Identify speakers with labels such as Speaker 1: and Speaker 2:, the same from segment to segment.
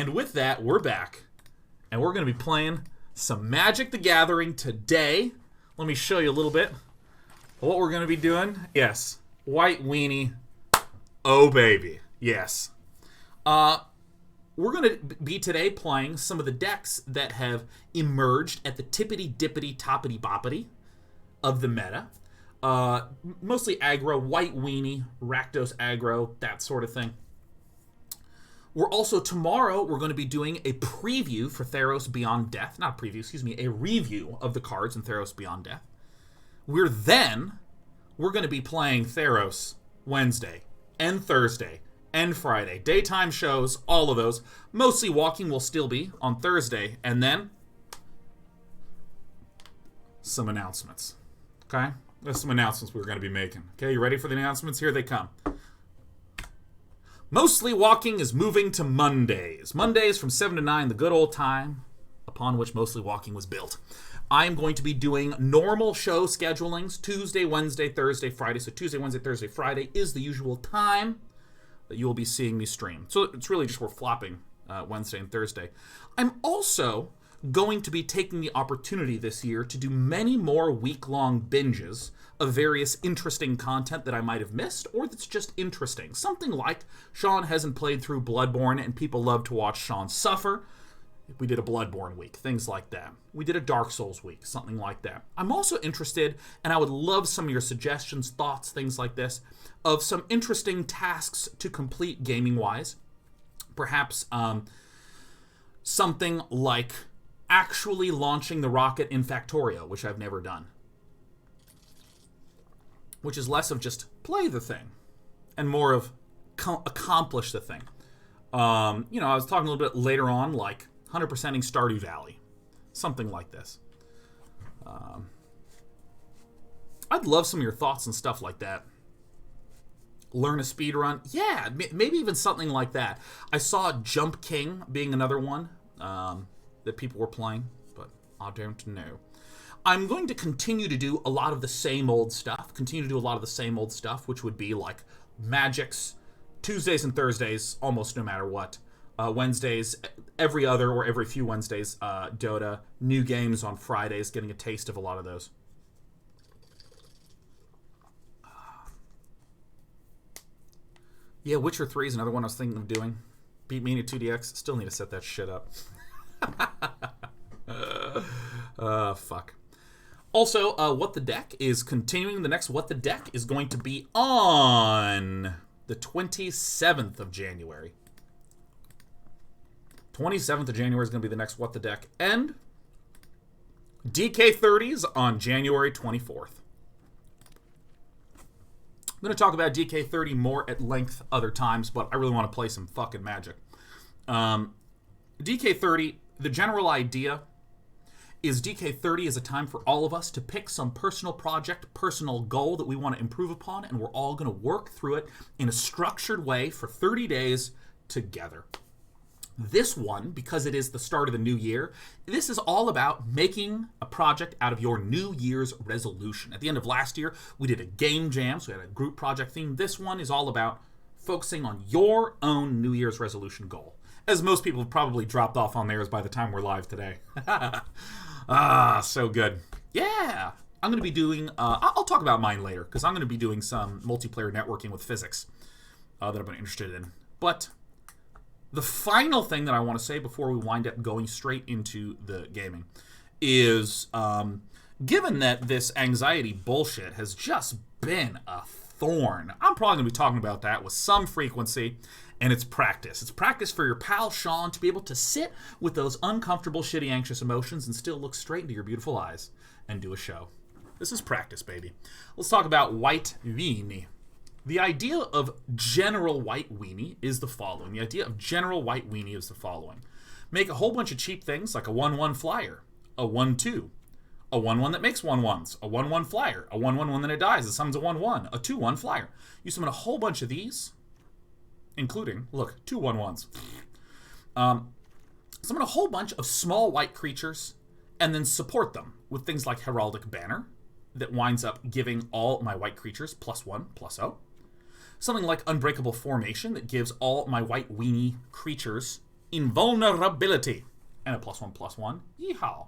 Speaker 1: And with that, we're back. And we're going to be playing some Magic the Gathering today. Let me show you a little bit of what we're going to be doing. Yes, White Weenie. Oh, baby. Yes. We're going to be today playing some of the decks that have emerged at the tippity-dippity, toppity-boppity of the meta. Mostly aggro, White Weenie, Rakdos aggro, that sort of thing. We're also, tomorrow, we're going to be doing a preview for Theros Beyond Death. Not a preview, excuse me, a review of the cards in Theros Beyond Death. We're going to be playing Theros Wednesday and Thursday and Friday. Daytime shows, all of those. Mostly Walking will still be on Thursday. And then, some announcements. Okay? There's some announcements we're going to be making. Okay, you ready for the announcements? Here they come. Mostly Walking is moving to Mondays. Mondays from 7 to 9, the good old time upon which Mostly Walking was built. I am going to be doing normal show schedulings, Tuesday, Wednesday, Thursday, Friday. So Tuesday, Wednesday, Thursday, Friday is the usual time that you will be seeing me stream. So it's really just we're flopping Wednesday and Thursday. I'm also going to be taking the opportunity this year to do many more week-long binges of various interesting content that I might have missed, or that's just interesting. Something like Sean hasn't played through Bloodborne, and people love to watch Sean suffer. We did a Bloodborne week, things like that. We did a Dark Souls week, something like that. I'm also interested, and I would love some of your suggestions, thoughts, things like this, of some interesting tasks to complete gaming-wise. Perhaps something like actually launching the rocket in Factorio, which I've never done. Which is less of just play the thing and more of accomplish the thing. I was talking a little bit later on, like 100%ing Stardew Valley. Something like this. I'd love some of your thoughts and stuff like that. Learn a speed run. Yeah, maybe even something like that. I saw Jump King being another one that people were playing, but I don't know. I'm going to continue to do a lot of the same old stuff. Which would be like Magics, Tuesdays and Thursdays, almost no matter what. Wednesdays, every other or every few Wednesdays, Dota. New games on Fridays, getting a taste of a lot of those. Yeah, Witcher 3 is another one I was thinking of doing. Beat me into 2DX. Still need to set that shit up. Fuck. Also, What the Deck is continuing. The next What the Deck is going to be on the 27th of January. 27th of January is going to be the next What the Deck. And DK30s on January 24th. I'm going to talk about DK30 more at length other times, but I really want to play some fucking Magic. DK30, the general idea is DK30 is a time for all of us to pick some personal project, personal goal that we want to improve upon, and we're all going to work through it in a structured way for 30 days together. This one, because it is the start of the new year, this is all about making a project out of your New Year's resolution. At the end of last year, we did a game jam, so we had a group project theme. This one is all about focusing on your own New Year's resolution goal. As most people have probably dropped off on theirs by the time we're live today. So good. Yeah. I'm going to be doing, I'll talk about mine later, because I'm going to be doing some multiplayer networking with physics that I've been interested in. But the final thing that I want to say before we wind up going straight into the gaming is, given that this anxiety bullshit has just been a thorn, I'm probably going to be talking about that with some frequency, and it's practice. It's practice for your pal Sean to be able to sit with those uncomfortable, shitty, anxious emotions and still look straight into your beautiful eyes and do a show. This is practice, baby. Let's talk about White Weenie. The idea of general White Weenie is the following. Make a whole bunch of cheap things like a 1-1 flyer, a 1-2, a 1-1 that makes 1-1s, a 1-1 flyer, a 1-1 when then it dies, it summons a 1-1, a 2-1 flyer. You summon a whole bunch of these, including, look, 2 1-1s. Summon a whole bunch of small white creatures and then support them with things like Heraldic Banner that winds up giving all my white creatures +1/+0. Something like Unbreakable Formation that gives all my White Weenie creatures Invulnerability. And a +1/+1. Yeehaw.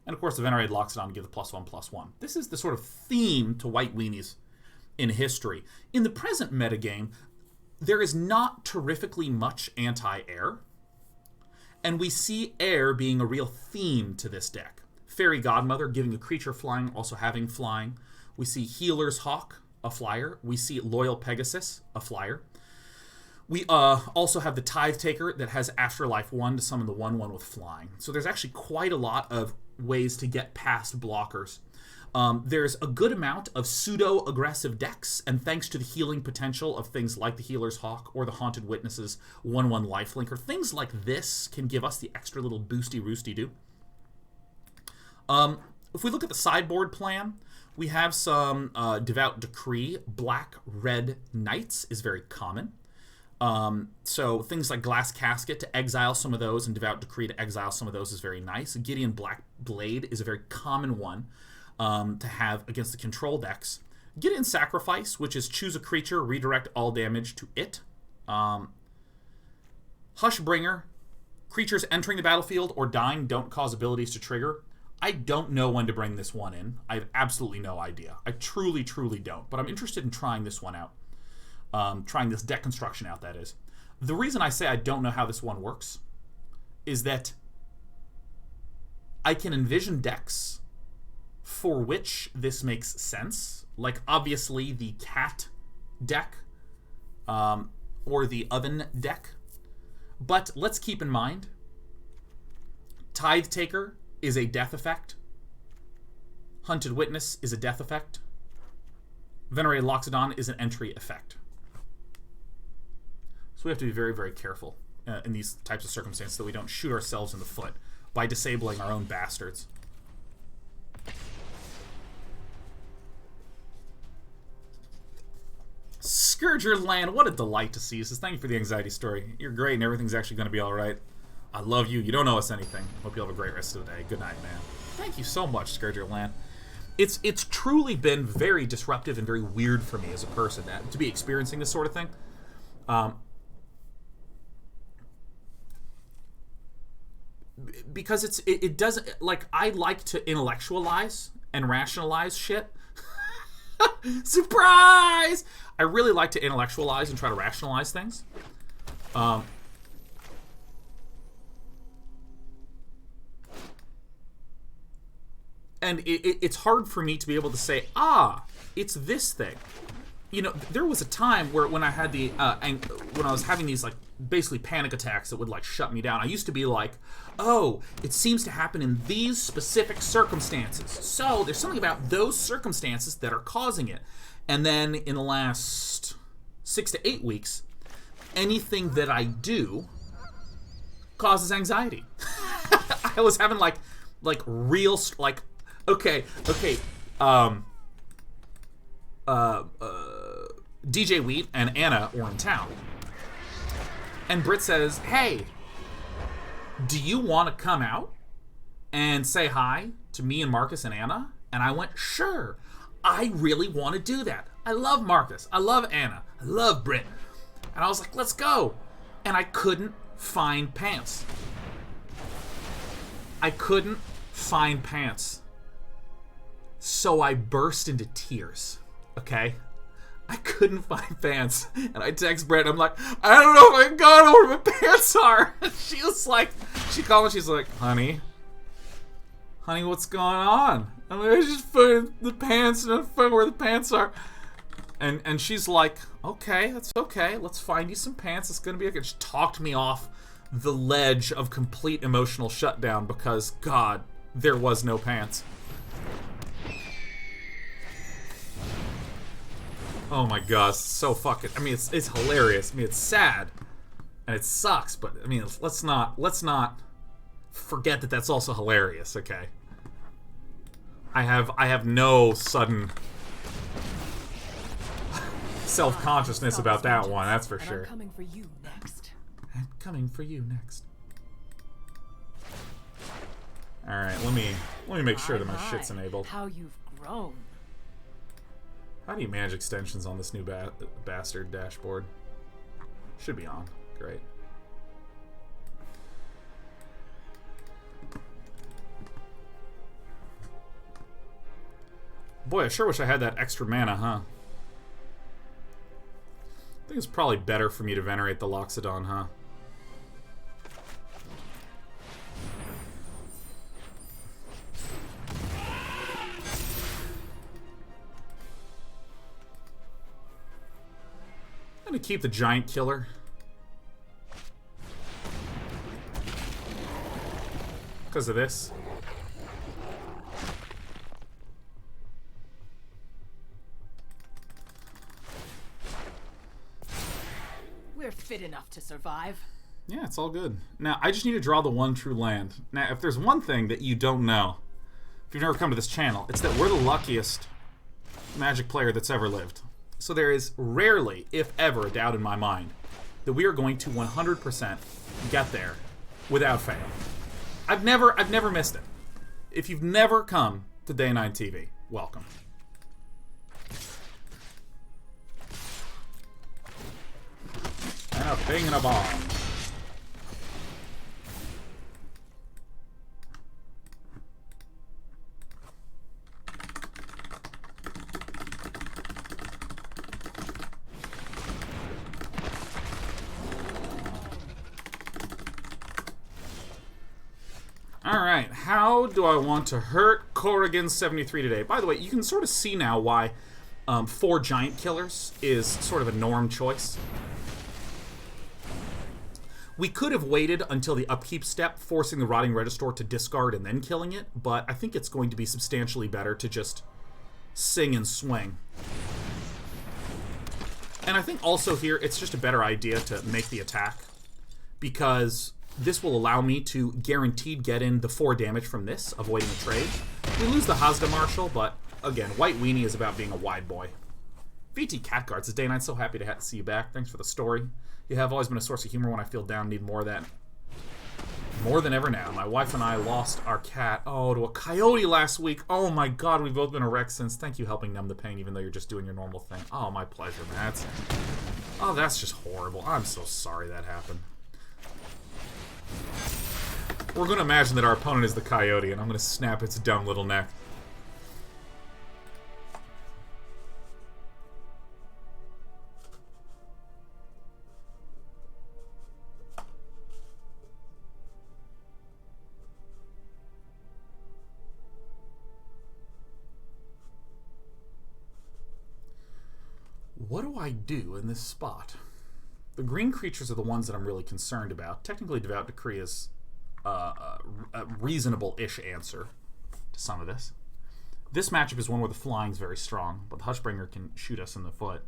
Speaker 1: And of course the Venerated Loxodon give the +1/+1. This is the sort of theme to White Weenies in history. In the present metagame, there is not terrifically much anti-air. And we see air being a real theme to this deck. Fairy Godmother giving a creature flying, also having flying. We see Healer's Hawk, a flyer. We see Loyal Pegasus, a flyer. We also have the Tithe Taker that has Afterlife 1 to summon the 1/1 with flying. So there's actually quite a lot of ways to get past blockers. There's a good amount of pseudo-aggressive decks, and thanks to the healing potential of things like the Healer's Hawk or the Haunted Witnesses 1/1 lifelink, or things like this can give us the extra little boosty-roosty-doo. If we look at the sideboard plan, we have some Devout Decree. Black-Red Knights is very common. So things like Glass Casket to exile some of those, and Devout Decree to exile some of those is very nice. Gideon Black Blade is a very common one to have against the control decks. Gideon Sacrifice, which is choose a creature, redirect all damage to it. Hushbringer, creatures entering the battlefield or dying don't cause abilities to trigger. I don't know when to bring this one in. I have absolutely no idea. I truly, truly don't. But I'm interested in trying this one out. Trying this deck construction out, that is. The reason I say I don't know how this one works is that I can envision decks for which this makes sense. Like, obviously, the Cat deck or the Oven deck. But let's keep in mind, Tithe Taker is a death effect. Hunted Witness is a death effect. Venerated Loxodon is an entry effect. So we have to be very, very careful in these types of circumstances so we don't shoot ourselves in the foot by disabling our own bastards. Scourger Land, what a delight to see you. Says, thank you for the anxiety story. You're great and everything's actually going to be alright. I love you. You don't owe us anything. Hope you have a great rest of the day. Good night, man. Thank you so much, Scourger Land. It's truly been very disruptive and very weird for me as a person to be experiencing this sort of thing. Because it doesn't, like, I like to intellectualize and rationalize shit. Surprise! I really like to intellectualize and try to rationalize things. And it's hard for me to be able to say, it's this thing. You know, there was a time where when I had when I was having these, like, basically panic attacks that would, like, shut me down, I used to be like, oh, it seems to happen in these specific circumstances. So there's something about those circumstances that are causing it. And then in the last 6 to 8 weeks, anything that I do causes anxiety. I was having, like real, like, okay, DJ Wheat and Anna were in town. And Britt says, hey, do you want to come out and say hi to me and Marcus and Anna? And I went, sure. I really want to do that. I love Marcus. I love Anna. I love Britt. And I was like, let's go. And I couldn't find pants. I couldn't find pants. So I burst into tears. Okay? I couldn't find pants. And I text Brett, I'm like, I don't know if I can go where my pants are. She was like, she called me, she's like, honey, what's going on? I'm like, I just put the pants and I found where the pants are. And she's like, okay, that's okay. Let's find you some pants. It's going to be okay. She talked me off the ledge of complete emotional shutdown because, God, there was no pants. Oh my gosh, it's so fucking, I mean, it's hilarious. I mean, it's sad and it sucks, but I mean, let's not forget that that's also hilarious, okay? I have no sudden self-consciousness about that one, that's for sure.
Speaker 2: I'm coming for you next.
Speaker 1: I'm coming for you next. All right, let me make sure that my shit's enabled.
Speaker 2: How you've grown.
Speaker 1: How do you manage extensions on this new bastard dashboard? Should be on. Great. Boy, I sure wish I had that extra mana, huh? I think it's probably better for me to venerate the Loxodon, huh? I'm gonna keep the Giant Killer. Because of this.
Speaker 2: We're fit enough to survive.
Speaker 1: Yeah, it's all good. Now, I just need to draw the one true land. Now, if there's one thing that you don't know, if you've never come to this channel, it's that we're the luckiest Magic player that's ever lived. So there is rarely, if ever, a doubt in my mind that we are going to 100% get there without fail. I've never missed it. If you've never come to Day 9 TV, welcome. And a ping and a bomb. Alright, how do I want to hurt Corrigan 73 today? By the way, you can sort of see now why 4 Giant Killers is sort of a norm choice. We could have waited until the upkeep step, forcing the Rotting Regisaur to discard and then killing it, but I think it's going to be substantially better to just sing and swing. And I think also here, it's just a better idea to make the attack, because this will allow me to guaranteed get in the 4 damage from this, avoiding a trade. We lose the Hazda Marshal, but again, White Weenie is about being a wide boy. VT Catguard says, Day 9, so happy to see you back. Thanks for the story. You have always been a source of humor when I feel down. Need more of that. More than ever now. My wife and I lost our cat, to a coyote last week. Oh my god, we've both been a wreck since. Thank you helping numb the pain, even though you're just doing your normal thing. Oh, my pleasure, man. That's just horrible. I'm so sorry that happened. We're going to imagine that our opponent is the coyote, and I'm going to snap its dumb little neck. What do I do in this spot? The green creatures are the ones that I'm really concerned about. Technically, Devout Decree is a reasonable-ish answer to some of this. This matchup is one where the flying's very strong, but the Hushbringer can shoot us in the foot.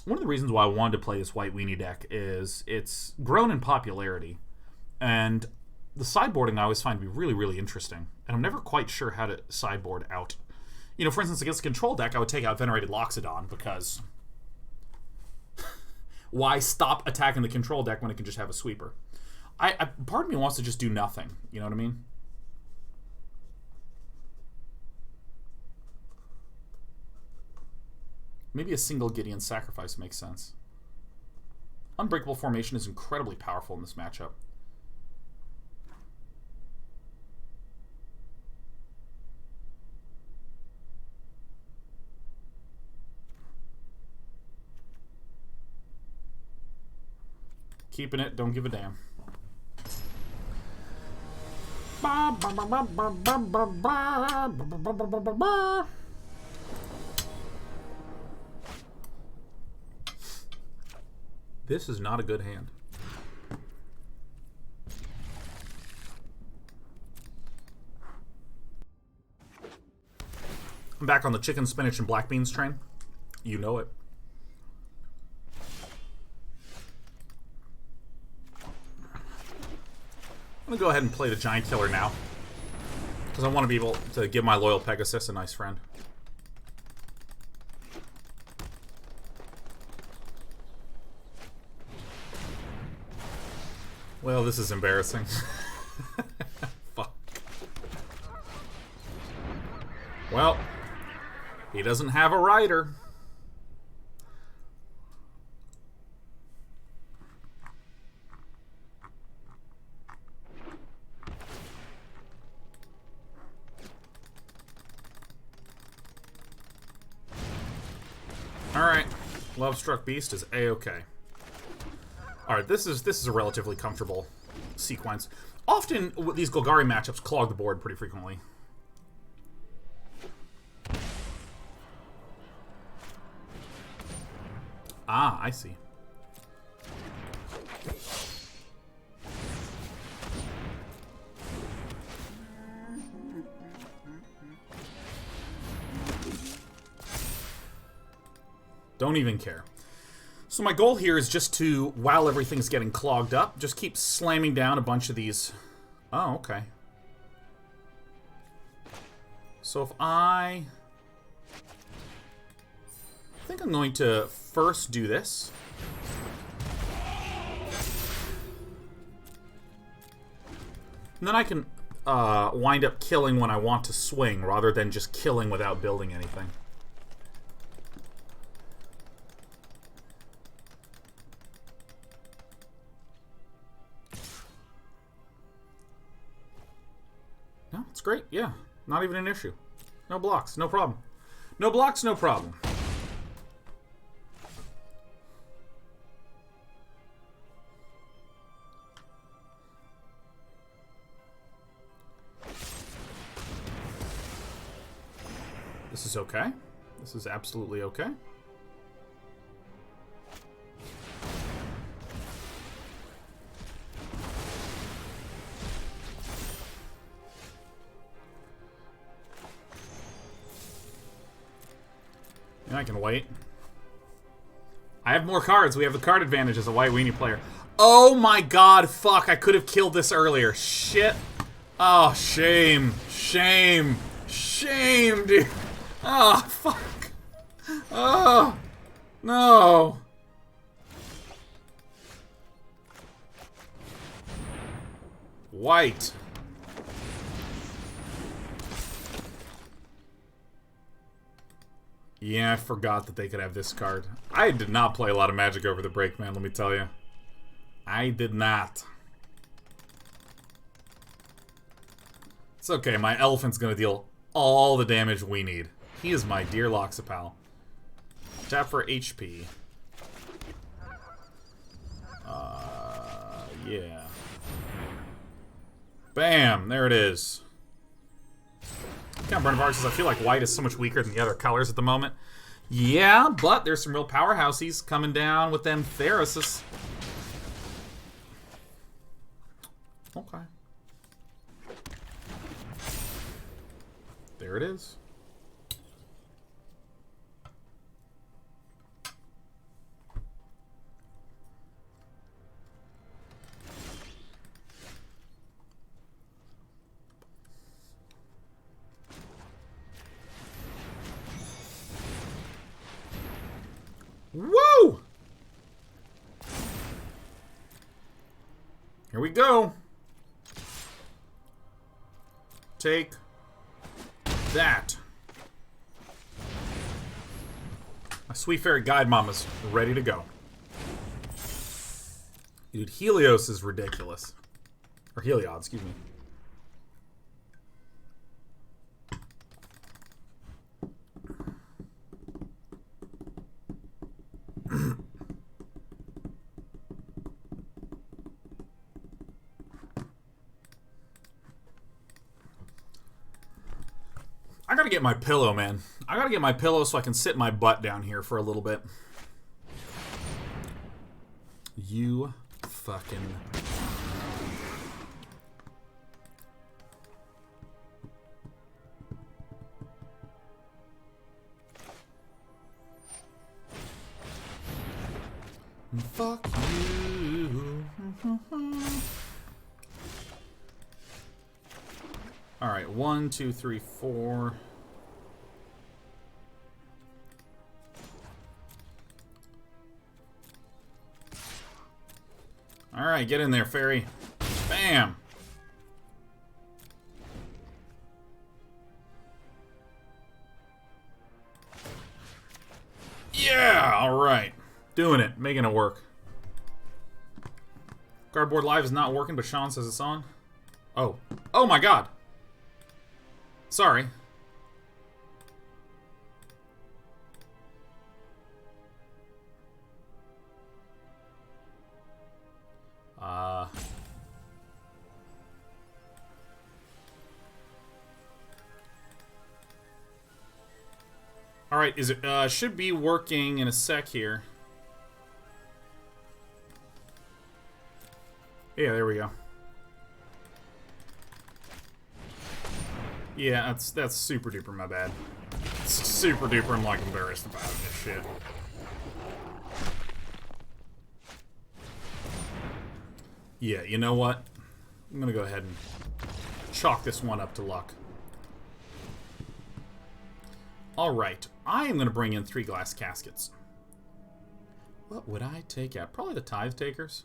Speaker 1: One of the reasons why I wanted to play this White Weenie deck is it's grown in popularity, and the sideboarding I always find to be really, really interesting, and I'm never quite sure how to sideboard out. You know, for instance, against a control deck, I would take out Venerated Loxodon, because why stop attacking the control deck when it can just have a sweeper? Part of me wants to just do nothing, you know what I mean? Maybe a single Gideon Sacrifice makes sense. Unbreakable Formation is incredibly powerful in this matchup. Keeping it, don't give a damn. This is not a good hand. I'm back on the chicken, spinach, and black beans train. You know it. I'm going to go ahead and play the Giant Killer now, because I want to be able to give my loyal Pegasus a nice friend. Well, this is embarrassing. Fuck. Well, he doesn't have a rider. Alright. Love Struck Beast is A-okay. Alright, this is a relatively comfortable sequence. Often, these Golgari matchups clog the board pretty frequently. Ah, I see. Don't even care. So my goal here is just to, while everything's getting clogged up, just keep slamming down a bunch of these. Oh, okay. So if I think I'm going to first do this. And then I can wind up killing when I want to swing, rather than just killing without building anything. No, it's great. Yeah, not even an issue. No blocks, no problem. No blocks, no problem. This is okay. This is absolutely okay. And I can wait. I have more cards. We have the card advantage as a White Weenie player. Oh my god, fuck. I could have killed this earlier. Shit. Oh, shame. Shame. Shame, dude. Oh, fuck. Oh, no. White. Yeah, I forgot that they could have this card. I did not play a lot of Magic over the break, man, let me tell you. I did not. It's okay, my elephant's gonna deal all the damage we need. He is my dear Loxapal. Tap for HP. Yeah. Bam! There it is. Count Burn Varg says, I feel like white is so much weaker than the other colors at the moment. Yeah, but there's some real powerhouses coming down with them Therases. Okay. There it is. Woo! Here we go. Take that. My sweet fairy guide mama's ready to go. Dude, Helios is ridiculous. Or Heliod, excuse me. I gotta get my pillow, man. I gotta get my pillow so I can sit my butt down here for a little bit. You fucking... Fuck you. Alright, 1, 2, 3, 4. Alright, get in there, fairy. Bam! Yeah! Alright. Doing it. Making it work. Cardboard Live is not working, but Sean says it's on. Oh. Oh my god! Sorry. Alright, is it should be working in a sec here. Yeah, there we go. Yeah, that's super duper my bad. Super duper I'm like embarrassed about this shit. Yeah, you know what? I'm gonna go ahead and chalk this one up to luck. Alright, I am gonna bring in 3 glass caskets. What would I take out? Probably the Tithe Takers.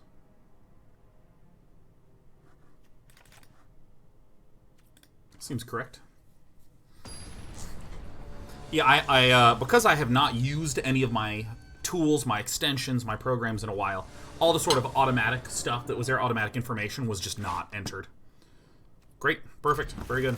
Speaker 1: Seems correct. Yeah, I because I have not used any of my tools, my extensions, my programs in a while, all the sort of automatic stuff that was there, automatic information, was just not entered. Great. Perfect. Very good.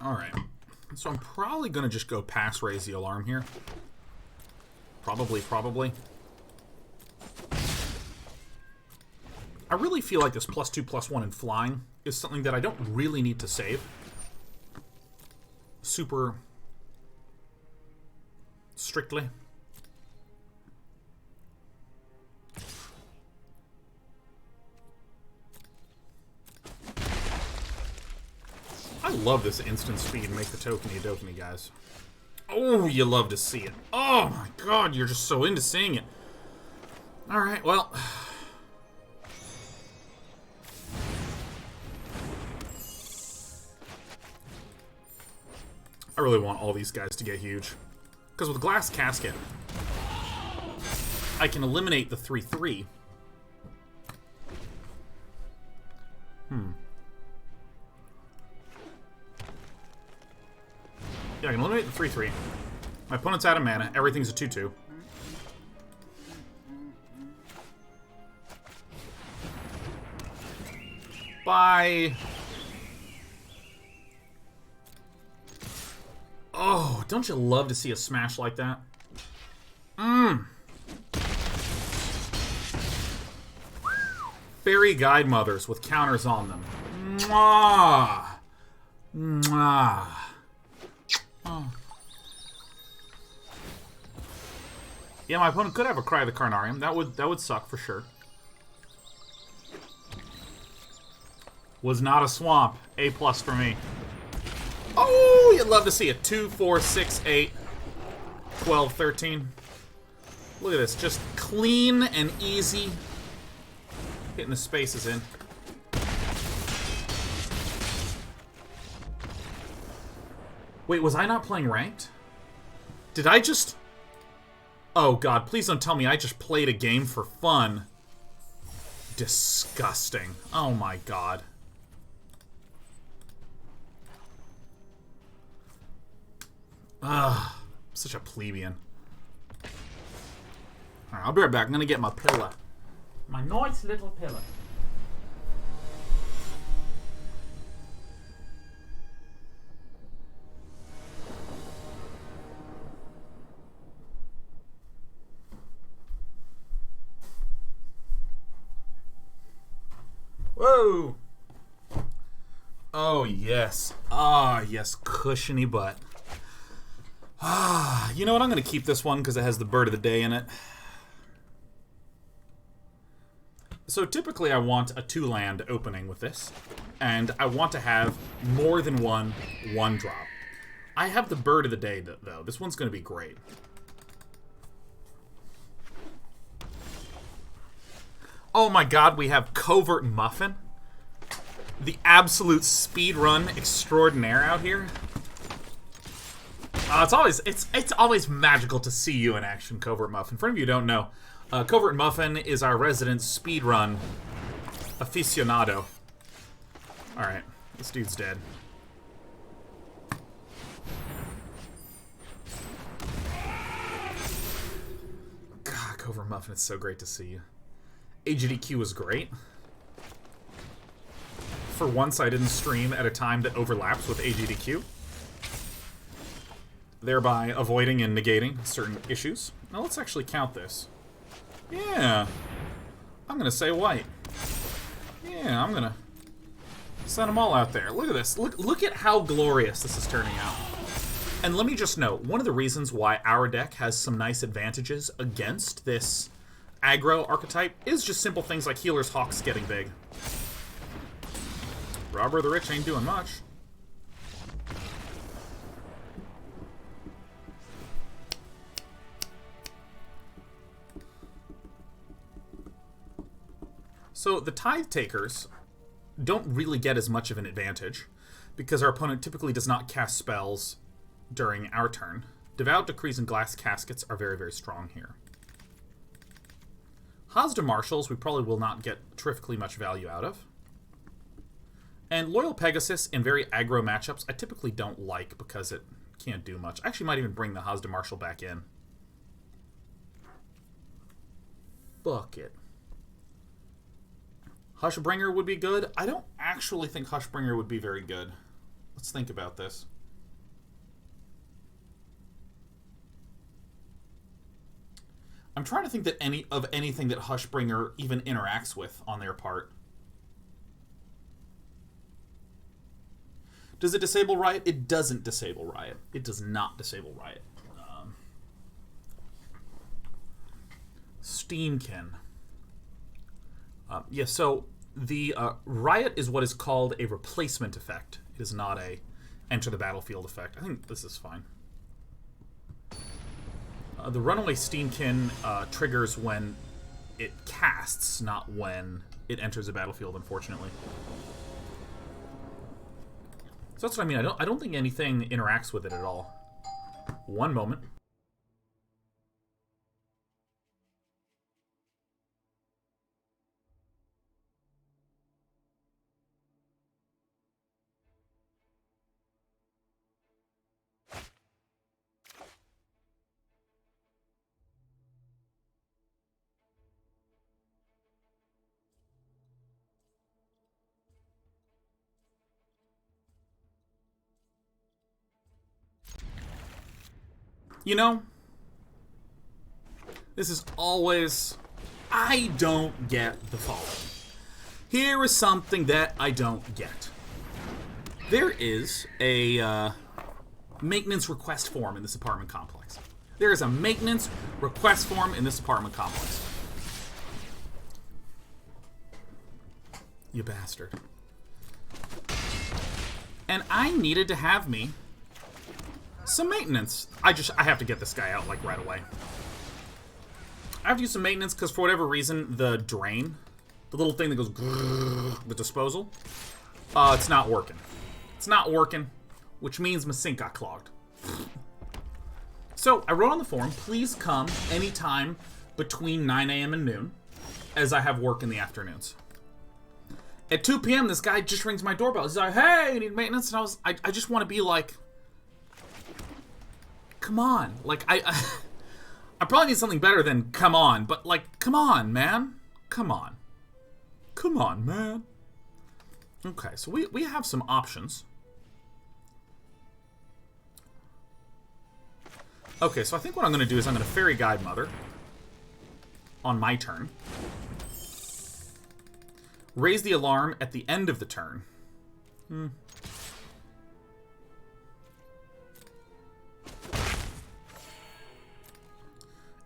Speaker 1: Alright. So I'm probably going to just go past raise the alarm here. Probably. I really feel like this +2/+1 in flying is something that I don't really need to save. Super strictly. I love this instant speed make the tokeny guys. Oh, you love to see it. Oh my god, you're just so into seeing it. Alright, well. I really want all these guys to get huge. Because with Glass Casket, I can eliminate the 3/3. Yeah, I can eliminate the 3/3. My opponent's out of mana. Everything's a 2/2. Bye. Oh, don't you love to see a smash like that? Fairy Guide Mothers with counters on them. Mwah! Mwah! Oh. Yeah, my opponent could have a Cry of the Carnarium. That would suck for sure. Was not a swamp. A+ for me. Oh, you'd love to see it. 2, 4, 6, 8, 12, 13. Look at this. Just clean and easy. Hitting the spaces in. Wait, was I not playing ranked? Did I just... Oh god, please don't tell me I just played a game for fun. Disgusting. Oh my god. Ugh, such a plebeian. Alright, I'll be right back. I'm gonna get my pillow. My nice little pillow. Whoa! Oh, yes. Ah, yes, cushiony butt. Ah, you know what? I'm going to keep this one because it has the bird of the day in it. So typically I want a 2-land opening with this, and I want to have more than one 1-drop. I have the bird of the day, though. This one's going to be great. Oh my god, we have Covert Muffin. The absolute speedrun extraordinaire out here. It's always magical to see you in action, Covert Muffin. For any of you who don't know, Covert Muffin is our resident speedrun aficionado. Alright, this dude's dead. Cover Muffin, it's so great to see you. AGDQ was great. For once, I didn't stream at a time that overlaps with AGDQ, thereby avoiding and negating certain issues. Now let's actually count this. Yeah. I'm gonna say white. Yeah, I'm gonna send them all out there. Look at this. Look at how glorious this is turning out. And let me just note, one of the reasons why our deck has some nice advantages against this aggro archetype is just simple things like Healer's Hawks getting big. Robber of the Rich ain't doing much. So the Tithe Takers don't really get as much of an advantage because our opponent typically does not cast spells during our turn. Devout Decrees and Glass Caskets are very, very strong here. Hazda Marshals we probably will not get terrifically much value out of. And Loyal Pegasus in very aggro matchups I typically don't like because it can't do much. I actually might even bring the Hazda Marshal back in. Bucket. Hushbringer would be good. I don't actually think Hushbringer would be very good. Let's think about this. I'm trying to think that anything that Hushbringer even interacts with on their part. Does it disable Riot? It doesn't disable Riot. It does not disable Riot. Steamkin. Yeah, so the Riot is what is called a replacement effect. It is not a enter the battlefield effect. I think this is fine. The Runaway Steamkin triggers when it casts, not when it enters the battlefield, unfortunately. So that's what I mean. I don't think anything interacts with it at all. One moment. You know, this is always... I don't get the following. Here is something that I don't get. There is a maintenance request form in this apartment complex. There is a maintenance request form in this apartment complex. You bastard. And I needed to have me some maintenance. I have to get this guy out, like, right away. I have to use some maintenance because, for whatever reason, the drain, the little thing that goes grrr, the disposal, it's not working. It's not working, which means my sink got clogged. So, I wrote on the forum, please come anytime between 9 a.m. and noon, as I have work in the afternoons. At 2 p.m., this guy just rings my doorbell. He's like, hey, you need maintenance? And I just want to be like, come on. Like, I probably need something better than come on, but, like, come on, man. Come on. Come on, man. Okay, so we have some options. Okay, so I think what I'm going to do is I'm going to Fairy Guide Mother on my turn. Raise the alarm at the end of the turn.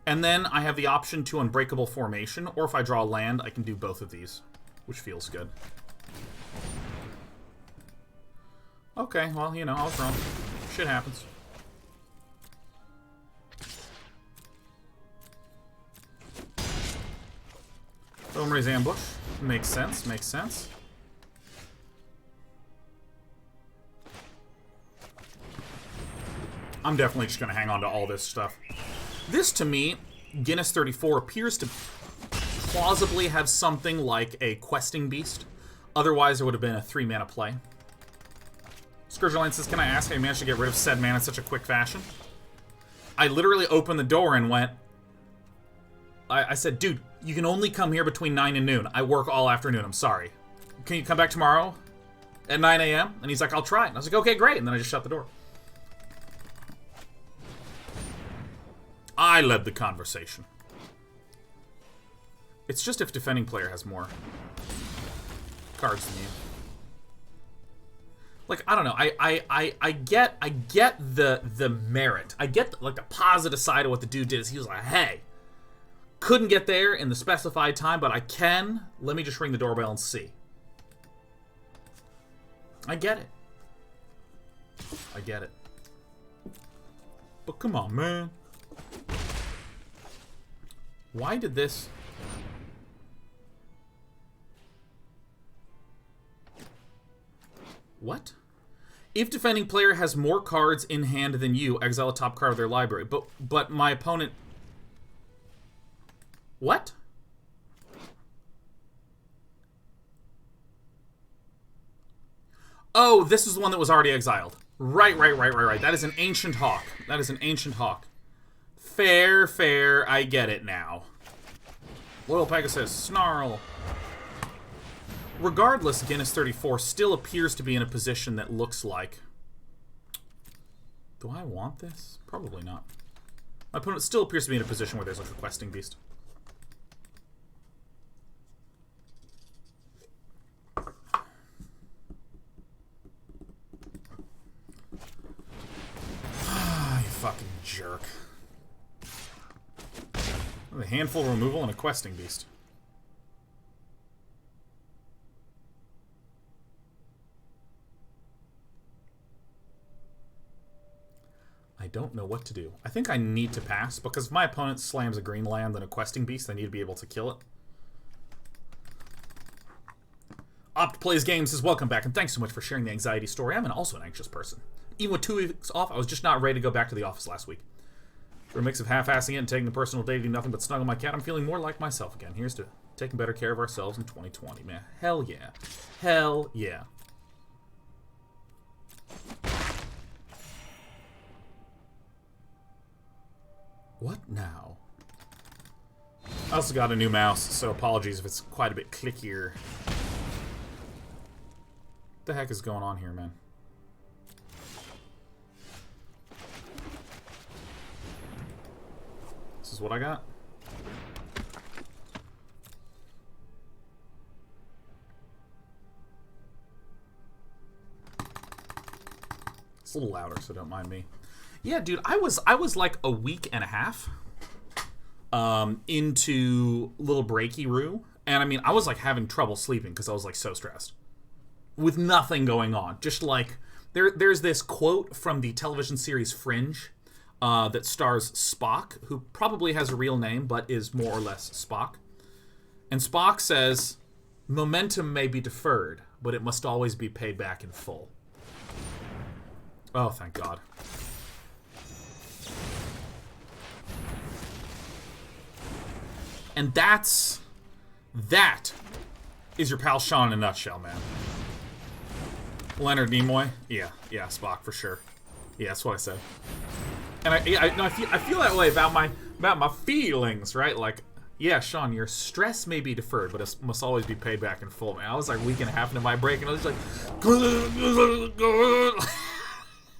Speaker 1: And then I have the option to Unbreakable Formation, or if I draw land, I can do both of these, which feels good. Okay, well, you know, I was wrong. Shit happens. Bonemer's Ambush. Makes sense, makes sense. I'm definitely just going to hang on to all this stuff. This, to me, Guinness 34 appears to plausibly have something like a questing beast. Otherwise, it would have been a 3-mana play. Scourgeline says, can I ask how you managed to get rid of said mana in such a quick fashion? I literally opened the door and went, I said, dude, you can only come here between 9 and noon. I work all afternoon. I'm sorry. Can you come back tomorrow at 9 a.m.? And he's like, I'll try. And I was like, okay, great. And then I just shut the door. I led the conversation. It's just if defending player has more cards than you. Like, I don't know. I get the merit. I get like the positive side of what the dude did. Is he was like, hey, couldn't get there in the specified time, but I can. Let me just ring the doorbell and see. I get it. I get it. But come on, man. Why did this... What? If defending player has more cards in hand than you, exile a top card of their library. But my opponent... What? Oh, this is the one that was already exiled. Right. That is an Ancient Hawk. That is an Ancient Hawk. Fair. I get it now. Loyal Pegasus, Snarl. Regardless, Guinness 34 still appears to be in a position that looks like... Do I want this? Probably not. My opponent still appears to be in a position where there's like a questing beast. You fucking jerk. A handful removal and a questing beast. I don't know what to do. I think I need to pass, because if my opponent slams a green land and a questing beast, I need to be able to kill it. Opt Plays Games says, welcome back, and thanks so much for sharing the anxiety story. I'm also an anxious person. Even with 2 weeks off, I was just not ready to go back to the office last week. For a mix of half-assing it and taking the personal day to do nothing but snuggle my cat, I'm feeling more like myself again. Here's to taking better care of ourselves in 2020, man. Hell yeah. Hell yeah. What now? I also got a new mouse, so apologies if it's quite a bit clickier. What the heck is going on here, man? This is what I got? It's a little louder, so don't mind me. Yeah, dude, I was like a week and a half into Little Breaky Roo, and I mean, I was like having trouble sleeping because I was like so stressed with nothing going on. Just like there's this quote from the television series Fringe that stars Spock, who probably has a real name but is more or less Spock. And Spock says, "Momentum may be deferred, but it must always be paid back in full." Oh, thank God. And that is your pal Sean in a nutshell, man. Leonard Nimoy? Yeah, Spock for sure. Yeah, that's what I said. And I feel that way about my feelings, right? Like, yeah, Sean, your stress may be deferred, but it must always be paid back in full, man. I was like a week and a half into my break, and I was like,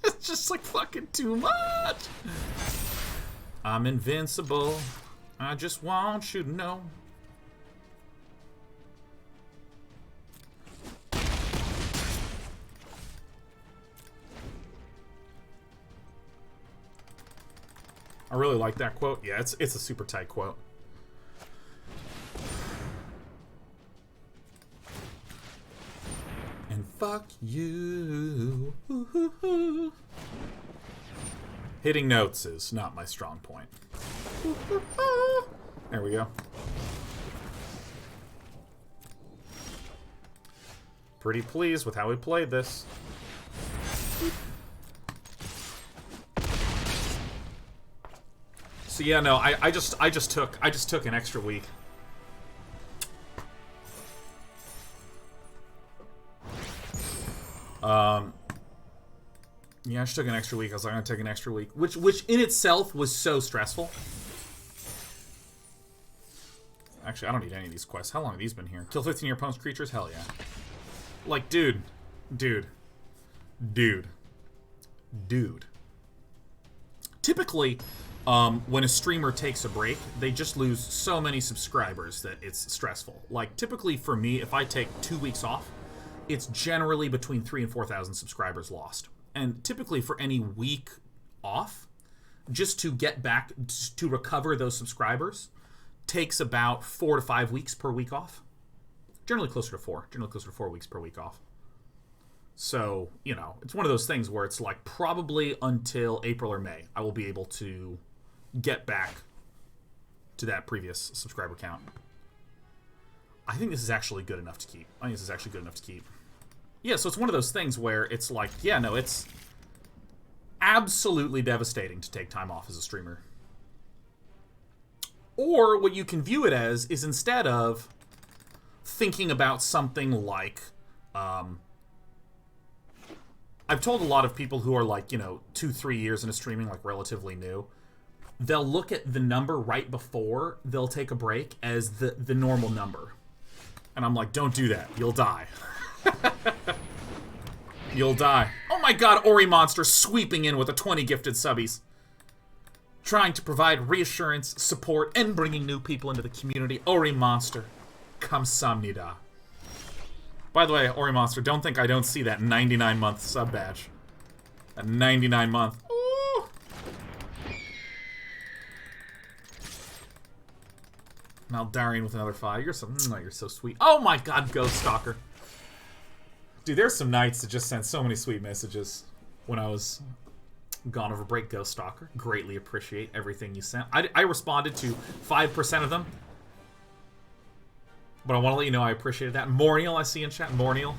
Speaker 1: it's just like fucking too much. I'm invincible. I just want you to know. I really like that quote. Yeah, it's a super tight quote. And fuck you. Hitting notes is not my strong point. There we go. Pretty pleased with how we played this. So yeah, no, I just took an extra week. Yeah, I just took an extra week. I was like, I'm gonna take an extra week, which in itself was so stressful. Actually, I don't need any of these quests. How long have these been here? Kill 15 of your opponent's creatures? Hell yeah. Like, dude. Typically, when a streamer takes a break, they just lose so many subscribers that it's stressful. Like, typically for me, if I take 2 weeks off, it's generally between 3,000 and 4,000 subscribers lost. And typically for any week off, just to get back, to recover those subscribers, takes about 4 to 5 weeks per week off. Generally closer to 4. Generally closer to 4 weeks per week off. So, you know, it's one of those things where it's like probably until April or May, I will be able to get back to that previous subscriber count. I think this is actually good enough to keep. Yeah, so it's one of those things where it's like, yeah, no, it's absolutely devastating to take time off as a streamer. Or what you can view it as is instead of thinking about something like, I've told a lot of people who are like, you know, 2-3 years into streaming, like relatively new, they'll look at the number right before they'll take a break as the normal number. And I'm like, don't do that. You'll die. You'll die. Oh my god, Ori Monster sweeping in with a 20 gifted subbies. Trying to provide reassurance, support, and bringing new people into the community. Ori Monster, kamsamnida. By the way, Ori Monster, don't think I don't see that 99-month sub badge. That 99-month. Ooh. Maldarian with another 5. You're so sweet. Oh my god, Ghost Stalker. Dude, there's some nights that just sent so many sweet messages when I was gone over break, Ghost Stalker. Greatly appreciate everything you sent. I responded to 5% of them. But I want to let you know I appreciated that. Morniel, I see in chat. Morniel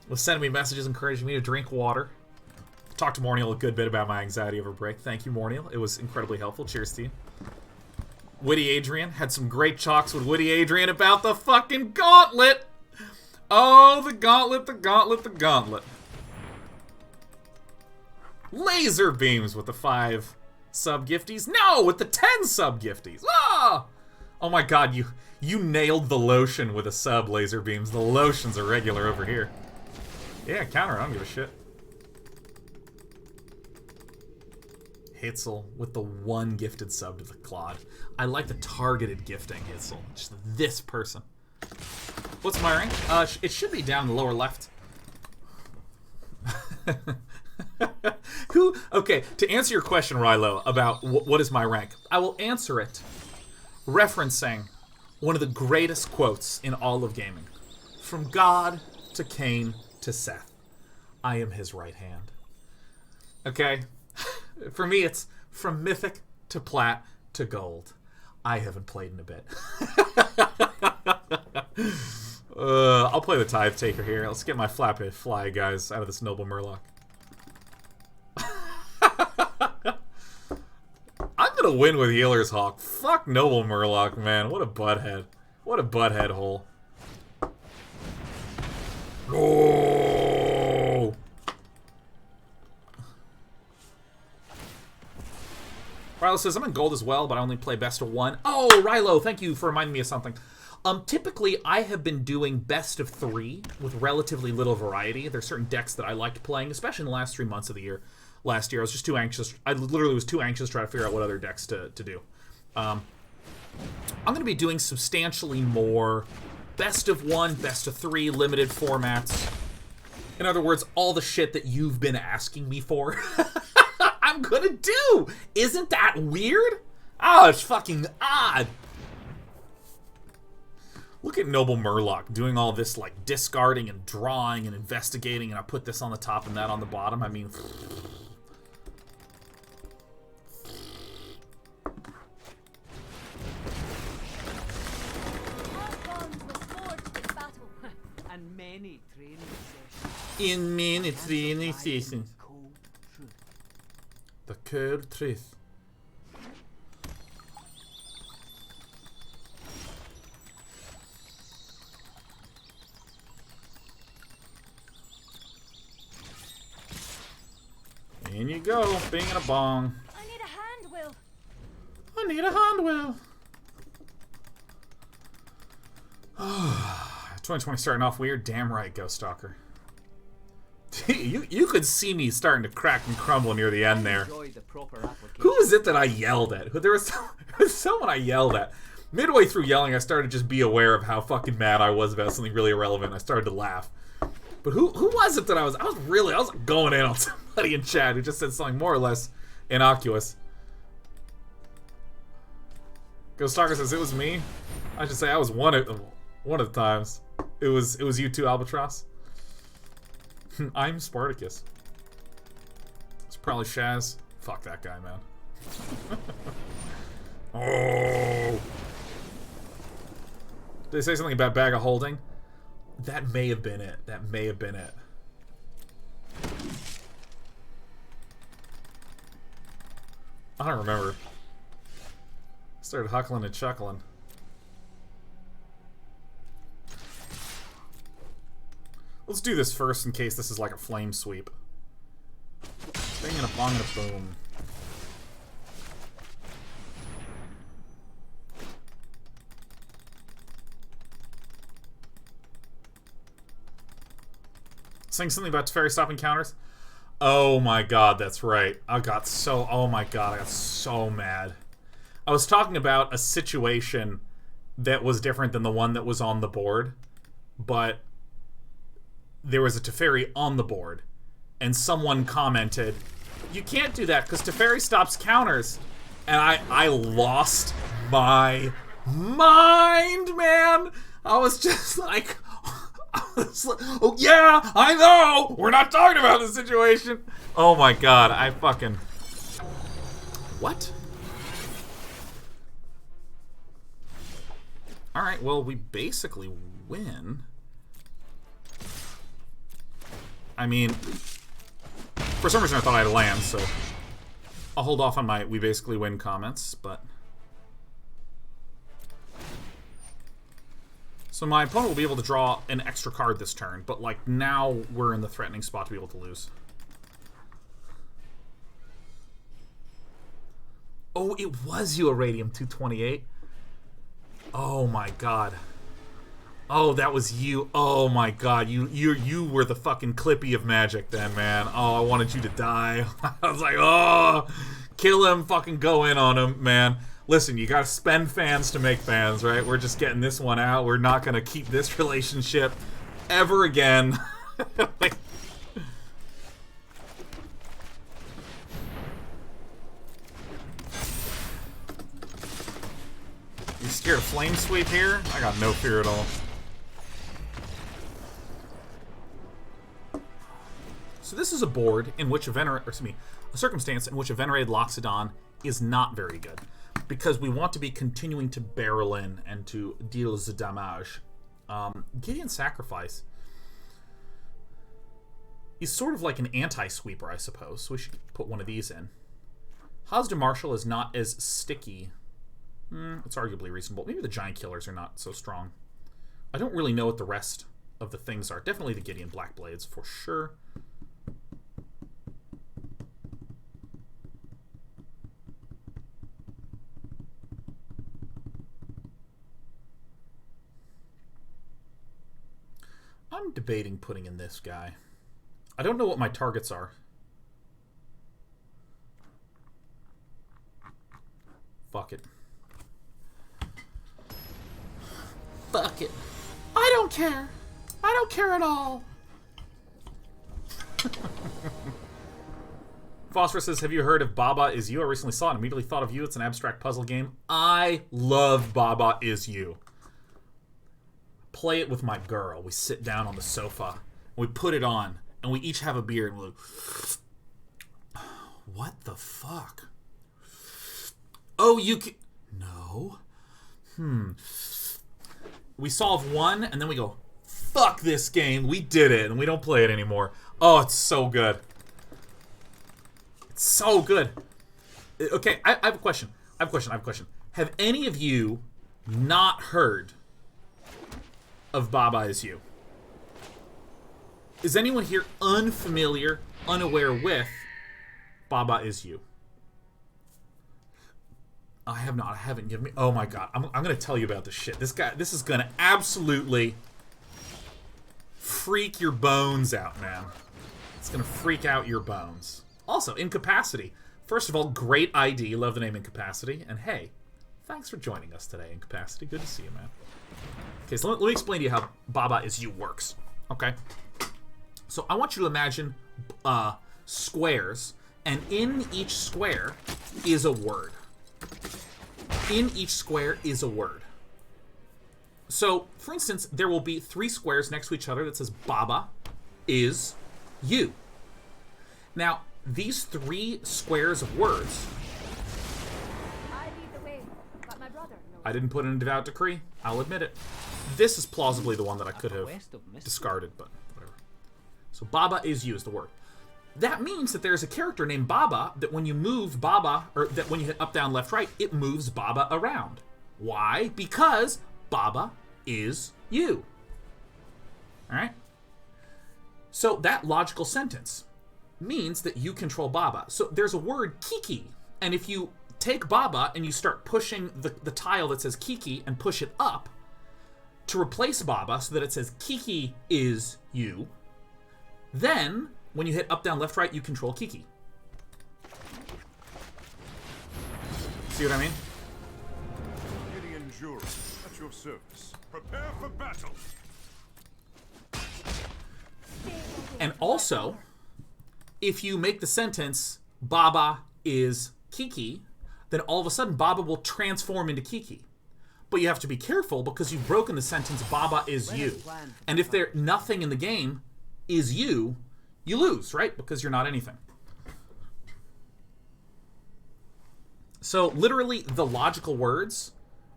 Speaker 1: was sending me messages encouraging me to drink water. Talked to Morniel a good bit about my anxiety over break. Thank you, Morniel. It was incredibly helpful. Cheers to you. Witty Adrian. Had some great talks with Witty Adrian about the fucking gauntlet. Oh, the gauntlet, the gauntlet, the gauntlet. Laser beams with the 5 sub gifties. No, with the 10 sub gifties. Ah! Oh my god, you nailed the lotion with a sub, laser beams. The lotion's a regular over here. Yeah, counter, I don't give a shit. Hitzel with the 1 gifted sub to the Claude. I like the targeted gifting, Hitzel. Just this person. What's my rank? It should be down in the lower left. Okay, to answer your question, Rilo, about what is my rank, I will answer it referencing one of the greatest quotes in all of gaming. From God to Cain to Seth, I am his right hand. Okay? For me, it's from Mythic to Plat to Gold. I haven't played in a bit. I'll play the Tithe Taker here. Let's get my Flappy Fly guys out of this Noble Murloc. I'm gonna win with Healer's Hawk. Fuck Noble Murloc, man. What a butthead. What a butthead hole. Oh! Rilo says, I'm in gold as well, but I only play best of 1. Oh, Rilo, thank you for reminding me of something. Typically, I have been doing best of 3 with relatively little variety. There's certain decks that I liked playing, especially in the last 3 months of the year. Last year, I was just too anxious. I literally was too anxious to try to figure out what other decks to do. I'm going to be doing substantially more best of 1, best of 3, limited formats. In other words, all the shit that you've been asking me for. I'm going to do! Isn't that weird? Oh, it's fucking odd. Look at Noble Murloc doing all this, like, discarding and drawing and investigating, and I put this on the top and that on the bottom. I mean...
Speaker 3: And many training sessions.
Speaker 1: In many training sessions. The cold truth. In you go, bing and a bong.
Speaker 2: I need a hand, Will.
Speaker 1: I need a hand, Will. 2020 starting off weird. Damn right, Ghost Stalker. you could see me starting to crack and crumble near the end there.
Speaker 3: Enjoy the proper application.
Speaker 1: Who was it that I yelled at? There was someone I yelled at. Midway through yelling, I started to just be aware of how fucking mad I was about something really irrelevant. I started to laugh. But who was it that I was going in on somebody in chat who just said something more or less innocuous. Ghost Stalker says it was me. I should say I was one of the times. It was you too, Albatross. I'm Spartacus. It's probably Shaz. Fuck that guy, man. Oh. Did they say something about bag of holding? That may have been it. That may have been it. I don't remember. Started huckling and chuckling. Let's do this first in case this is like a flame sweep. Bang and a bong and a boom. Saying something about Teferi stopping counters? Oh my god, that's right. Oh my god, I got so mad. I was talking about a situation that was different than the one that was on the board, but there was a Teferi on the board, and someone commented, "You can't do that because Teferi stops counters," and I lost my mind, man. I was just like, oh yeah, I know. We're not talking about this situation. Oh my god, I fucking what? All right, well, we basically win. I mean, for some reason I thought I had a land, so I'll hold off on my "we basically win" comments, but... So my opponent will be able to draw an extra card this turn, but, like, now we're in the threatening spot to be able to lose. Oh, it was you, Irradium 228. Oh my god. Oh, that was you. Oh my god, you were the fucking Clippy of Magic then, man. Oh, I wanted you to die. I was like, oh, kill him, fucking go in on him, man. Listen, you gotta spend fans to make fans, right? We're just getting this one out. We're not gonna keep this relationship ever again. Like, you scared of Flame Sweep here? I got no fear at all. So this is a board in which a circumstance in which a Venerated Loxodon is not very good, because we want to be continuing to barrel in and to deal the damage. Gideon Sacrifice is sort of like an anti-sweeper, I suppose, so we should put one of these in. Hazda Marshal is not as sticky. It's arguably reasonable. Maybe the Giant Killers are not so strong. I don't really know what the rest of the things are. Definitely the Gideon Black Blades, for sure. I'm debating putting in this guy. I don't know what my targets are. Fuck it. Fuck it. I don't care. I don't care at all. Phosphorus says, have you heard of Baba Is You? I recently saw it and immediately thought of you. It's an abstract puzzle game. I love Baba Is You. Play it with my girl. We sit down on the sofa, and we put it on, and we each have a beer, and we're like, what the fuck? Oh, you can... No. We solve one, and then we go, fuck this game. We did it, and we don't play it anymore. Oh, it's so good. It's so good. Okay, I have a question. I have a question. Have any of you not heard of Baba Is You? Is anyone here unfamiliar, unaware with Baba Is You? I have not. I haven't given me... Oh my god. I'm going to tell you about this shit. This guy... This is going to absolutely freak your bones out, man. It's going to freak out your bones. Also, Incapacity. First of all, great ID. Love the name Incapacity. And hey, thanks for joining us today, Incapacity. Good to see you, man. Okay, so let me explain to you how Baba Is You works. Okay? So I want you to imagine squares, and in each square is a word. In each square is a word. So, for instance, there will be 3 squares next to each other that says Baba Is You. Now, these 3 squares of words...
Speaker 4: I lead the way, but my brother knows.
Speaker 1: I didn't put in a devout decree. I'll admit it. This is plausibly the one that I could have discarded, but whatever. So Baba Is You is the word. That means that there's a character named Baba that when you move Baba, or that when you hit up, down, left, right, it moves Baba around. Why? Because Baba is you. Alright? So that logical sentence means that you control Baba. So there's a word, Kiki, and if you take Baba and you start pushing the tile that says Kiki and push it up to replace Baba so that it says Kiki is you, then when you hit up, down, left, right, you control Kiki. See what I mean?
Speaker 5: Gideon Jura, at your service. Prepare for battle.
Speaker 1: And also, if you make the sentence, Baba is Kiki, then all of a sudden Baba will transform into Kiki. But you have to be careful because you've broken the sentence, Baba is you. And if there nothing in the game is you, you lose, right? Because you're not anything. So literally, the logical words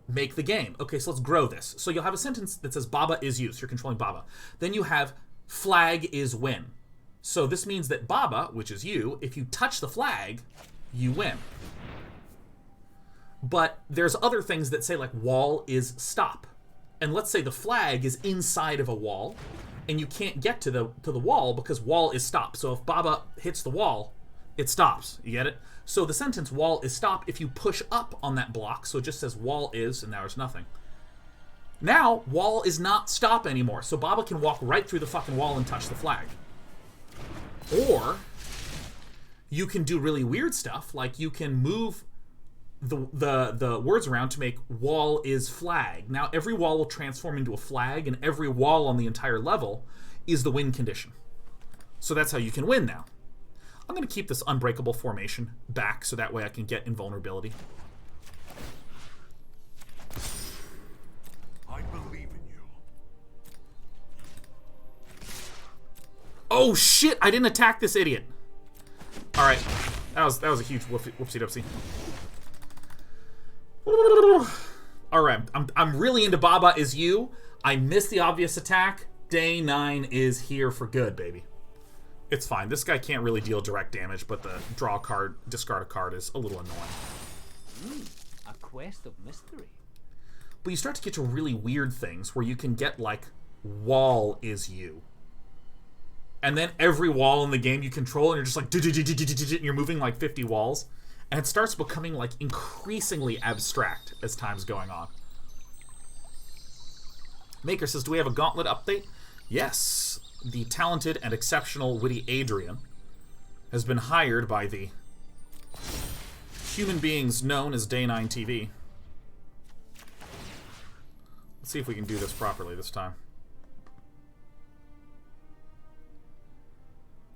Speaker 1: make the game. Okay, so let's grow this. So you'll have a sentence that says Baba is you, so you're controlling Baba. Then you have flag is win. So this means that Baba, which is you, if you touch the flag, you win. But there's other things that say, like, wall is stop. And let's say the flag is inside of a wall, and you can't get to the wall because wall is stop. So if Baba hits the wall, it stops. You get it? So the sentence wall is stop, if you push up on that block, so it just says wall is, and now there's nothing. Now, wall is not stop anymore, so Baba can walk right through the fucking wall and touch the flag. Or you can do really weird stuff, like you can move the words around to make wall is flag. Now every wall will transform into a flag, and every wall on the entire level is the win condition. So that's how you can win now. I'm going to keep this unbreakable formation back so that way I can get invulnerability.
Speaker 5: I believe in you.
Speaker 1: Oh shit, I didn't attack this idiot. Alright, that was a huge whoopsie-doopsie. Alright, I'm really into Baba Is You. I missed the obvious attack. Day 9 is here for good, baby. It's fine. This guy can't really deal direct damage, but the draw a card, discard a card is a little annoying.
Speaker 6: A quest of mystery.
Speaker 1: But you start to get to really weird things where you can get, like, wall is you. And then every wall in the game you control, and you're just like, and you're moving like 50 walls. And it starts becoming, like, increasingly abstract as time's going on. Maker says, do we have a Gauntlet update? Yes. The talented and exceptional witty Adrian has been hired by the human beings known as Day 9 TV. Let's see if we can do this properly this time.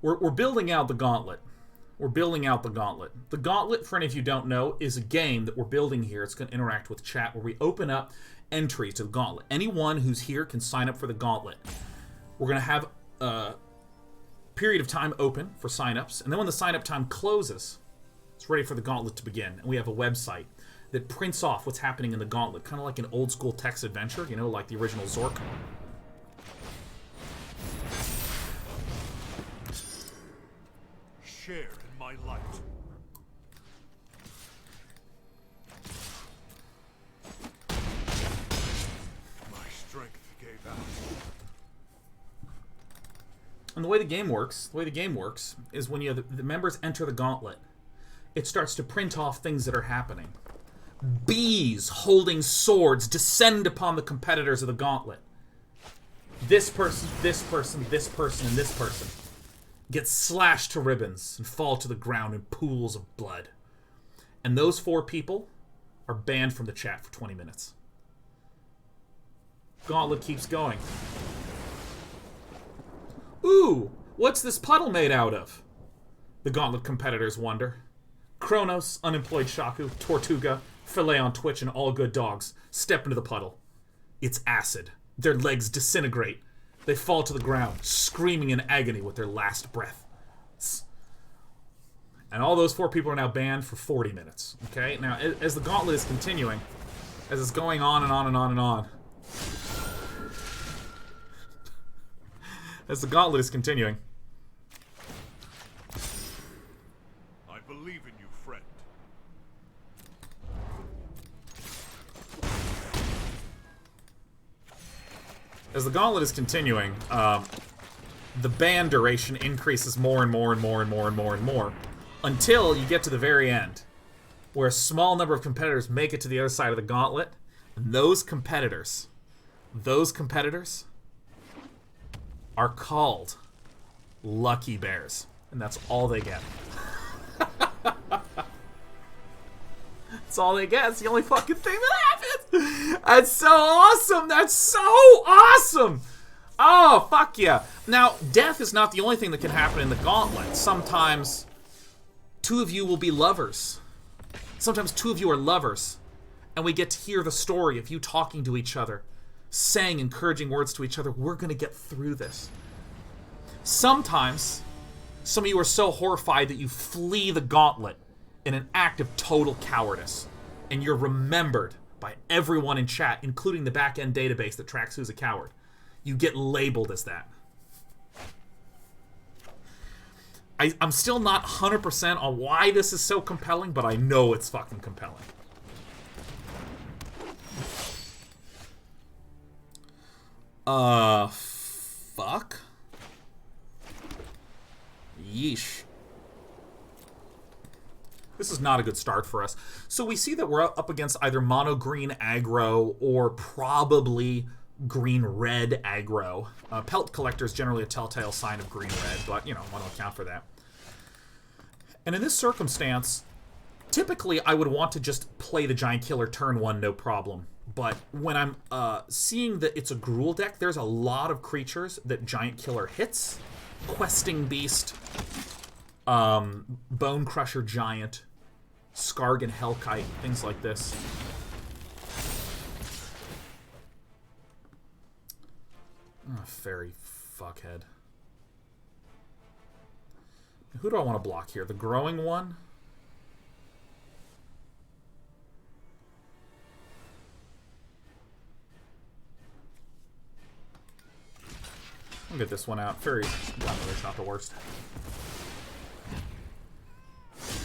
Speaker 1: We're building out the Gauntlet. We're building out the Gauntlet. The Gauntlet, for any of you who don't know, is a game that we're building here. It's going to interact with chat where we open up entries to the Gauntlet. Anyone who's here can sign up for the Gauntlet. We're going to have a period of time open for signups, and then when the sign-up time closes, it's ready for the Gauntlet to begin. And we have a website that prints off what's happening in the Gauntlet, kind of like an old-school text adventure, you know, like the original Zork.
Speaker 5: Share in my light. My strength gave out.
Speaker 1: And the way the game works is when you have the members enter the Gauntlet, it starts to print off things that are happening. bees holding swords descend upon the competitors of the gauntlet. This person, this person, this person, and this person get slashed to ribbons and fall to the ground in pools of blood. And those 4 people are banned from the chat for 20 minutes. Gauntlet keeps going. Ooh, what's this puddle made out of? The Gauntlet competitors wonder. Kronos, Unemployed Shaku, Tortuga, Filet on Twitch, and all good dogs step into the puddle. It's acid. Their legs disintegrate. They fall to the ground, screaming in agony with their last breath. And all those 4 people are now banned for 40 minutes. Okay? Now, as the gauntlet is continuing, as it's going on and on and on and on, as the gauntlet is continuing,
Speaker 5: I believe in you, friend.
Speaker 1: as the gauntlet is continuing, the ban duration increases more and more and more and more and more and more until you get to the very end, where a small number of competitors make it to the other side of the gauntlet, and those competitors are called Lucky Bears, and that's all they get. That's all they get. It's the only fucking thing that happens. That's so awesome. That's so awesome. Oh, fuck yeah. Now, death is not the only thing that can happen in the gauntlet. Sometimes 2 of you will be lovers. Sometimes 2 of you are lovers. And we get to hear the story of you talking to each other, saying encouraging words to each other. We're going to get through this. Sometimes, some of you are so horrified that you flee the gauntlet in an act of total cowardice. And you're remembered by everyone in chat, including the back-end database that tracks who's a coward. You get labeled as that. I'm still not 100% on why this is so compelling, but I know it's fucking compelling. Fuck? Yeesh. This is not a good start for us. So we see that we're up against either mono-green aggro or probably green-red aggro. Pelt collector is generally a telltale sign of green-red, but, you know, I want to account for that. And in this circumstance, typically I would want to just play the Giant Killer turn 1, no problem. But when I'm seeing that it's a Gruul deck, there's a lot of creatures that Giant Killer hits. Questing Beast, Bone Crusher Giant, Skargan Hellkite, things like this. Oh, fairy fuckhead. Who do I want to block here? The growing one? I'll get this one out. Fairy Godmother's not the worst.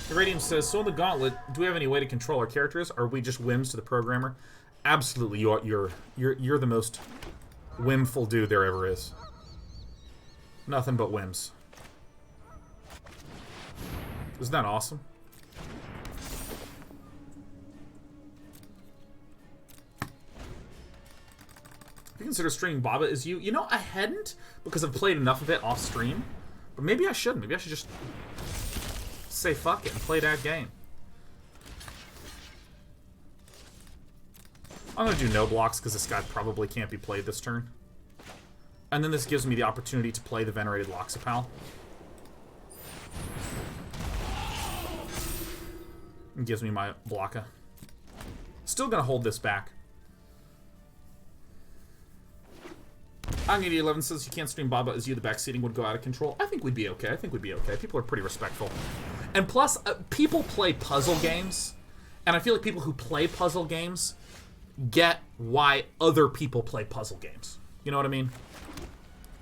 Speaker 1: Iradium says, so in the Gauntlet, do we have any way to control our characters? Or are we just whims to the programmer? Absolutely, you're the most whimful dude there ever is. Nothing but whims. Isn't that awesome? If you consider streaming Baba as you know, I hadn't because I've played enough of it off stream. But maybe I shouldn't. Maybe I should just say fuck it and play that game. I'm gonna do no blocks because this guy probably can't be played this turn. And then this gives me the opportunity to play the Venerated Loxapal. It gives me my blocka. Still gonna hold this back. Agni11 says you can't stream Baba as you. The backseating would go out of control. I think we'd be okay. I think we'd be okay. People are pretty respectful. And plus, people play puzzle games. And I feel like people who play puzzle games get why other people play puzzle games. You know what I mean?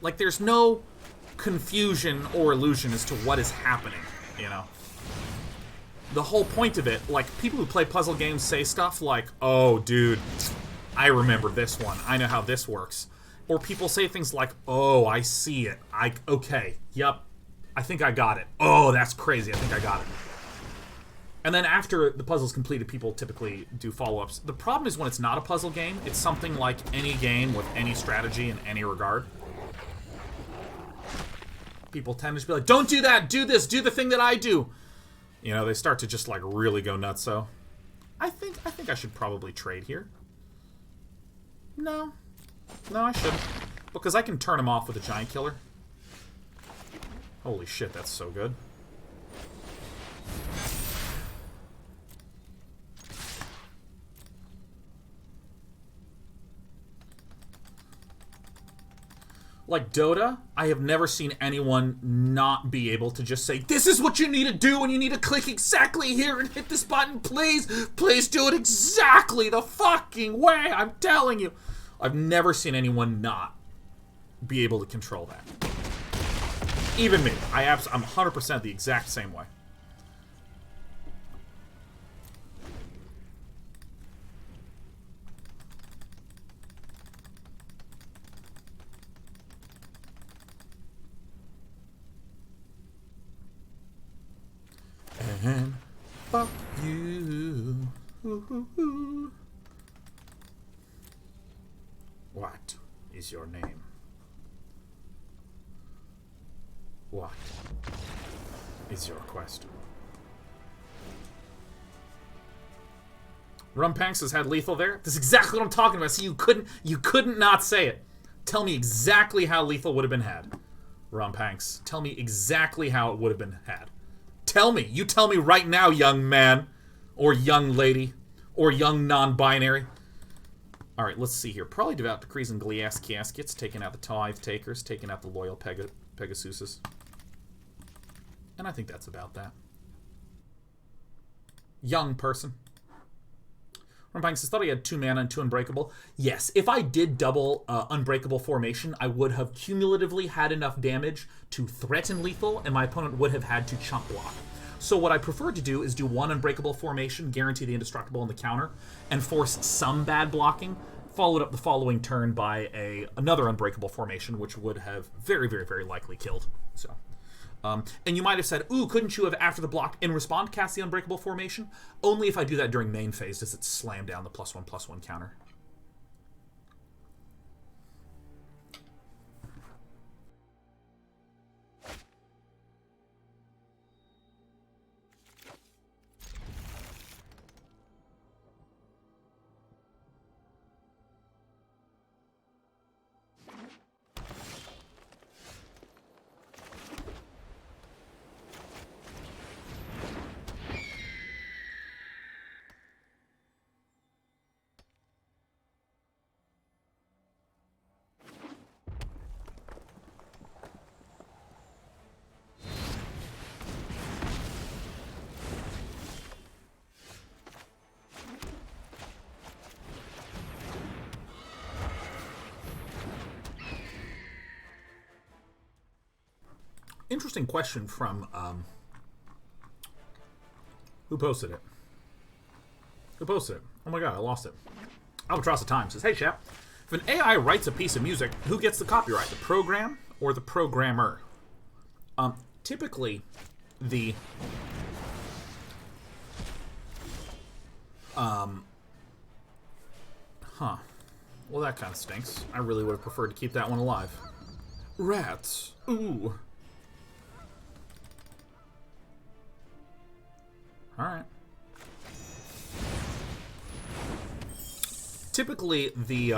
Speaker 1: Like, there's no confusion or illusion as to what is happening, you know? The whole point of it, like, people who play puzzle games say stuff like, oh, dude, I remember this one. I know how this works. Or people say things like, oh, I see it. Okay, yep, I think I got it. Oh, that's crazy. I think I got it. And then after the puzzle's completed, people typically do follow-ups. The problem is when it's not a puzzle game, it's something like any game with any strategy in any regard. People tend to just be like, don't do that, do this, do the thing that I do. You know, they start to just, like, really go nuts, so... I think I should probably trade here. No. No, I shouldn't. Because I can turn him off with a giant killer. Holy shit, that's so good. Like Dota, I have never seen anyone not be able to just say, this is what you need to do, and you need to click exactly here and hit this button, please. Please do it exactly the fucking way, I'm telling you. I've never seen anyone not be able to control that. Even me. I'm 100% the exact same way. And fuck you. What is your name? What is your quest? Rumpanks has had lethal there. That's exactly what I'm talking about. See, you couldn't not say it. Tell me exactly how lethal would have been had. Rumpanks, tell me exactly how it would have been had. Tell me. You tell me right now, young man. Or young lady. Or young non-binary. Alright, let's see here. Probably Devout Decrees and Glias Caskets. Taking out the Tithe Takers. Taking out the Loyal Pegasuses. And I think that's about that. Young person. Rumpanks says, thought he had 2 mana and 2 Unbreakable. Yes, if I did double Unbreakable formation, I would have cumulatively had enough damage to threaten lethal, and my opponent would have had to chump block. So what I prefer to do is do 1 Unbreakable formation, guarantee the Indestructible on the counter, and force some bad blocking, followed up the following turn by another Unbreakable formation, which would have very, very, very likely killed. So... and you might have said, ooh, couldn't you have, after the block in respawn, cast the Unbreakable formation? Only if I do that during main phase does it slam down the +1/+1 counter. Interesting question from, who posted it? Who posted it? Oh my god, I lost it. Albatross of Time says, hey chap, if an AI writes a piece of music, who gets the copyright? The program or the programmer? Typically, the... Well, that kind of stinks. I really would have preferred to keep that one alive. Rats. Ooh. Alright. Typically, the,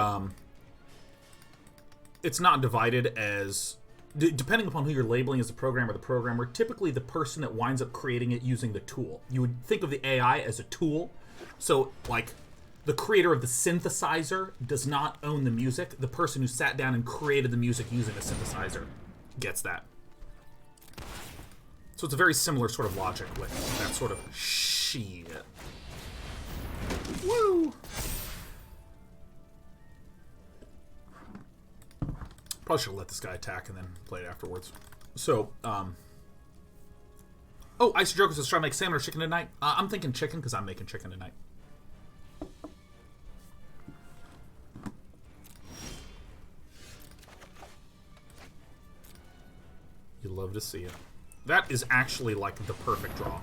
Speaker 1: it's not divided as... depending upon who you're labeling as the programmer, typically the person that winds up creating it using the tool. You would think of the AI as a tool. So, like, the creator of the synthesizer does not own the music. The person who sat down and created the music using a synthesizer gets that. So it's a very similar sort of logic with that sort of shit. Woo! Probably should have let this guy attack and then play it afterwards. So, oh, Ice Joker says, try to make salmon or chicken tonight. I'm thinking chicken because I'm making chicken tonight. You love to see it. That is actually like the perfect draw.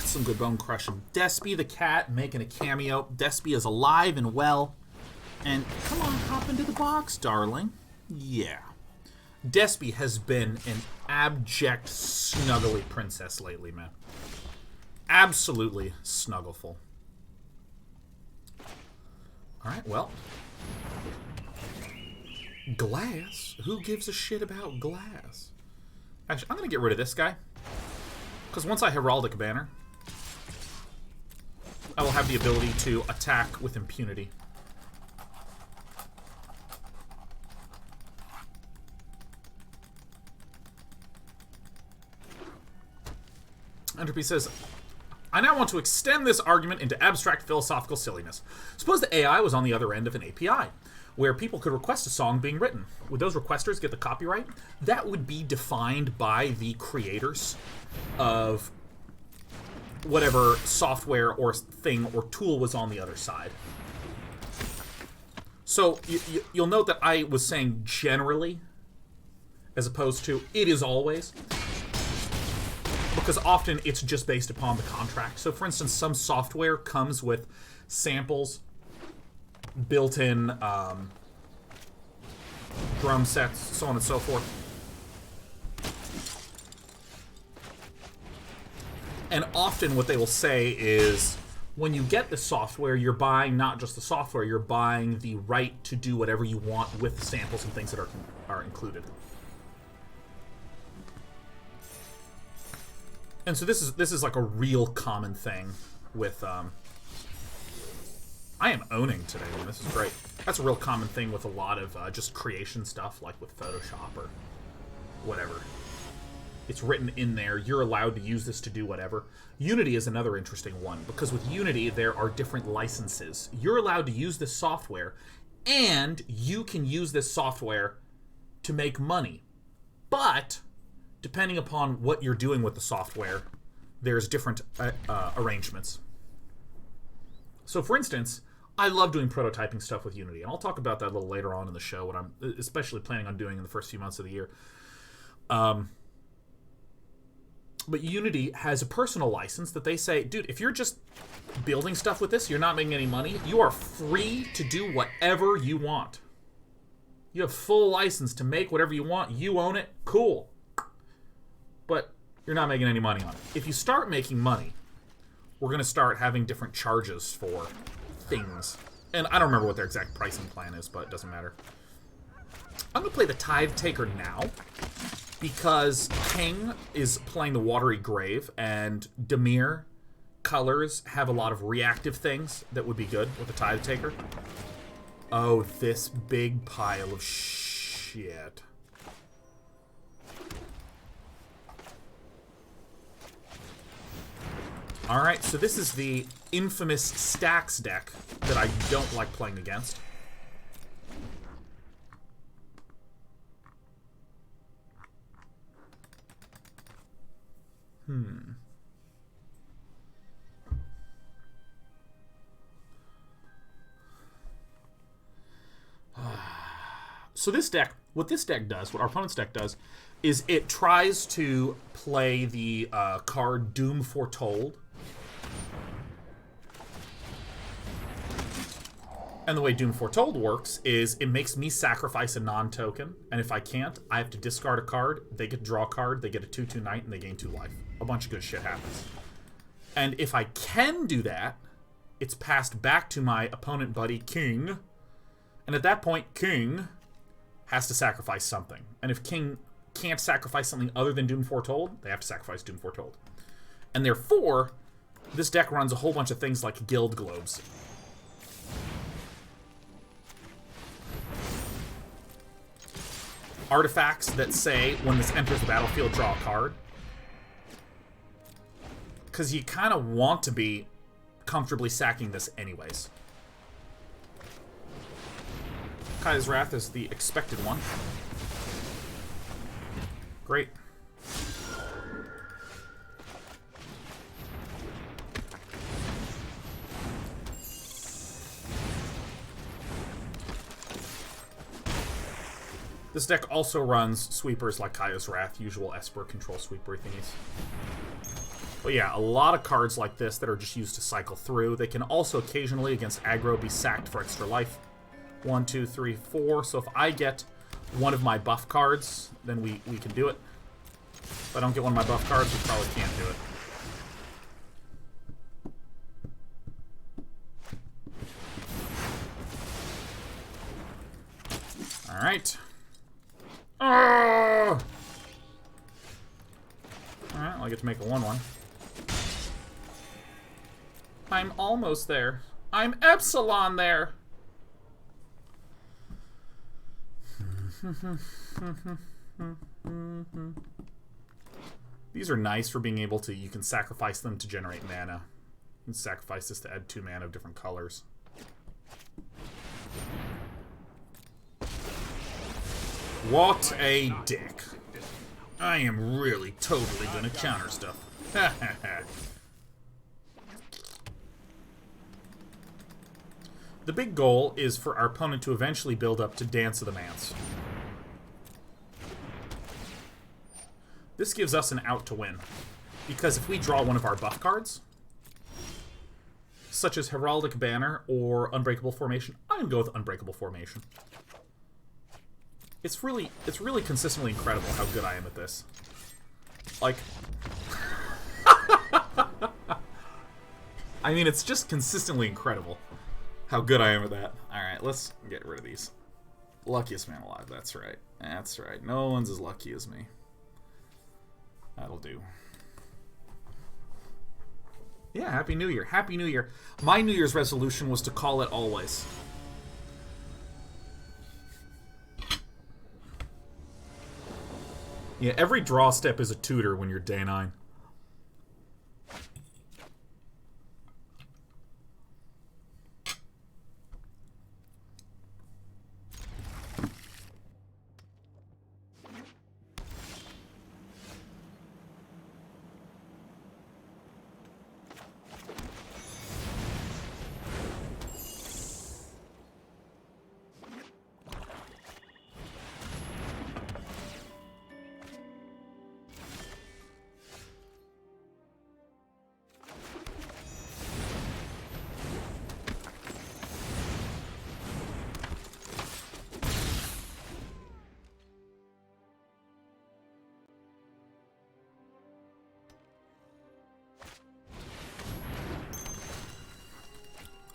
Speaker 1: Some good bone crushing. Despy the cat making a cameo. Despy is alive and well. And come on, hop into the box, darling. Yeah. Despy has been an abject snuggly princess lately, man. Absolutely snuggleful. Alright, well. Glass? Who gives a shit about glass? Actually, I'm going to get rid of this guy. Because once I heraldic a banner, I will have the ability to attack with impunity. Entropy says, I now want to extend this argument into abstract philosophical silliness. Suppose the AI was on the other end of an API, where people could request a song being written. Would those requesters get the copyright? That would be defined by the creators of whatever software or thing or tool was on the other side. So you'll note that I was saying generally, as opposed to it is always, because often it's just based upon the contract. So for instance, some software comes with samples, built-in drum sets, so on and so forth. And often what they will say is, when you get the software, you're buying not just the software, you're buying the right to do whatever you want with the samples and things that are included. And so this is like a real common thing with I am owning today, man. This is great. That's a real common thing with a lot of just creation stuff, like with Photoshop or whatever. It's written in there. You're allowed to use this to do whatever. Unity is another interesting one, because with Unity, there are different licenses. You're allowed to use this software, and you can use this software to make money. But, depending upon what you're doing with the software, there's different arrangements. So, for instance, I love doing prototyping stuff with Unity, and I'll talk about that a little later on in the show, what I'm especially planning on doing in the first few months of the year. But Unity has a personal license that they say, dude, if you're just building stuff with this, you're not making any money, you are free to do whatever you want. You have full license to make whatever you want. You own it. Cool. But you're not making any money on it. If you start making money, we're going to start having different charges for things. And I don't remember what their exact pricing plan is, but it doesn't matter. I'm going to play the Tithe Taker now, because King is playing the Watery Grave, and Dimir colors have a lot of reactive things that would be good with the Tithe Taker. Oh, this big pile of shit. Alright, so this is the infamous Stacks deck that I don't like playing against. So this deck, what this deck does, what our opponent's deck does, is it tries to play the card Doom Foretold. And the way Doom Foretold works is it makes me sacrifice a non-token, and if I can't, I have to discard a card, they get to draw a card, they get a 2/2 knight, and they gain 2 life. A bunch of good shit happens. And if I can do that, it's passed back to my opponent buddy, King, and at that point, King has to sacrifice something. And if King can't sacrifice something other than Doom Foretold, they have to sacrifice Doom Foretold. And therefore, this deck runs a whole bunch of things like Guild Globes. Artifacts that say, when this enters the battlefield, draw a card. Because you kind of want to be comfortably sacking this anyways. Kaya's Wrath is the expected one. Great. This deck also runs sweepers like Kaya's Wrath, usual Esper control sweeper thingies. But yeah, a lot of cards like this that are just used to cycle through. They can also occasionally, against aggro, be sacked for extra life. 1, 2, 3, 4. So if I get one of my buff cards, then we can do it. If I don't get one of my buff cards, we probably can't do it. Alright. Alright, well, I get to make a 1/1. I'm almost there. I'm Epsilon there! These are nice for being able to, you can sacrifice them to generate mana. You can sacrifice this to add 2 mana of different colors. What a dick. I am really totally gonna counter stuff. Ha ha ha. The big goal is for our opponent to eventually build up to Dance of the Mance. This gives us an out to win. Because if we draw one of our buff cards, such as Heraldic Banner or Unbreakable Formation, I'm going to go with Unbreakable Formation. It's really consistently incredible how good I am at this. Like... I mean, it's just consistently incredible how good I am at that. Alright, let's get rid of these. Luckiest man alive, that's right. That's right. No one's as lucky as me. That'll do. Yeah, Happy New Year. Happy New Year. My New Year's resolution was to call it always. Yeah, every draw step is a tutor when you're day 9.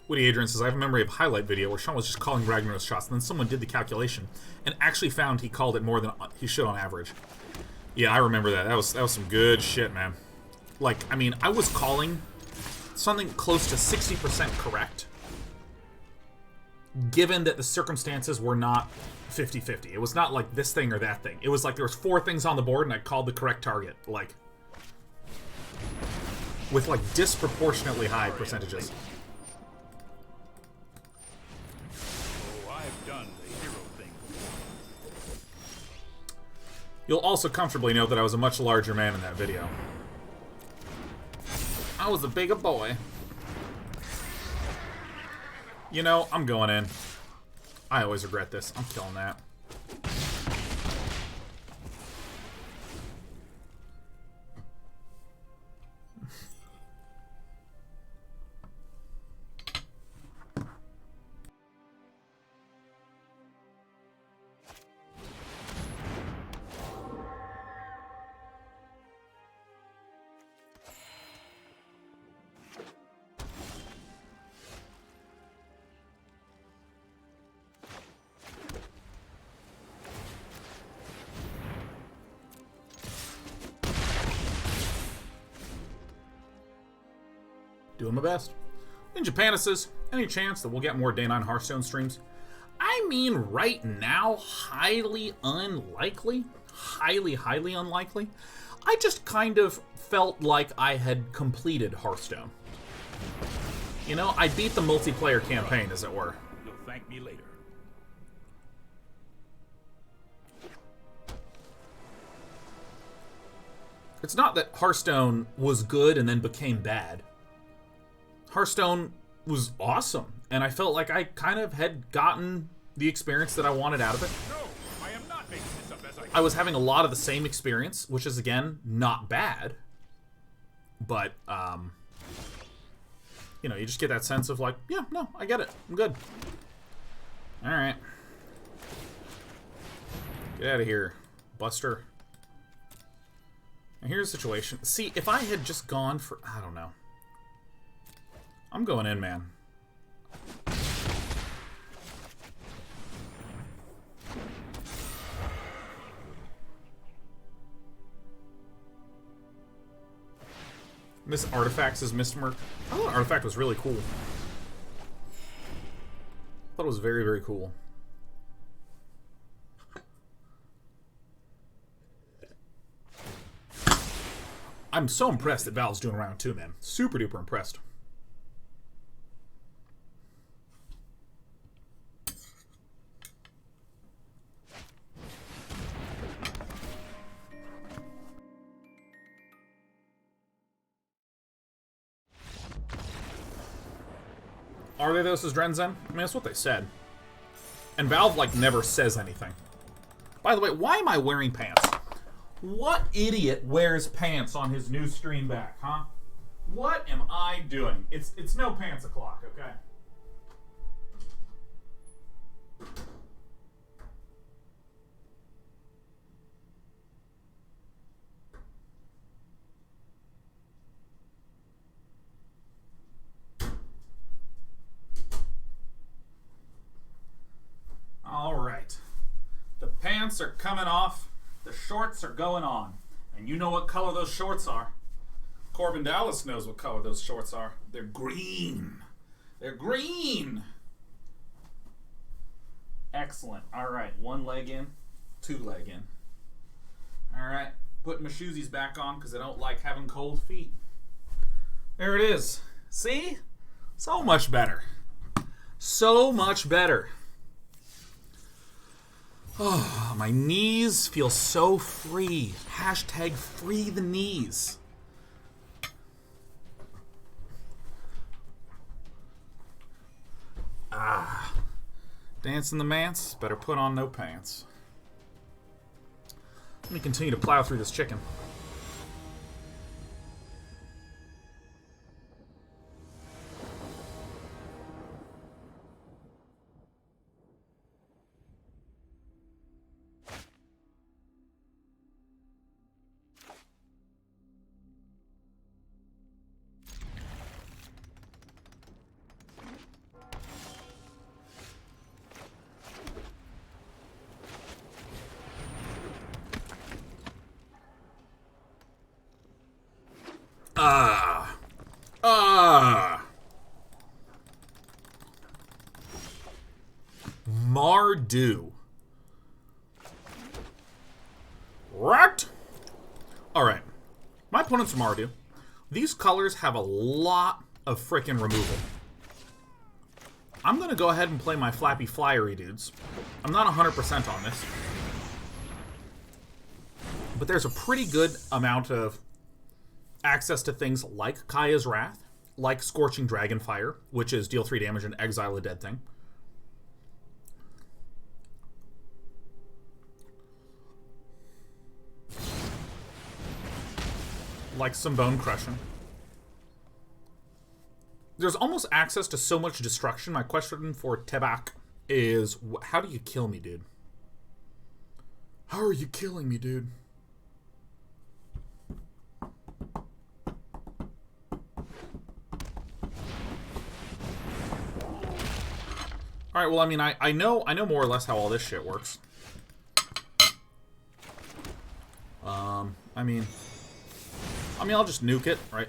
Speaker 1: Woody Adrian says, I have a memory of a highlight video where Sean was just calling Ragnaros shots, and then someone did the calculation and actually found he called it more than he should on average. Yeah, I remember that. That was some good shit, man. Like, I mean, I was calling something close to 60% correct, given that the circumstances were not 50-50. It was not like this thing or that thing. It was like there was 4 things on the board, and I called the correct target. Like, with, like, disproportionately high percentages. You'll also comfortably note that I was a much larger man in that video. I was a bigger boy. You know, I'm going in. I always regret this. I'm killing that. Doing my best. Ninja Panda says, any chance that we'll get more Day 9 Hearthstone streams? I mean, right now, highly unlikely. Highly unlikely. I just kind of felt like I had completed Hearthstone. You know, I beat the multiplayer campaign, as it were.
Speaker 5: You'll thank me later.
Speaker 1: It's not that Hearthstone was good and then became bad. Hearthstone was awesome, and I felt like I kind of had gotten the experience that I wanted out of it.
Speaker 5: No, I am not making this up as
Speaker 1: I was having a lot of the same experience, which is, again, not bad. But, you know, you just get that sense of like, yeah, no, I get it. I'm good. Alright. Get out of here, Buster. And here's the situation. See, if I had just gone for... I don't know. I'm going in, man. Miss Artifacts is Mistmerk. I thought Artifact was really cool. I thought it was very, very cool. I'm so impressed that Valve's doing round 2, man. Super duper impressed. Are they those as Drenzen? I mean, that's what they said. And Valve, like, never says anything. By the way, why am I wearing pants? What idiot wears pants on his new stream back, huh? What am I doing? It's no pants o'clock, okay? All right. The pants are coming off. The shorts are going on. And you know what color those shorts are. Corbin Dallas knows what color those shorts are. They're green. They're green. Excellent. All right. One leg in, two leg in. All right. Putting my shoesies back on because I don't like having cold feet. There it is. See? So much better. So much better. Oh, my knees feel so free. Hashtag free the knees. Ah. Dancing the manse, better put on no pants. Let me continue to plow through this chicken. Mardu. Right? Alright. My opponent's Mardu. These colors have a lot of frickin' removal. I'm gonna go ahead and play my Flappy Flyery dudes. I'm not 100% on this. But there's a pretty good amount of access to things like Kaya's Wrath, like Scorching Dragonfire, which is deal 3 damage and exile a dead thing. Like some Bone Crushing. There's almost access to so much destruction. My question for Tebak is, how do you kill me, dude? How are you killing me, dude? Alright, well, I mean, I know more or less how all this shit works. I mean, I'll just nuke it, right?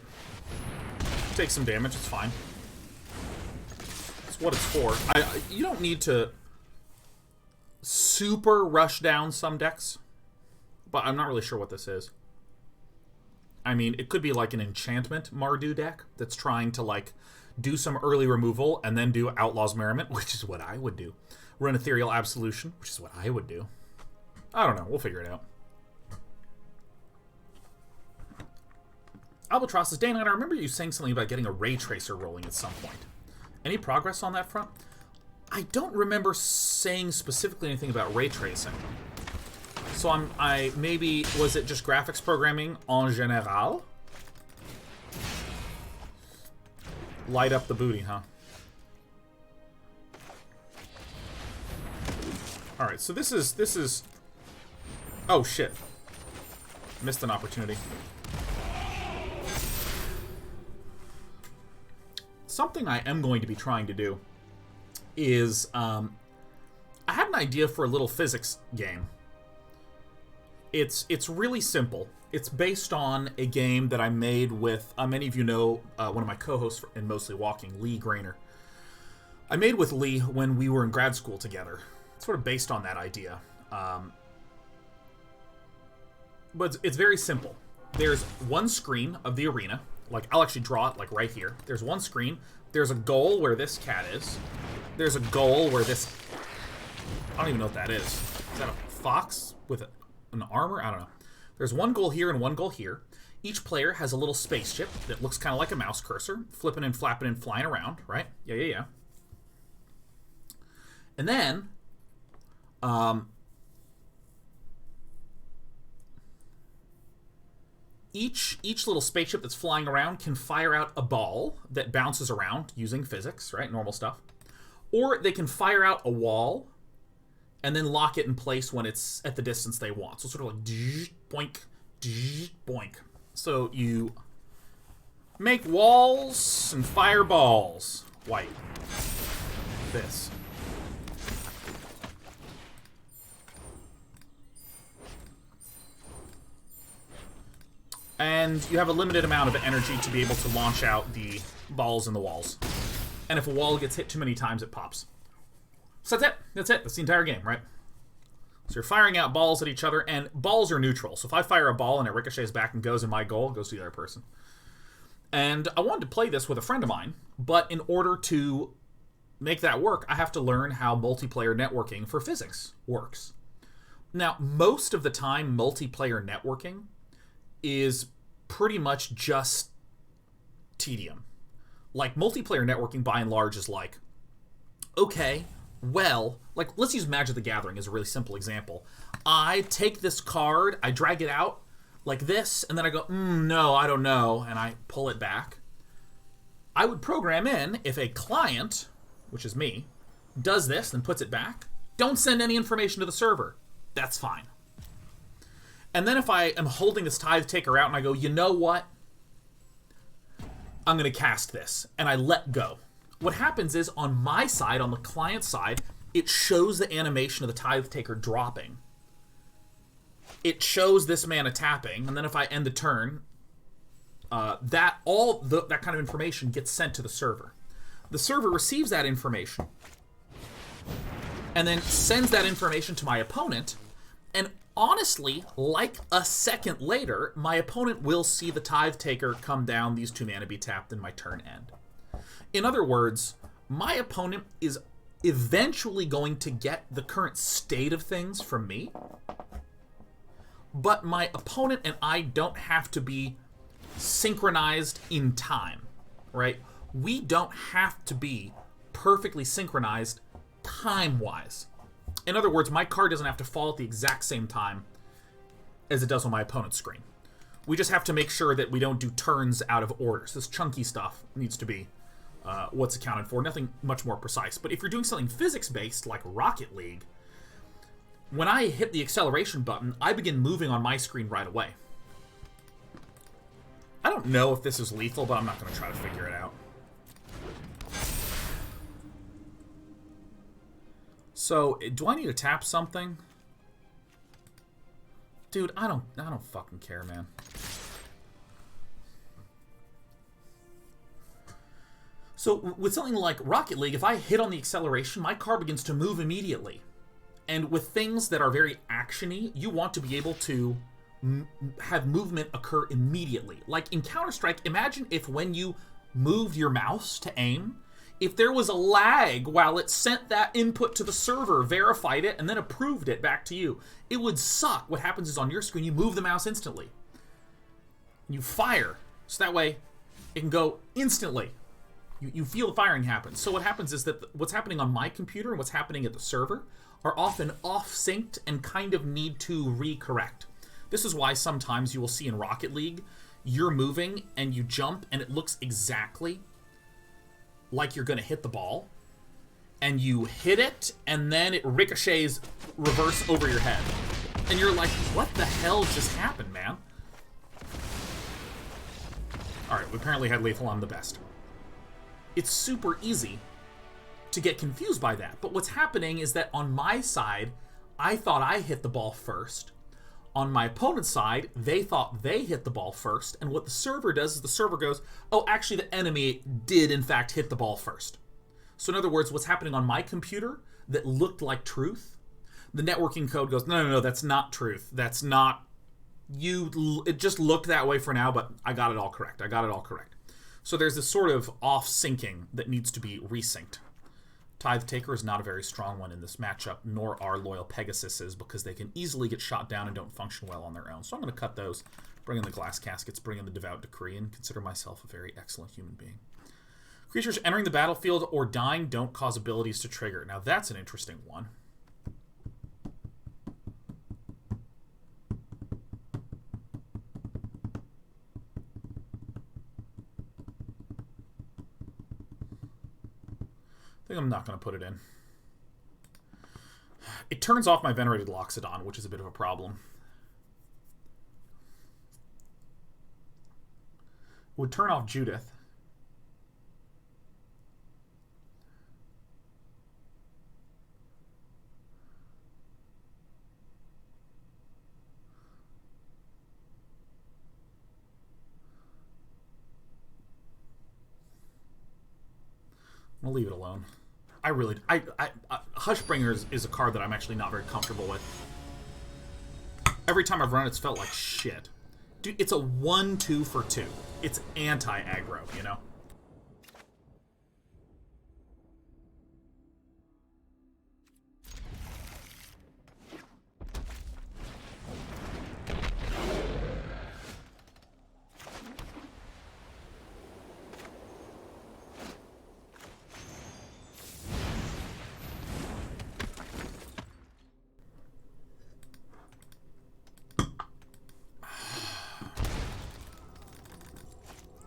Speaker 1: Take some damage, it's fine. That's what it's for. You don't need to super rush down some decks, but I'm not really sure what this is. I mean, it could be like an enchantment Mardu deck that's trying to, like, do some early removal and then do Outlaw's Merriment, which is what I would do. Run Ethereal Absolution, which is what I would do. I don't know. We'll figure it out. Albatross says, Dana, I remember you saying something about getting a Ray Tracer rolling at some point. Any progress on that front? I don't remember saying specifically anything about Ray Tracing. So maybe, was it just graphics programming en general? Light up the booty, huh? Alright, so this is... Oh, shit. Missed an opportunity. Something I am going to be trying to do is, I had an idea for a little physics game. It's really simple. It's based on a game that I made with, many of you know, one of my co-hosts in Mostly Walking, Lee Grainer. I made with Lee when we were in grad school together. It's sort of based on that idea. But it's very simple. There's one screen of the arena. Like, I'll actually draw it, like, right here. There's one screen. There's a goal where this cat is. There's a goal where this... I don't even know what that is. Is that a fox with an armor? I don't know. There's one goal here and one goal here. Each player has a little spaceship that looks kind of like a mouse cursor, flipping and flapping and flying around, right? Yeah. And then... Each little spaceship that's flying around can fire out a ball that bounces around using physics, right? Normal stuff. Or they can fire out a wall and then lock it in place when it's at the distance they want. So sort of like boink, boink. So you make walls and fire balls. White. This. And you have a limited amount of energy to be able to launch out the balls in the walls. And if a wall gets hit too many times, it pops. So that's it. That's it. That's the entire game, right? So you're firing out balls at each other, and balls are neutral. So if I fire a ball and it ricochets back and goes in my goal, it goes to the other person. And I wanted to play this with a friend of mine, but in order to make that work, I have to learn how multiplayer networking for physics works. Now, most of the time, multiplayer networking is pretty much just tedium. Like, multiplayer networking, by and large, is like, okay, well, like, let's use Magic the Gathering as a really simple example. I take this card, I drag it out like this, and then I go, no, I don't know, and I pull it back. I would program in, if a client, which is me, does this and puts it back, don't send any information to the server. That's fine. And then if I am holding this Tithe Taker out and I go, you know what? I'm going to cast this. And I let go. What happens is, on my side, on the client side, it shows the animation of the Tithe Taker dropping. It shows this mana tapping. And then if I end the turn, that kind of information gets sent to the server. The server receives that information and then sends that information to my opponent. And honestly, like a second later, my opponent will see the Tithe Taker come down, these 2 mana be tapped, and my turn end. In other words, my opponent is eventually going to get the current state of things from me, but my opponent and I don't have to be synchronized in time, right? We don't have to be perfectly synchronized time-wise. In other words, my card doesn't have to fall at the exact same time as it does on my opponent's screen. We just have to make sure that we don't do turns out of order. So this chunky stuff needs to be what's accounted for. Nothing much more precise. But if you're doing something physics-based, like Rocket League, when I hit the acceleration button, I begin moving on my screen right away. I don't know if this is lethal, but I'm not going to try to figure it out. So, do I need to tap something? Dude, I don't fucking care, man. So, with something like Rocket League, if I hit on the acceleration, my car begins to move immediately. And with things that are very action-y, you want to be able to have movement occur immediately. Like in Counter-Strike, imagine if when you moved your mouse to aim, if there was a lag while it sent that input to the server, verified it, and then approved it back to you. It would suck. What happens is on your screen, you move the mouse instantly. You fire. So that way, it can go instantly. You feel the firing happen. So what happens is that what's happening on my computer and what's happening at the server are often off-synced and kind of need to recorrect. This is why sometimes you will see in Rocket League, you're moving and you jump and it looks exactly like you're going to hit the ball, and you hit it, and then it ricochets reverse over your head. And you're like, what the hell just happened, man? Alright, we apparently had lethal on the best. It's super easy to get confused by that. But what's happening is that on my side, I thought I hit the ball first. On my opponent's side, they thought they hit the ball first. And what the server does is the server goes, oh, actually the enemy did in fact hit the ball first. So in other words, what's happening on my computer that looked like truth, the networking code goes, no, that's not truth. That's not you. It just looked that way for now, but I got it all correct. So there's this sort of off-syncing that needs to be resynced. Tithe Taker is not a very strong one in this matchup, nor are Loyal Pegasuses, because they can easily get shot down and don't function well on their own. So I'm going to cut those, bring in the Glass Caskets, bring in the Devout Decree, and consider myself a very excellent human being. Creatures entering the battlefield or dying don't cause abilities to trigger. Now that's an interesting one. I think I'm not going to put it in. It turns off my Venerated Loxodon, which is a bit of a problem. Would turn off Judith. I'll leave it alone. Hushbringer is a card that I'm actually not very comfortable with. Every time I've run it, it's felt like shit. Dude, it's a 1-2 for 2. It's anti-aggro, you know?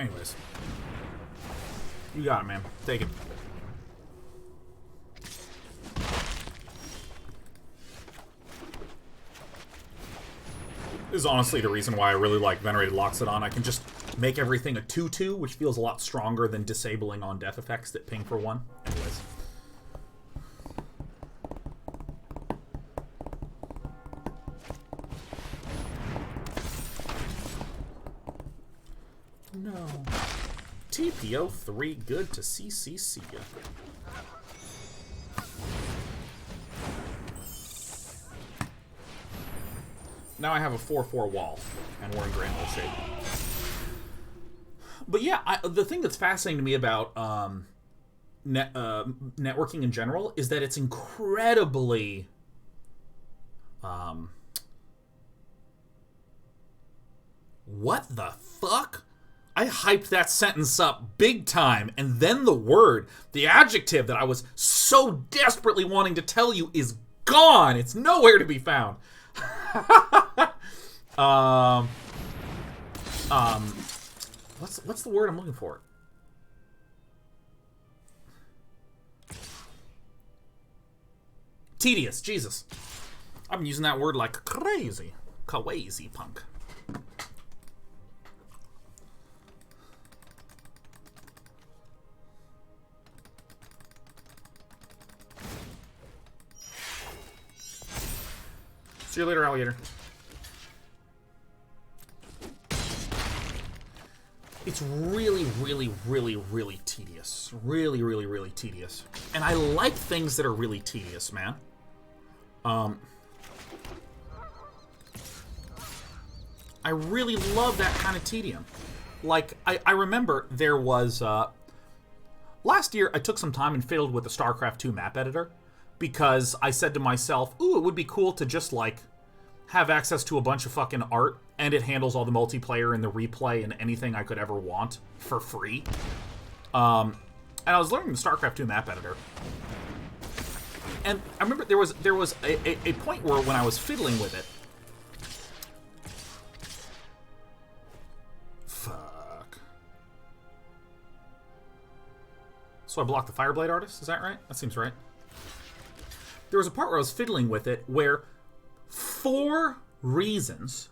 Speaker 1: Anyways. You got it, man. Take it. This is honestly the reason why I really like Venerated Loxodon. I can just make everything a 2-2, which feels a lot stronger than disabling on death effects that ping for 1. Anyways. No. TPO3, good to see ya. Now I have a 4-4 wall, and we're in grand old shape. But yeah, the thing that's fascinating to me about networking in general is that it's incredibly... what the fuck? I hyped that sentence up big time, and then the adjective that I was so desperately wanting to tell you is gone. It's nowhere to be found. What's the word I'm looking for? Tedious, Jesus. I've been using that word like crazy. Kawazy punk. See you later, alligator. It's really, really, really, really tedious. Really, really, really tedious. And I like things that are really tedious, man. I really love that kind of tedium. Like, I remember there was... last year, I took some time and fiddled with the StarCraft 2 map editor. Because I said to myself, ooh, it would be cool to just, like, have access to a bunch of fucking art, and it handles all the multiplayer and the replay and anything I could ever want for free. And I was learning the StarCraft 2 map editor. And I remember there was a point where when I was fiddling with it... Fuck. So I blocked the Fireblade Artist, is that right? That seems right. There was a part where I was fiddling with it where, for reasons,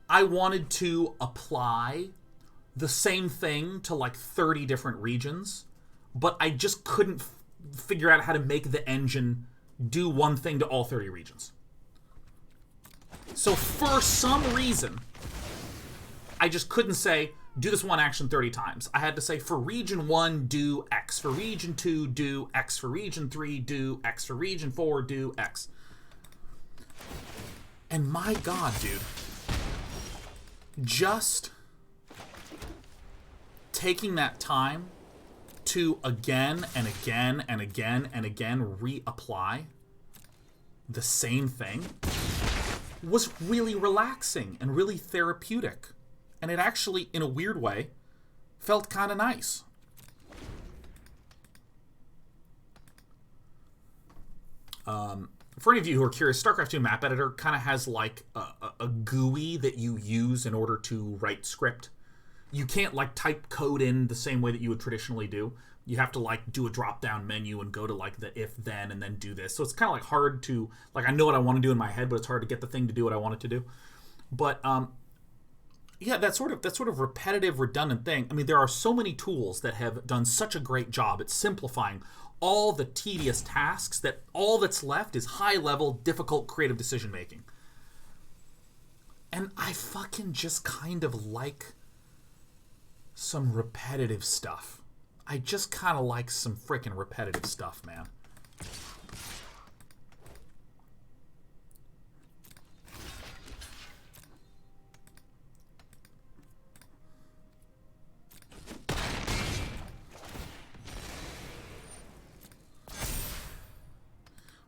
Speaker 1: I wanted to apply the same thing to like 30 different regions, but I just couldn't figure out how to make the engine do one thing to all 30 regions. So for some reason, I just couldn't say, do this one action 30 times. I had to say, for region 1, do X. For region 2, do X. For region 3, do X. For region 4, do X. And my god, dude. Just taking that time to again and again and again and again reapply the same thing was really relaxing and really therapeutic. And it actually, in a weird way, felt kind of nice. For any of you who are curious, StarCraft 2 Map Editor kind of has like a GUI that you use in order to write script. You can't like type code in the same way that you would traditionally do. You have to like do a drop-down menu and go to like the if-then and then do this. So it's kind of like hard to, like I know what I want to do in my head, but it's hard to get the thing to do what I want it to do. But yeah, that sort of repetitive, redundant thing. I mean, there are so many tools that have done such a great job at simplifying all the tedious tasks that all that's left is high-level, difficult, creative decision-making. And I fucking just kind of like some repetitive stuff. I just kind of like some freaking repetitive stuff, man.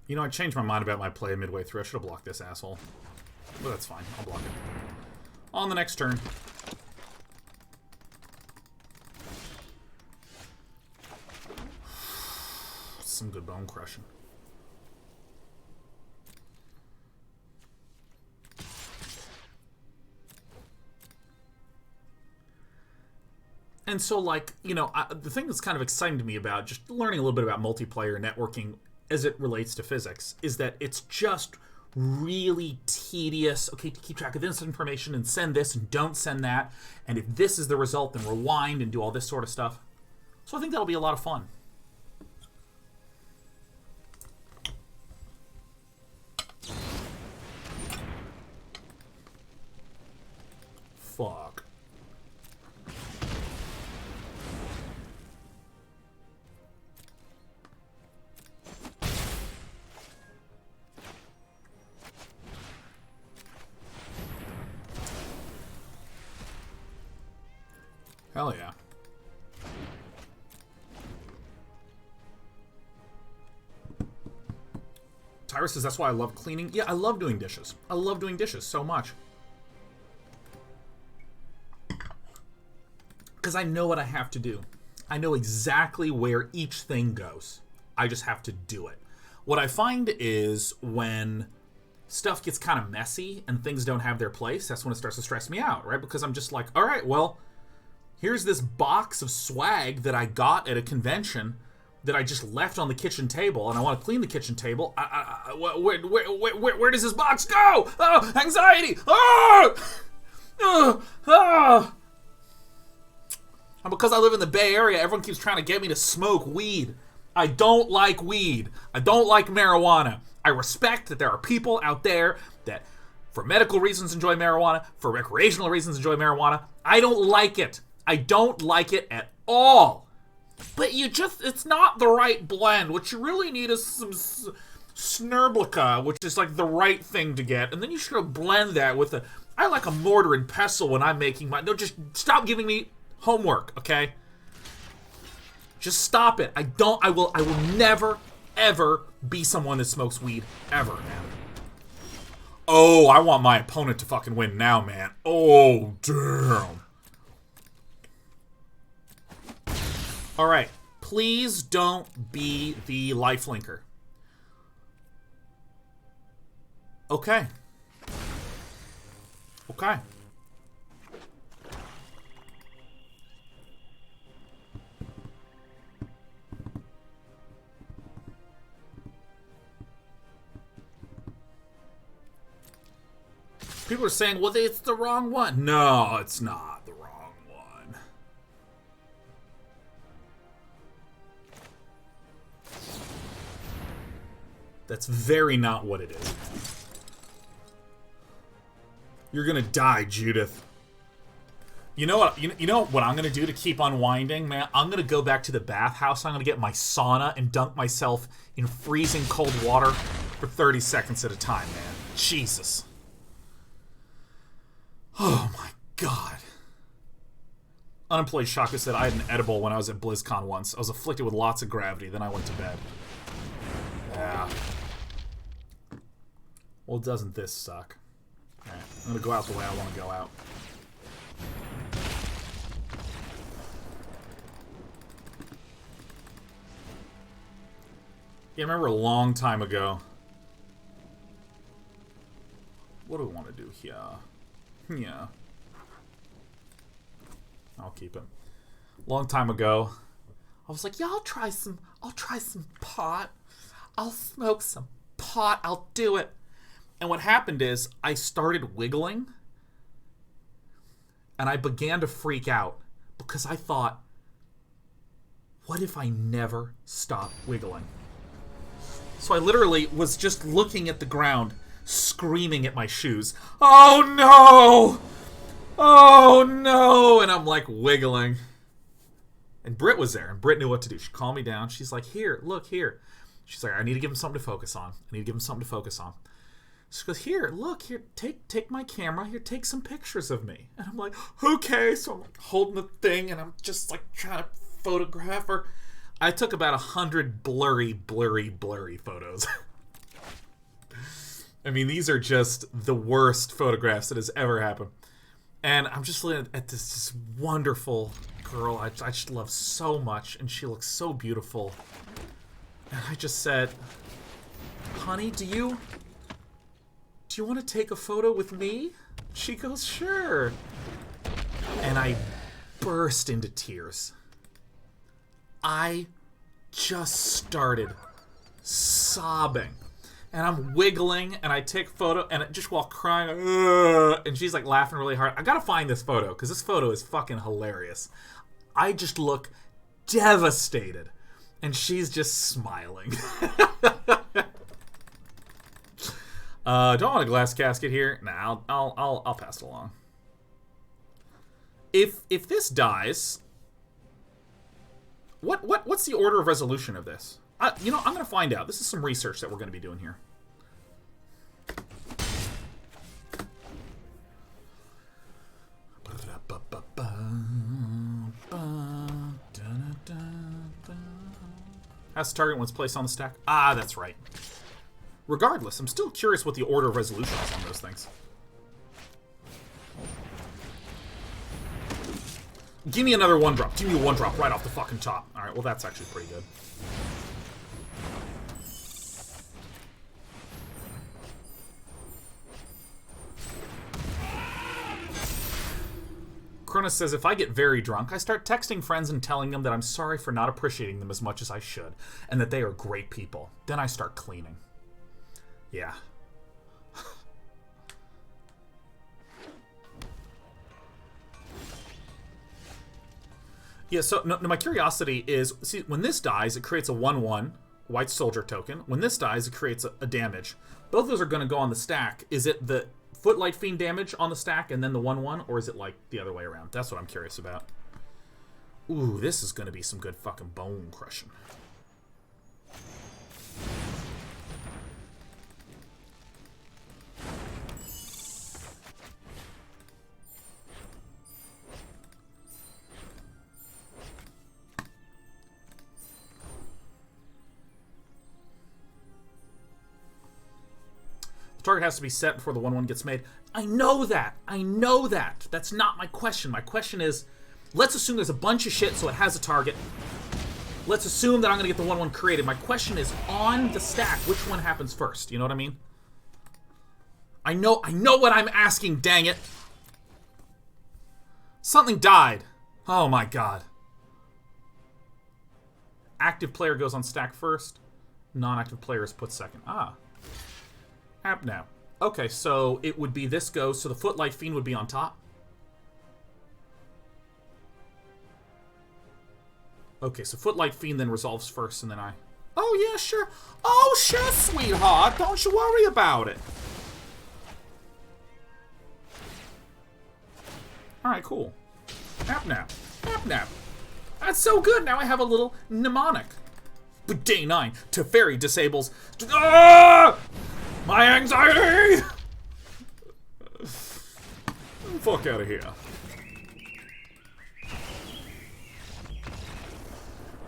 Speaker 1: You know, I changed my mind about my play midway through. I should have blocked this asshole. But that's fine. I'll block it. On the next turn. Some good bone crushing. And so, like, you know, the thing that's kind of exciting to me about just learning a little bit about multiplayer networking as it relates to physics is that it's just really tedious. Okay, to keep track of this information and send this and don't send that. And if this is the result, then rewind and do all this sort of stuff. So I think that'll be a lot of fun. Fuck. Hell yeah. Tyra says, that's why I love cleaning. Yeah, I love doing dishes. I love doing dishes so much. Because I know what I have to do. I know exactly where each thing goes. I just have to do it. What I find is when stuff gets kind of messy and things don't have their place, that's when it starts to stress me out, right? Because I'm just like, all right, well, here's this box of swag that I got at a convention that I just left on the kitchen table, and I want to clean the kitchen table. Where does this box go? Oh, anxiety! And because I live in the Bay Area, everyone keeps trying to get me to smoke weed. I don't like weed. I don't like marijuana. I respect that there are people out there that, for medical reasons, enjoy marijuana, for recreational reasons, enjoy marijuana. I don't like it. I don't like it at all. But it's not the right blend. What you really need is some Snerblica, which is like the right thing to get. And then you should blend that with I like a mortar and pestle when I'm making my, no, just stop giving me homework, okay? Just stop it. I will never, ever be someone that smokes weed. Ever, man. Oh, I want my opponent to fucking win now, man. Oh, damn. Alright, please don't be the lifelinker. Okay. Okay. People are saying, well, it's the wrong one. No, it's not the wrong one. That's very not what it is. You're gonna die, Judith. You know what? You know what I'm gonna do to keep unwinding, man? I'm gonna go back to the bathhouse. I'm gonna get my sauna and dunk myself in freezing cold water for 30 seconds at a time, man. Jesus. Oh my god. Unemployed Shaka said I had an edible when I was at BlizzCon once. I was afflicted with lots of gravity, then I went to bed. Yeah. Well, doesn't this suck? Alright, I'm gonna go out the way I want to go out. Yeah, I remember a long time ago. What do we want to do here? Yeah. I'll keep it. Long time ago, I was like, yeah, I'll try some pot. I'll smoke some pot. I'll do it. And what happened is I started wiggling and I began to freak out because I thought, what if I never stop wiggling? So I literally was just looking at the ground, screaming at my shoes, oh no! Oh no! And I'm like wiggling. And Britt was there, and Britt knew what to do. She calmed me down. She's like, here, look, here. She's like, I need to give him something to focus on. I need to give him something to focus on. She goes, here, look, here, take my camera. Here, take some pictures of me. And I'm like, okay. So I'm like holding the thing, and I'm just like trying to photograph her. I took about 100 blurry photos. I mean, these are just the worst photographs that has ever happened. And I'm just looking at this wonderful girl I just love so much, and she looks so beautiful. And I just said, honey, do you want to take a photo with me? She goes, sure. And I burst into tears. I just started sobbing. And I'm wiggling, and I take a photo, and just while crying, and she's like laughing really hard. I gotta find this photo, because this photo is fucking hilarious. I just look devastated, and she's just smiling. Don't want a glass casket here. Nah, I'll pass it along. If this dies, what's the order of resolution of this? You know, I'm gonna find out. This is some research that we're gonna be doing here. Has the target when it's placed on the stack? Ah, that's right. Regardless, I'm still curious what the order of resolution is on those things. Give me another one drop. Give me a one drop right off the fucking top. Alright, well that's actually pretty good. Cronus says, if I get very drunk, I start texting friends and telling them that I'm sorry for not appreciating them as much as I should, and that they are great people. Then I start cleaning. Yeah. Yeah, so no, my curiosity is, see, when this dies, it creates a 1/1 white soldier token. When this dies, it creates a damage. Both of those are going to go on the stack. Is it the Footlight Fiend damage on the stack and then the 1/1, or is it like the other way around? That's what I'm curious about. Ooh, this is going to be some good fucking bone crushing. Target has to be set before the 1/1 gets made. I know that. I know that. That's not my question. My question is, let's assume there's a bunch of shit so it has a target. Let's assume that I'm going to get the 1/1 created. My question is, on the stack, which one happens first? You know what I mean? I know what I'm asking, dang it. Something died. Oh my god. Active player goes on stack first. Non-active player is put second. Ah. App now. Okay, so it would be this goes, so the Footlight Fiend would be on top. Okay, so Footlight Fiend then resolves first, and then I... Oh, yeah, sure. Oh, sure, sweetheart. Don't you worry about it. Alright, cool. Nap nap. Nap nap. That's so good. Now I have a little mnemonic. But day 9, Teferi disables... Ah! My anxiety! Fuck out of here.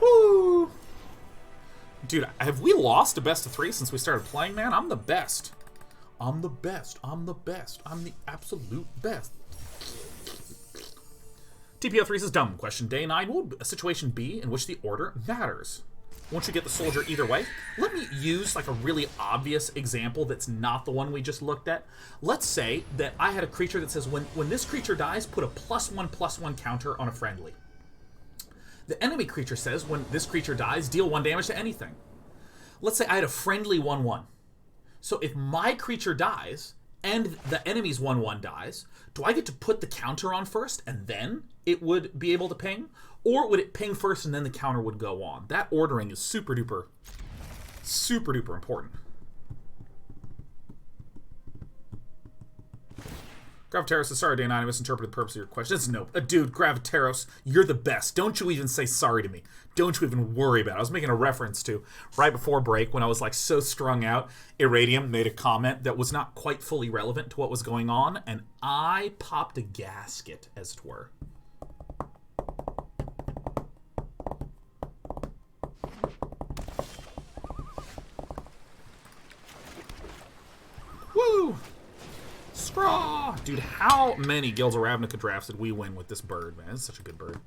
Speaker 1: Woo! Dude, have we lost a best of 3 since we started playing, man? I'm the best. I'm the best. I'm the best. I'm the absolute best. TPO3 says, dumb question. Day 9, what would a situation be in which the order matters? Once you get the soldier either way, let me use like a really obvious example that's not the one we just looked at. Let's say that I had a creature that says when this creature dies, put a +1/+1 counter on a friendly. The enemy creature says when this creature dies, deal 1 damage to anything. Let's say I had a friendly 1/1. So if my creature dies and the enemy's 1/1 dies, do I get to put the counter on first and then it would be able to ping? Or would it ping first and then the counter would go on? That ordering is super duper important. Gravitaros says, sorry, Day 9, I misinterpreted the purpose of your question. It's no, dude, Gravitaros, you're the best. Don't you even say sorry to me. Don't you even worry about it. I was making a reference to, right before break, when I was like so strung out, Irradium made a comment that was not quite fully relevant to what was going on, and I popped a gasket, as it were. Woo! Straw! Dude, how many Guilds of Ravnica drafts did we win with this bird, man? It's such a good bird.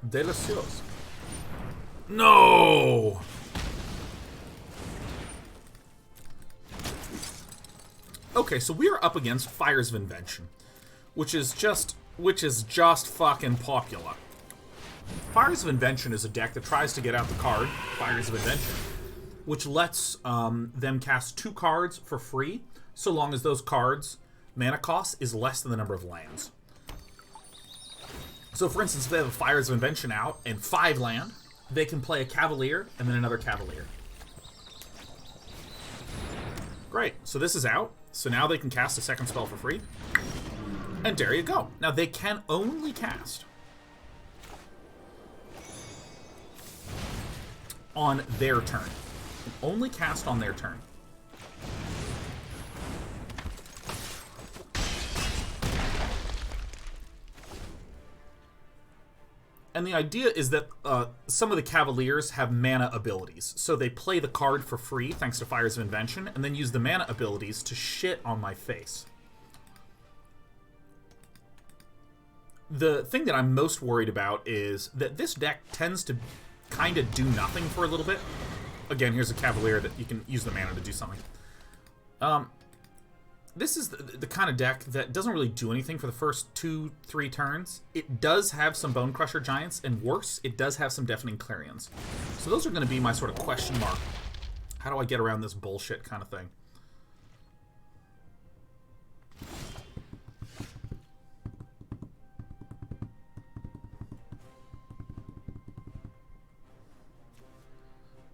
Speaker 1: Delicioso. No! Okay, so we are up against Fires of Invention, which is just fucking popular. Fires of Invention is a deck that tries to get out the card, Fires of Invention, which lets them cast 2 cards for free, so long as those cards' mana cost is less than the number of lands. So, for instance, if they have a Fires of Invention out and 5 land, they can play a Cavalier and then another Cavalier. Great. So this is out. So now they can cast a second spell for free. And there you go. Now, they can only cast on their turn. Only cast on their turn. And the idea is that some of the Cavaliers have mana abilities. So they play the card for free, thanks to Fires of Invention, and then use the mana abilities to shit on my face. The thing that I'm most worried about is that this deck tends to kind of do nothing for a little bit. Again, here's a Cavalier that you can use the mana to do something. This is the kind of deck that doesn't really do anything for the first 2-3 turns. It does have some Bone Crusher Giants, and worse, it does have some Deafening Clarions. So those are going to be my sort of question mark. How do I get around this bullshit kind of thing?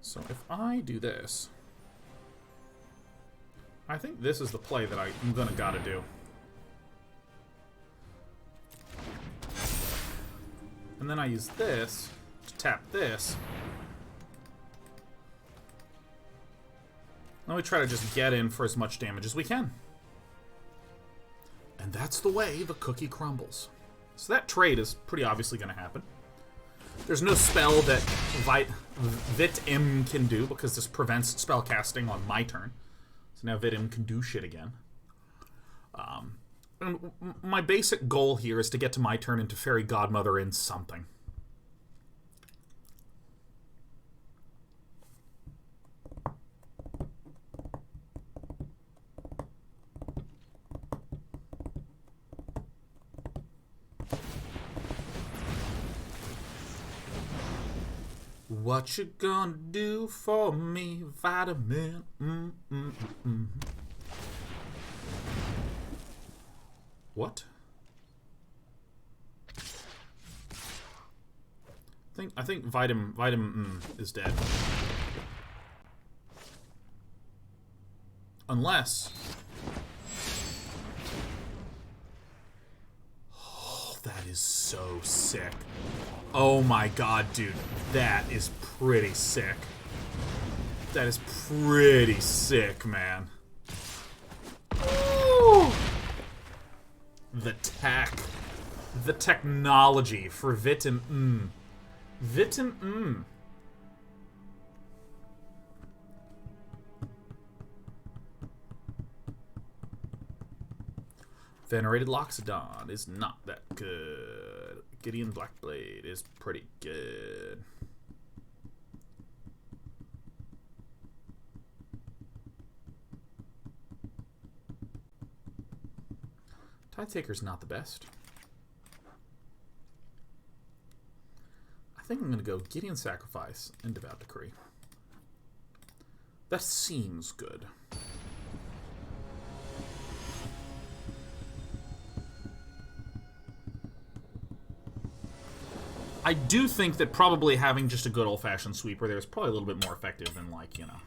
Speaker 1: So if I do this... I think this is the play that I'm gonna gotta do. And then I use this to tap this. Then we try to just get in for as much damage as we can. And that's the way the cookie crumbles. So that trade is pretty obviously gonna happen. There's no spell that Vit-Im can do because this prevents spell casting on my turn. So now Vit-Im can do shit again. And my basic goal here is to get to my turn into Fairy Godmother in something. What you gonna do for me, vitamin? What? I think vitamin is dead. Unless. Oh, that is so sick. Oh my god, dude. That is pretty sick. That is pretty sick, man. Ooh. The tech. The technology for Vitamin. Vitamin. Venerated Loxodon is not that good. Gideon Blackblade is pretty good. Tidetaker's not the best. I think I'm going to go Gideon Sacrifice and Devout Decree. That seems good. I do think that probably having just a good old-fashioned sweeper there is probably a little bit more effective than, like, you know,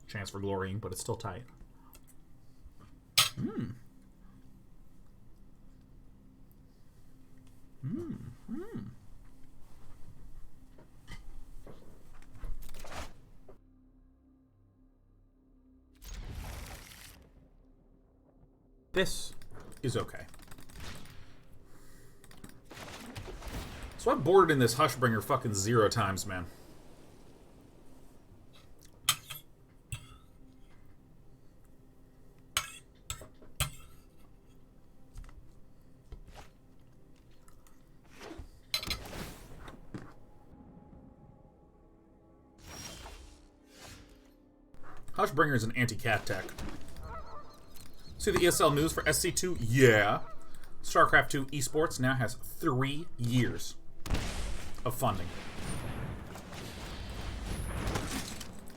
Speaker 1: Chance for Glorying, but it's still tight. This is okay. So I boarded in this Hushbringer fucking 0 times, man. Hushbringer is an anti-cat tech. See the ESL news for SC2? Yeah. StarCraft 2 Esports now has 3 years of funding.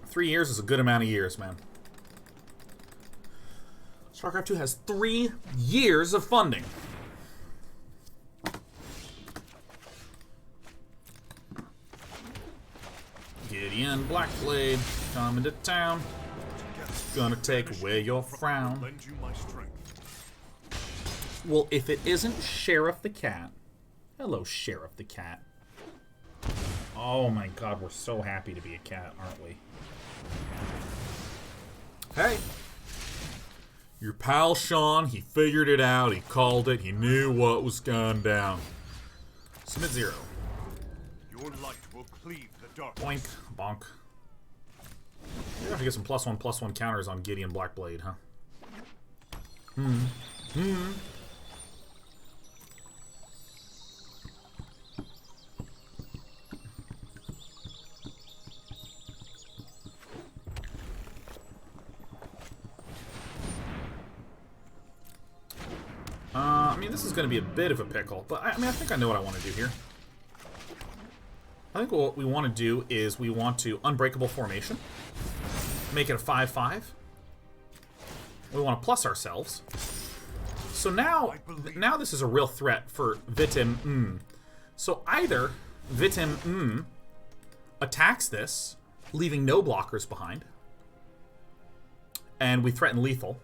Speaker 1: 3 years is a good amount of years, man. StarCraft 2 has 3 years of funding. Gideon Blackblade coming to town. Gonna take away your frown.
Speaker 5: Lend you my strength.
Speaker 1: Well, if it isn't Sheriff the Cat. Hello, Sheriff the Cat. Oh my god, we're so happy to be a cat, aren't we? Hey. Your pal Sean, he figured it out, he called it, he knew what was going down. Submit 0.
Speaker 5: Your light will cleave the dark.
Speaker 1: Boink, bonk. You have to get some +1/+1 counters on Gideon Blackblade, huh? I mean, this is going to be a bit of a pickle, but I mean, I think I know what I want to do here. I think what we want to do is we want to Unbreakable Formation, make it a 5/5. We want to plus ourselves. So now this is a real threat for Vit-Im. So either Vit-Im attacks this, leaving no blockers behind, and we threaten lethal.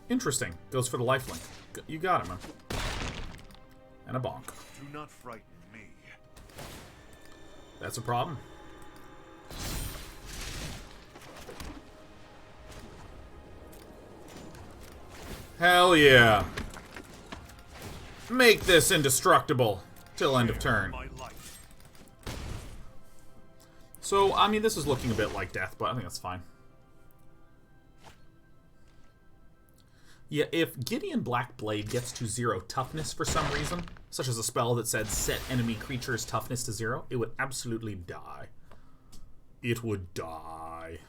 Speaker 1: Interesting. Goes for the lifelink. You got him, man. And a bonk.
Speaker 5: Do not frighten me.
Speaker 1: That's a problem. Hell yeah. Make this indestructible till end of turn.
Speaker 5: My life.
Speaker 1: So, I mean, this is looking a bit like death, but I think that's fine. Yeah, if Gideon Blackblade gets to 0 toughness for some reason, such as a spell that said set enemy creature's toughness to 0, it would absolutely die. It would die.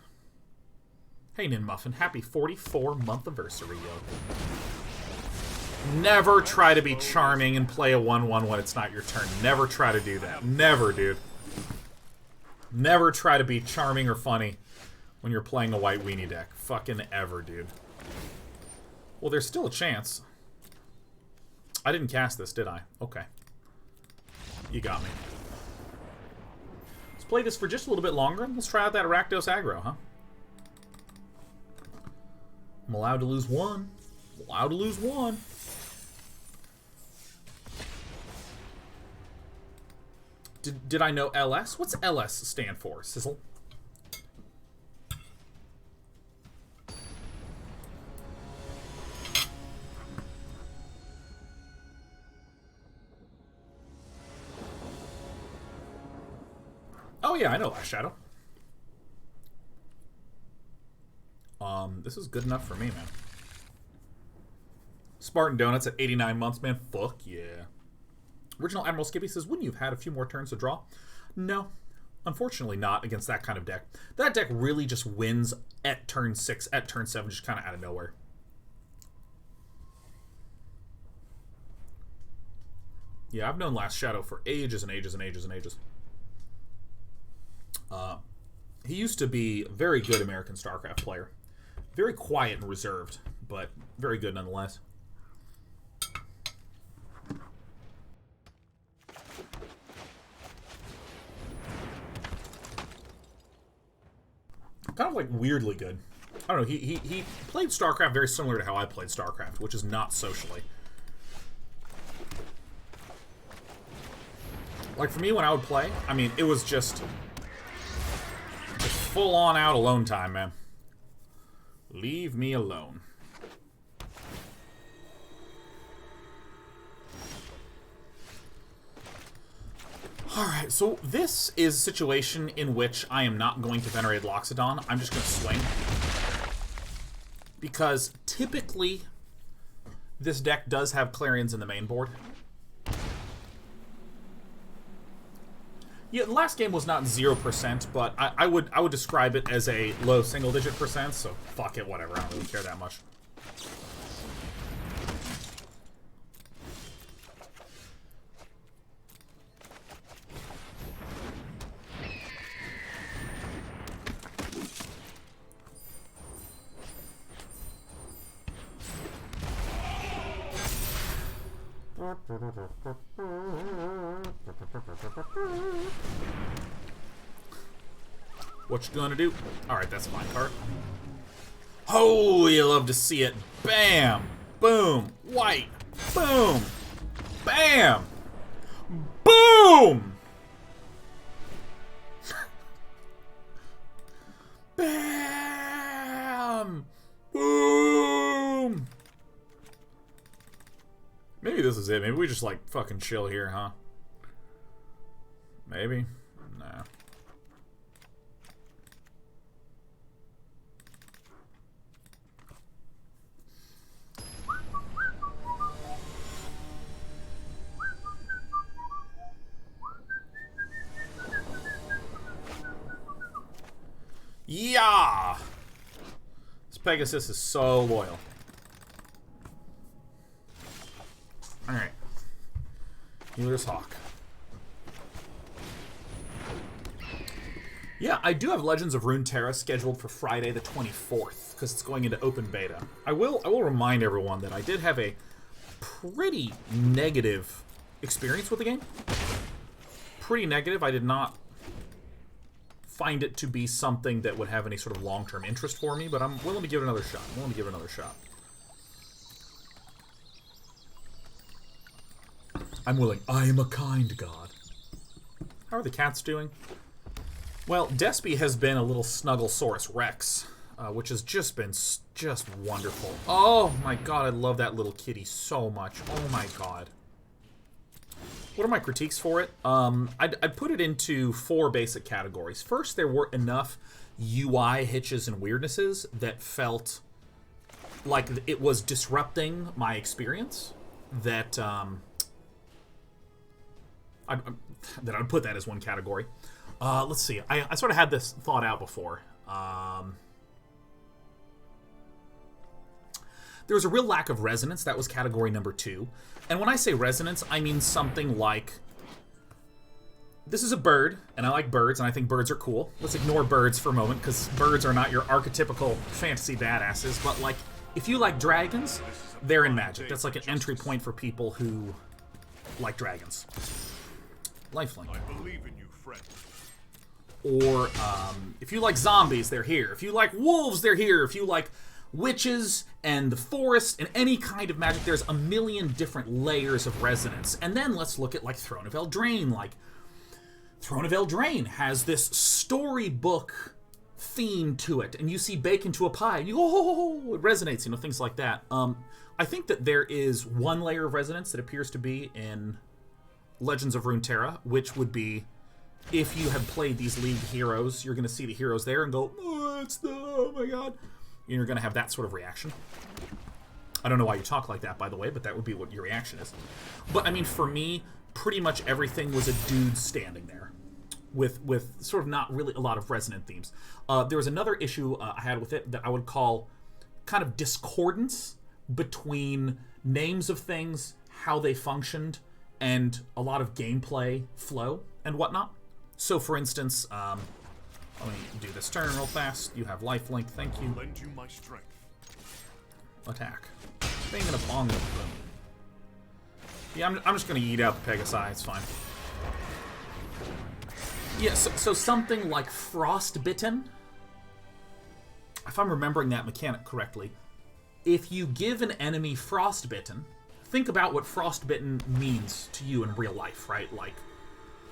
Speaker 1: Hey, Nin Muffin, happy 44-month anniversary, yo. Never try to be charming and play a 1/1 when it's not your turn. Never try to do that. Never, dude. Never try to be charming or funny when you're playing a white weenie deck. Fucking ever, dude. Well, there's still a chance. I didn't cast this, did I? Okay. You got me. Let's play this for just a little bit longer, and let's try out that Rakdos aggro, huh? I'm allowed to lose 1. I'm allowed to lose 1. Did I know LS? What's LS stand for, Sizzle? Oh yeah, I know Last Shadow. This is good enough for me, man. Spartan Donuts at 89 months, man. Fuck yeah. Original Admiral Skippy says, wouldn't you have had a few more turns to draw? No. Unfortunately not against that kind of deck. That deck really just wins at turn 6, at turn 7, just kind of out of nowhere. Yeah, I've known Last Shadow for ages and ages and ages and ages. He used to be a very good American StarCraft player. Very quiet and reserved, but very good nonetheless. Kind of like weirdly good. I don't know, he played StarCraft very similar to how I played StarCraft, which is not socially. Like for me when I would play, I mean, it was just full on out alone time, man. Leave me alone. Alright, so this is a situation in which I am not going to Venerated Loxodon. I'm just going to swing. Because typically, this deck does have Clarions in the main board. Yeah, the last game was not 0%, but I would describe it as a low single-digit %, so fuck it, whatever. I don't really care that much. What you gonna do? Alright, that's fine, card. Oh, you love to see it. Bam! Boom! White! Boom! Bam! Boom! Bam! Boom! Maybe this is it. Maybe we just, like, fucking chill here, huh? Maybe? Nah. Yeah! This Pegasus is so loyal. Alright. Healer's Hawk. Yeah, I do have Legends of Runeterra scheduled for Friday the 24th, because it's going into open beta. I will remind everyone that I did have a pretty negative experience with the game. Pretty negative. I did not find it to be something that would have any sort of long-term interest for me, but I'm willing to give it another shot. I'm willing to give it another shot. I'm willing. I am a kind god. How are the cats doing? Well, Despy has been a little Snugglesaurus Rex, which has just been just wonderful. Oh my god, I love that little kitty so much. Oh my god. what are my critiques for it? I'd put it into 4 basic categories. First, there were enough UI hitches and weirdnesses that felt like it was disrupting my experience. That I'd put that as one category. Let's see. I sort of had this thought out before. There was a real lack of resonance. That was category number 2. And when I say resonance, I mean something like, this is a bird, and I like birds, and I think birds are cool. Let's ignore birds for a moment, because birds are not your archetypical fantasy badasses. But, like, if you like dragons, they're in Magic. That's like an entry point for people who like dragons. Lifelink.
Speaker 5: I believe in you, friend.
Speaker 1: Or if you like zombies, they're here. If you like wolves, they're here. If you like witches and the forest and any kind of magic, there's a million different layers of resonance. And then let's look at like Throne of Eldraine. Like, Throne of Eldraine has this storybook theme to it, and you see bacon to a pie, and you go, oh, it resonates, you know, things like that. I think that there is one layer of resonance that appears to be in Legends of Runeterra, which would be, if you have played these League heroes, you're going to see the heroes there and go, oh my god. And you're going to have that sort of reaction. I don't know why you talk like that, by the way, but that would be what your reaction is. But, I mean, for me, pretty much everything was a dude standing there with sort of not really a lot of resonant themes. There was another issue I had with it that I would call kind of discordance between names of things, how they functioned, and a lot of gameplay flow and whatnot. So, for instance, let me do this turn real fast. You have lifelink, thank you.
Speaker 5: Lend you my strength.
Speaker 1: Attack. Bang and a bong. Yeah, I'm just gonna eat out the Pegasi, it's fine. Yeah, so something like Frostbitten, if I'm remembering that mechanic correctly, if you give an enemy Frostbitten, think about what Frostbitten means to you in real life, right? Like,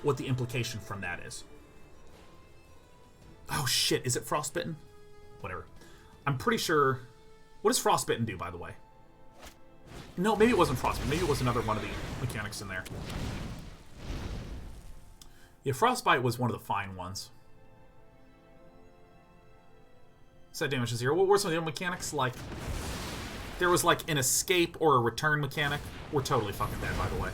Speaker 1: what the implication from that is. Oh shit, is it Frostbitten? Whatever. I'm pretty sure... What does Frostbitten do, by the way? No, maybe it wasn't Frostbitten. Maybe it was another one of the mechanics in there. Yeah, Frostbite was one of the fine ones. Set damage to 0. What were some of the other mechanics? Like, there was like an escape or a return mechanic. We're totally fucking dead, by the way.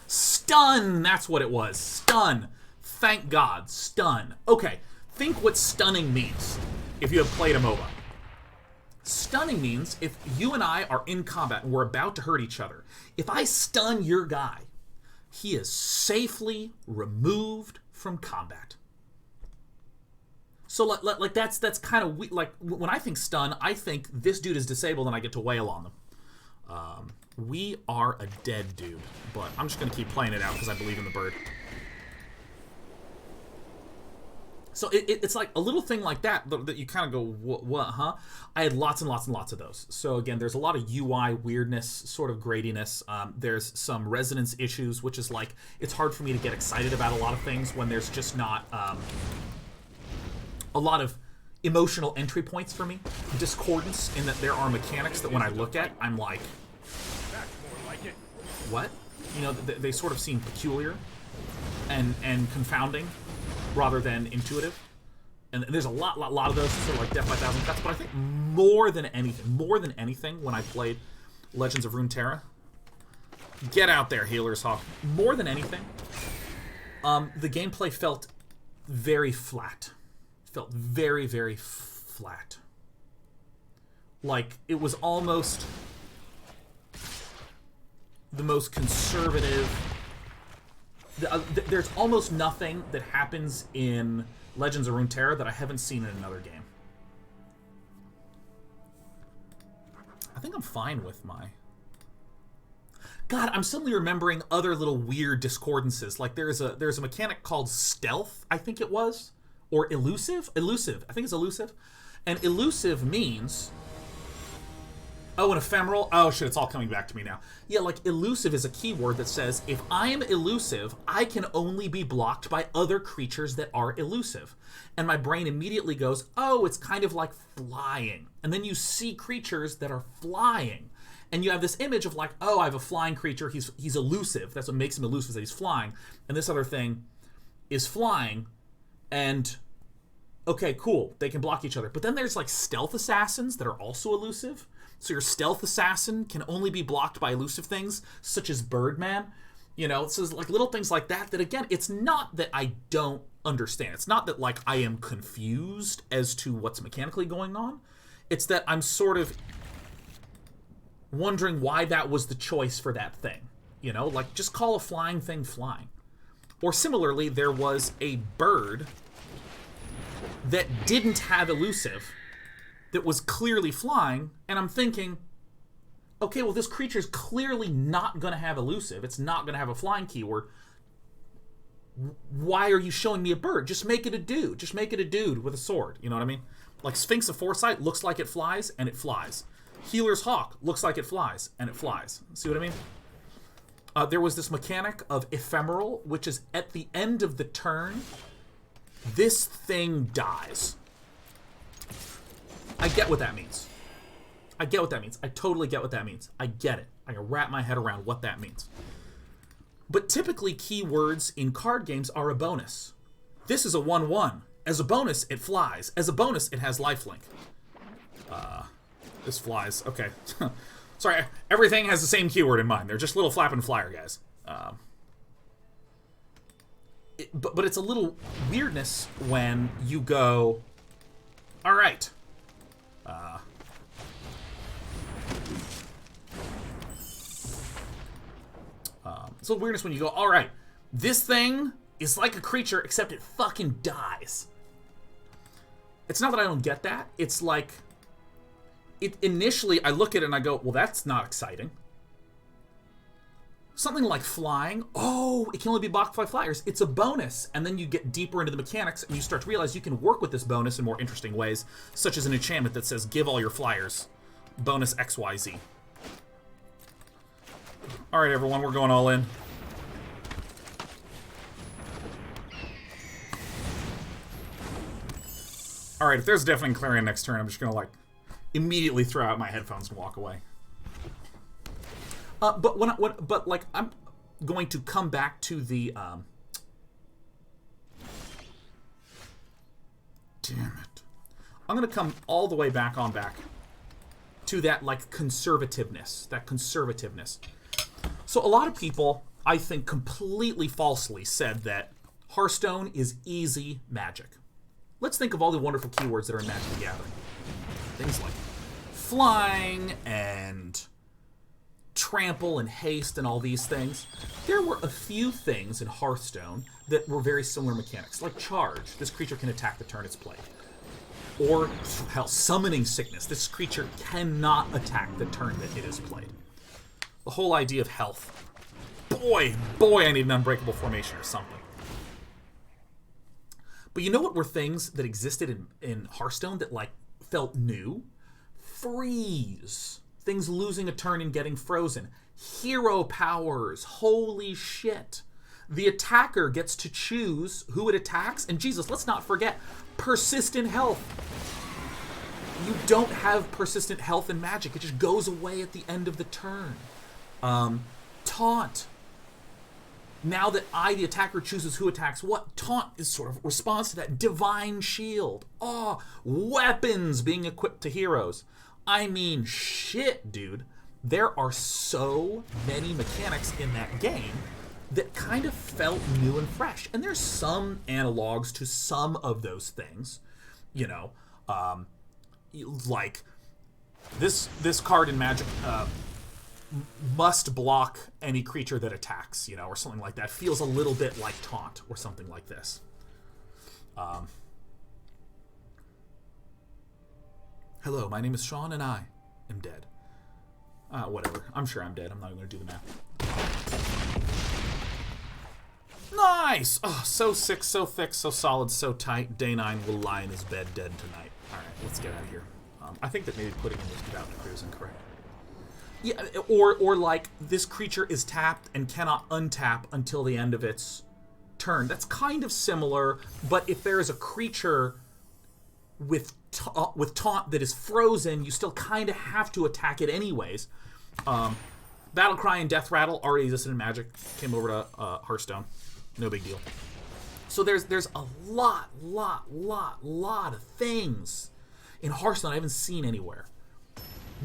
Speaker 1: Stun! That's what it was. Stun. Thank God. Stun. Okay, think what stunning means if you have played a MOBA. Stunning means if you and I are in combat and we're about to hurt each other, if I stun your guy, he is safely removed from combat. So like that's kind of like when I think stun, I think this dude is disabled and I get to wail on them. We are a dead dude, but I'm just gonna keep playing it out because I believe in the bird. So it's like a little thing like that you kind of go, what, huh? I had lots and lots and lots of those. So again, there's a lot of UI weirdness, sort of gradiness. There's some resonance issues, which is like, it's hard for me to get excited about a lot of things when there's just not a lot of emotional entry points for me. Discordance in that there are mechanics that when I look at, I'm like,
Speaker 5: That's more like it.
Speaker 1: what? You know, they sort of seem peculiar and confounding, rather than intuitive. And there's a lot of those, sort of like Death by a Thousand Cuts, but I think more than anything, when I played Legends of Runeterra, get out there, Healer's Hawk. More than anything, the gameplay felt very flat. Felt very, very flat. Like, it was almost the most conservative... There's almost nothing that happens in Legends of Runeterra that I haven't seen in another game. I think I'm fine with my... God, I'm suddenly remembering other little weird discordances. Like there's a mechanic called Stealth, I think it was, or Elusive. I think it's Elusive, and Elusive means... Oh, an ephemeral? Oh, shit, it's all coming back to me now. Yeah, like, elusive is a keyword that says, if I am elusive, I can only be blocked by other creatures that are elusive. And my brain immediately goes, oh, it's kind of like flying. And then you see creatures that are flying. And you have this image of like, oh, I have a flying creature. He's elusive. That's what makes him elusive, is that he's flying. And this other thing is flying, and okay, cool. They can block each other. But then there's like stealth assassins that are also elusive. So your stealth assassin can only be blocked by elusive things, such as Birdman. You know, so it's like little things like that, that again, it's not that I don't understand. It's not that like I am confused as to what's mechanically going on. It's that I'm sort of wondering why that was the choice for that thing. You know, like just call a flying thing flying. Or similarly, there was a bird that didn't have elusive, that was clearly flying, and I'm thinking, okay, well, this creature's clearly not going to have elusive. It's not going to have a flying keyword. Why are you showing me a bird? Just make it a dude. Just make it a dude with a sword. You know what I mean? Like Sphinx of Foresight looks like it flies, and it flies. Healer's Hawk looks like it flies, and it flies. See what I mean? There was this mechanic of Ephemeral, which is at the end of the turn, this thing dies. I get what that means. I get what that means. I totally get what that means. I get it. I can wrap my head around what that means. But typically, keywords in card games are a bonus. This is a 1/1. As a bonus, it flies. As a bonus, it has lifelink. This flies. Okay. Sorry, everything has the same keyword in mind. They're just little flapping flyer guys. But it's a little weirdness when you go, all right. It's a little weirdness when you go, all right, this thing is like a creature, except it fucking dies. It's not that I don't get that. It's like, initially I look at it and I go, well, that's not exciting. Something like flying, oh, it can only be blocked by flyers. It's a bonus. And then you get deeper into the mechanics and you start to realize you can work with this bonus in more interesting ways, such as an enchantment that says, give all your flyers bonus XYZ. All right, everyone, we're going all in. All right, if there's a Deafening Clarion next turn, I'm just going to, like, immediately throw out my headphones and walk away. But like, I'm going to come back to the, damn it. I'm going to come all the way back to that, like, conservativeness. That conservativeness. So a lot of people, I think, completely falsely said that Hearthstone is easy Magic. Let's think of all the wonderful keywords that are in Magic the Gathering. Things like flying and trample and haste and all these things. There were a few things in Hearthstone that were very similar mechanics, like charge. This creature can attack the turn it's played. Or, hell, summoning sickness. This creature cannot attack the turn that it is played. The whole idea of health. Boy, I need an unbreakable formation or something. But you know what were things that existed in Hearthstone that, like, felt new? Freeze. Things losing a turn and getting frozen. Hero powers. Holy shit. The attacker gets to choose who it attacks. And Jesus, let's not forget, persistent health. You don't have persistent health in Magic. It just goes away at the end of the turn. Taunt. Now that the attacker, chooses who attacks what, taunt is sort of response to that. Divine Shield. Oh, weapons being equipped to heroes. I mean, shit, dude. There are so many mechanics in that game that kind of felt new and fresh. And there's some analogs to some of those things. You know, like this card in Magic must block any creature that attacks, you know, or something like that. Feels a little bit like Taunt or something like this. Hello, my name is Sean and I am dead. Whatever. I'm sure I'm dead. I'm not even going to do the math. Nice! Oh, so sick, so thick, so solid, so tight. Day 9 will lie in his bed dead tonight. Alright, let's get out of here. I think that maybe putting him without the crew is incorrect. Yeah, or like, this creature is tapped and cannot untap until the end of its turn. That's kind of similar, but if there is a creature with taunt that is frozen, you still kind of have to attack it anyways. Battlecry and Death Rattle already existed in Magic. Came over to Hearthstone. No big deal. So there's a lot of things in Hearthstone I haven't seen anywhere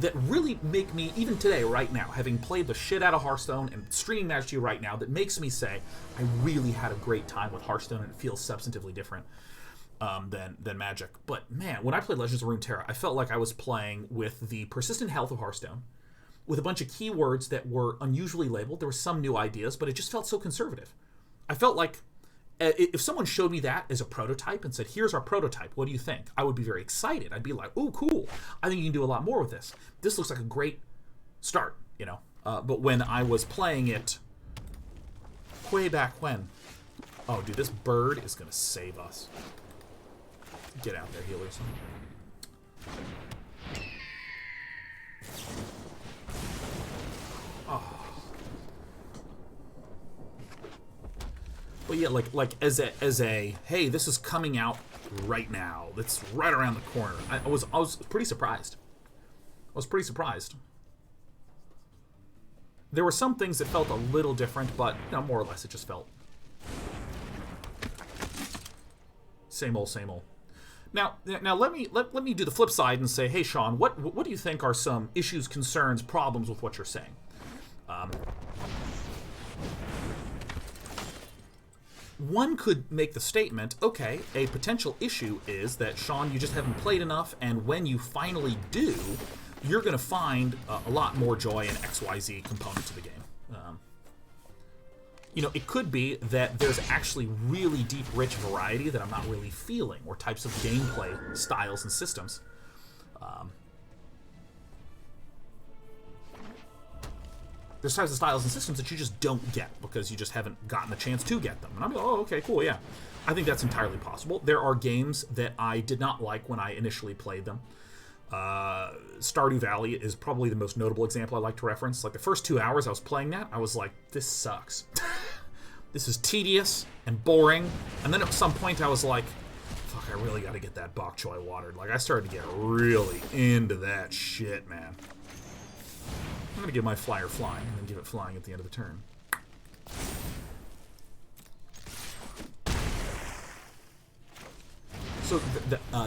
Speaker 1: that really make me, even today, right now, having played the shit out of Hearthstone and streaming Magic to you right now, that makes me say I really had a great time with Hearthstone and it feels substantively different than Magic. But man, when I played Legends of Runeterra, I felt like I was playing with the persistent health of Hearthstone, with a bunch of keywords that were unusually labeled. There were some new ideas, but it just felt so conservative. I felt like if someone showed me that as a prototype and said, here's our prototype, what do you think? I would be very excited. I'd be like, oh, cool. I think you can do a lot more with this. This looks like a great start, you know. But when I was playing it way back when, oh, dude, this bird is going to save us. Get out there, healers. Oh. But yeah, like as a hey, this is coming out right now. That's right around the corner. I was pretty surprised. I was pretty surprised. There were some things that felt a little different, but you know, more or less it just felt same old, same old. Now let me do the flip side and say, hey Sean, what do you think are some issues, concerns, problems with what you're saying? One could make the statement, okay, a potential issue is that, Sean, you just haven't played enough, and when you finally do, you're going to find a lot more joy in XYZ component to the game. You know, it could be that there's actually really deep, rich variety that I'm not really feeling, or types of gameplay styles and systems. There's types of styles and systems that you just don't get because you just haven't gotten the chance to get them. And I'm like, oh, okay, cool, yeah. I think that's entirely possible. There are games that I did not like when I initially played them. Stardew Valley is probably the most notable example I like to reference. Like, the first 2 hours I was playing that, I was like, this sucks. This is tedious and boring. And then at some point I was like, fuck, I really got to get that bok choy watered. Like, I started to get really into that shit, man. I'm going to give my flyer flying and then give it flying at the end of the turn. So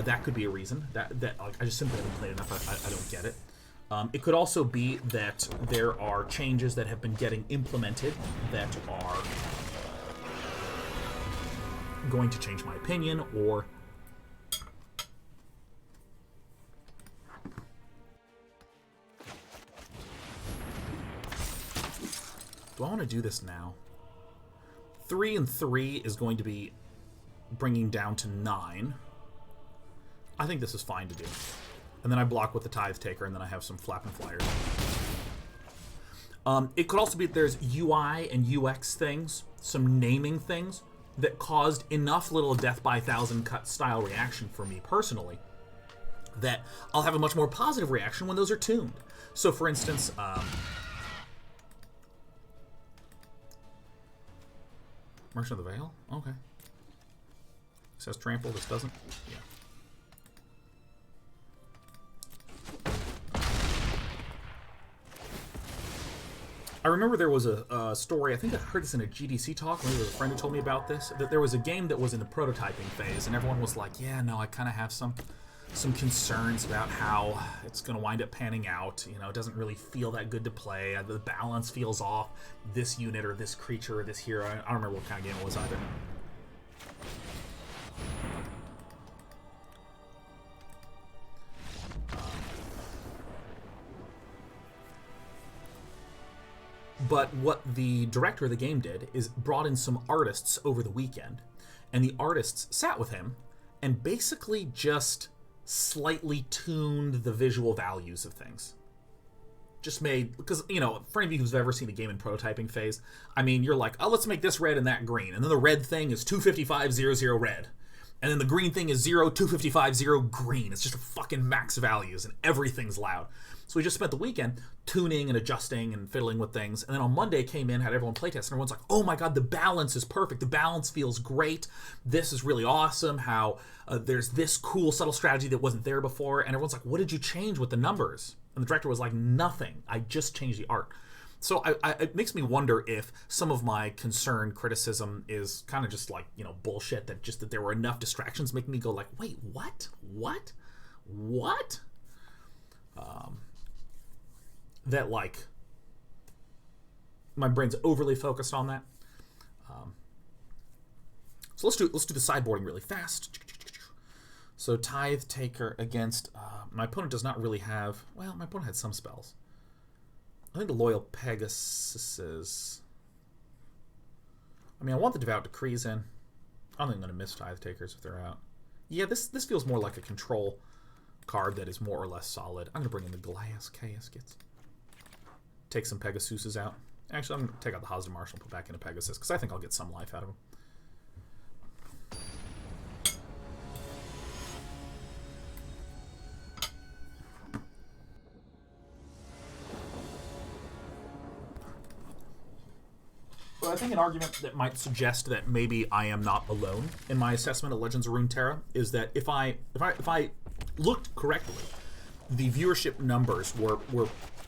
Speaker 1: that could be a reason. That like, I just simply haven't played enough. I don't get it. It could also be that there are changes that have been getting implemented that are going to change my opinion, or do I want to do this now? 3 and 3 is going to be bringing down to 9. I think this is fine to do. And then I block with the Tithe Taker, and then I have some flapping flyers. It could also be that there's UI and UX things, some naming things, that caused enough little death by 1,000 cut style reaction for me personally that I'll have a much more positive reaction when those are tuned. So for instance, Merchant of the Veil? Okay. This has trample, this doesn't? Yeah. I remember there was a story, I think I heard this in a GDC talk, maybe there was a friend who told me about this, that there was a game that was in the prototyping phase, and everyone was like, yeah, no, I kind of have some concerns about how it's going to wind up panning out. You know, it doesn't really feel that good to play. The balance feels off. This unit or this creature or this hero. I don't remember what kind of game it was either. But what the director of the game did is brought in some artists over the weekend, and the artists sat with him and basically just slightly tuned the visual values of things. Just made, because, you know, for any of you who's ever seen a game in prototyping phase, I mean, you're like, oh, let's make this red and that green, and then the red thing is 25500 red, and then the green thing is 25500 green. It's just a fucking max values, and everything's loud. So we just spent the weekend tuning and adjusting and fiddling with things, and then on Monday came in, had everyone playtest, and everyone's like, oh my god, the balance is perfect, the balance feels great, this is really awesome, how there's this cool subtle strategy that wasn't there before, and everyone's like, what did you change with the numbers? And the director was like, nothing. I just changed the art. So it makes me wonder if some of my concern, criticism is kind of just like, you know, bullshit, that there were enough distractions making me go like, wait, what? That, like, my brain's overly focused on that. So let's do the sideboarding really fast. So Tithe Taker against my opponent does not really have. Well, my opponent had some spells. I think the Loyal Pegasus. I mean, I want the Devout Decrees in. I don't think I'm going to miss Tithe Takers if they're out. Yeah, this feels more like a control card that is more or less solid. I'm going to bring in the Glass Caskets. Take some Pegasuses out. Actually, I'm going to take out the Hazda Marshal and put back into Pegasus, because I think I'll get some life out of him. But I think an argument that might suggest that maybe I am not alone in my assessment of Legends of Runeterra is that if I looked correctly, the viewership numbers were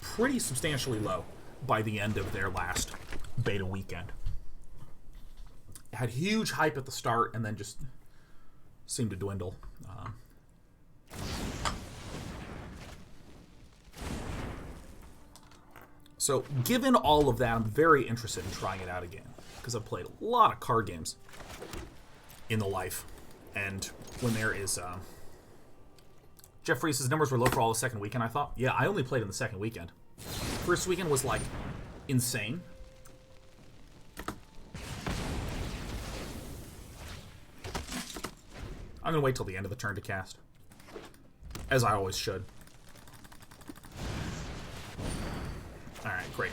Speaker 1: pretty substantially low by the end of their last beta weekend. It had huge hype at the start and then just seemed to dwindle. So, given all of that, I'm very interested in trying it out again, because I've played a lot of card games in the life, and when there is... Jeff Reese's numbers were low for all the second weekend, I thought. Yeah, I only played in the second weekend. First weekend was, like, insane. I'm going to wait till the end of the turn to cast, as I always should. Alright, great.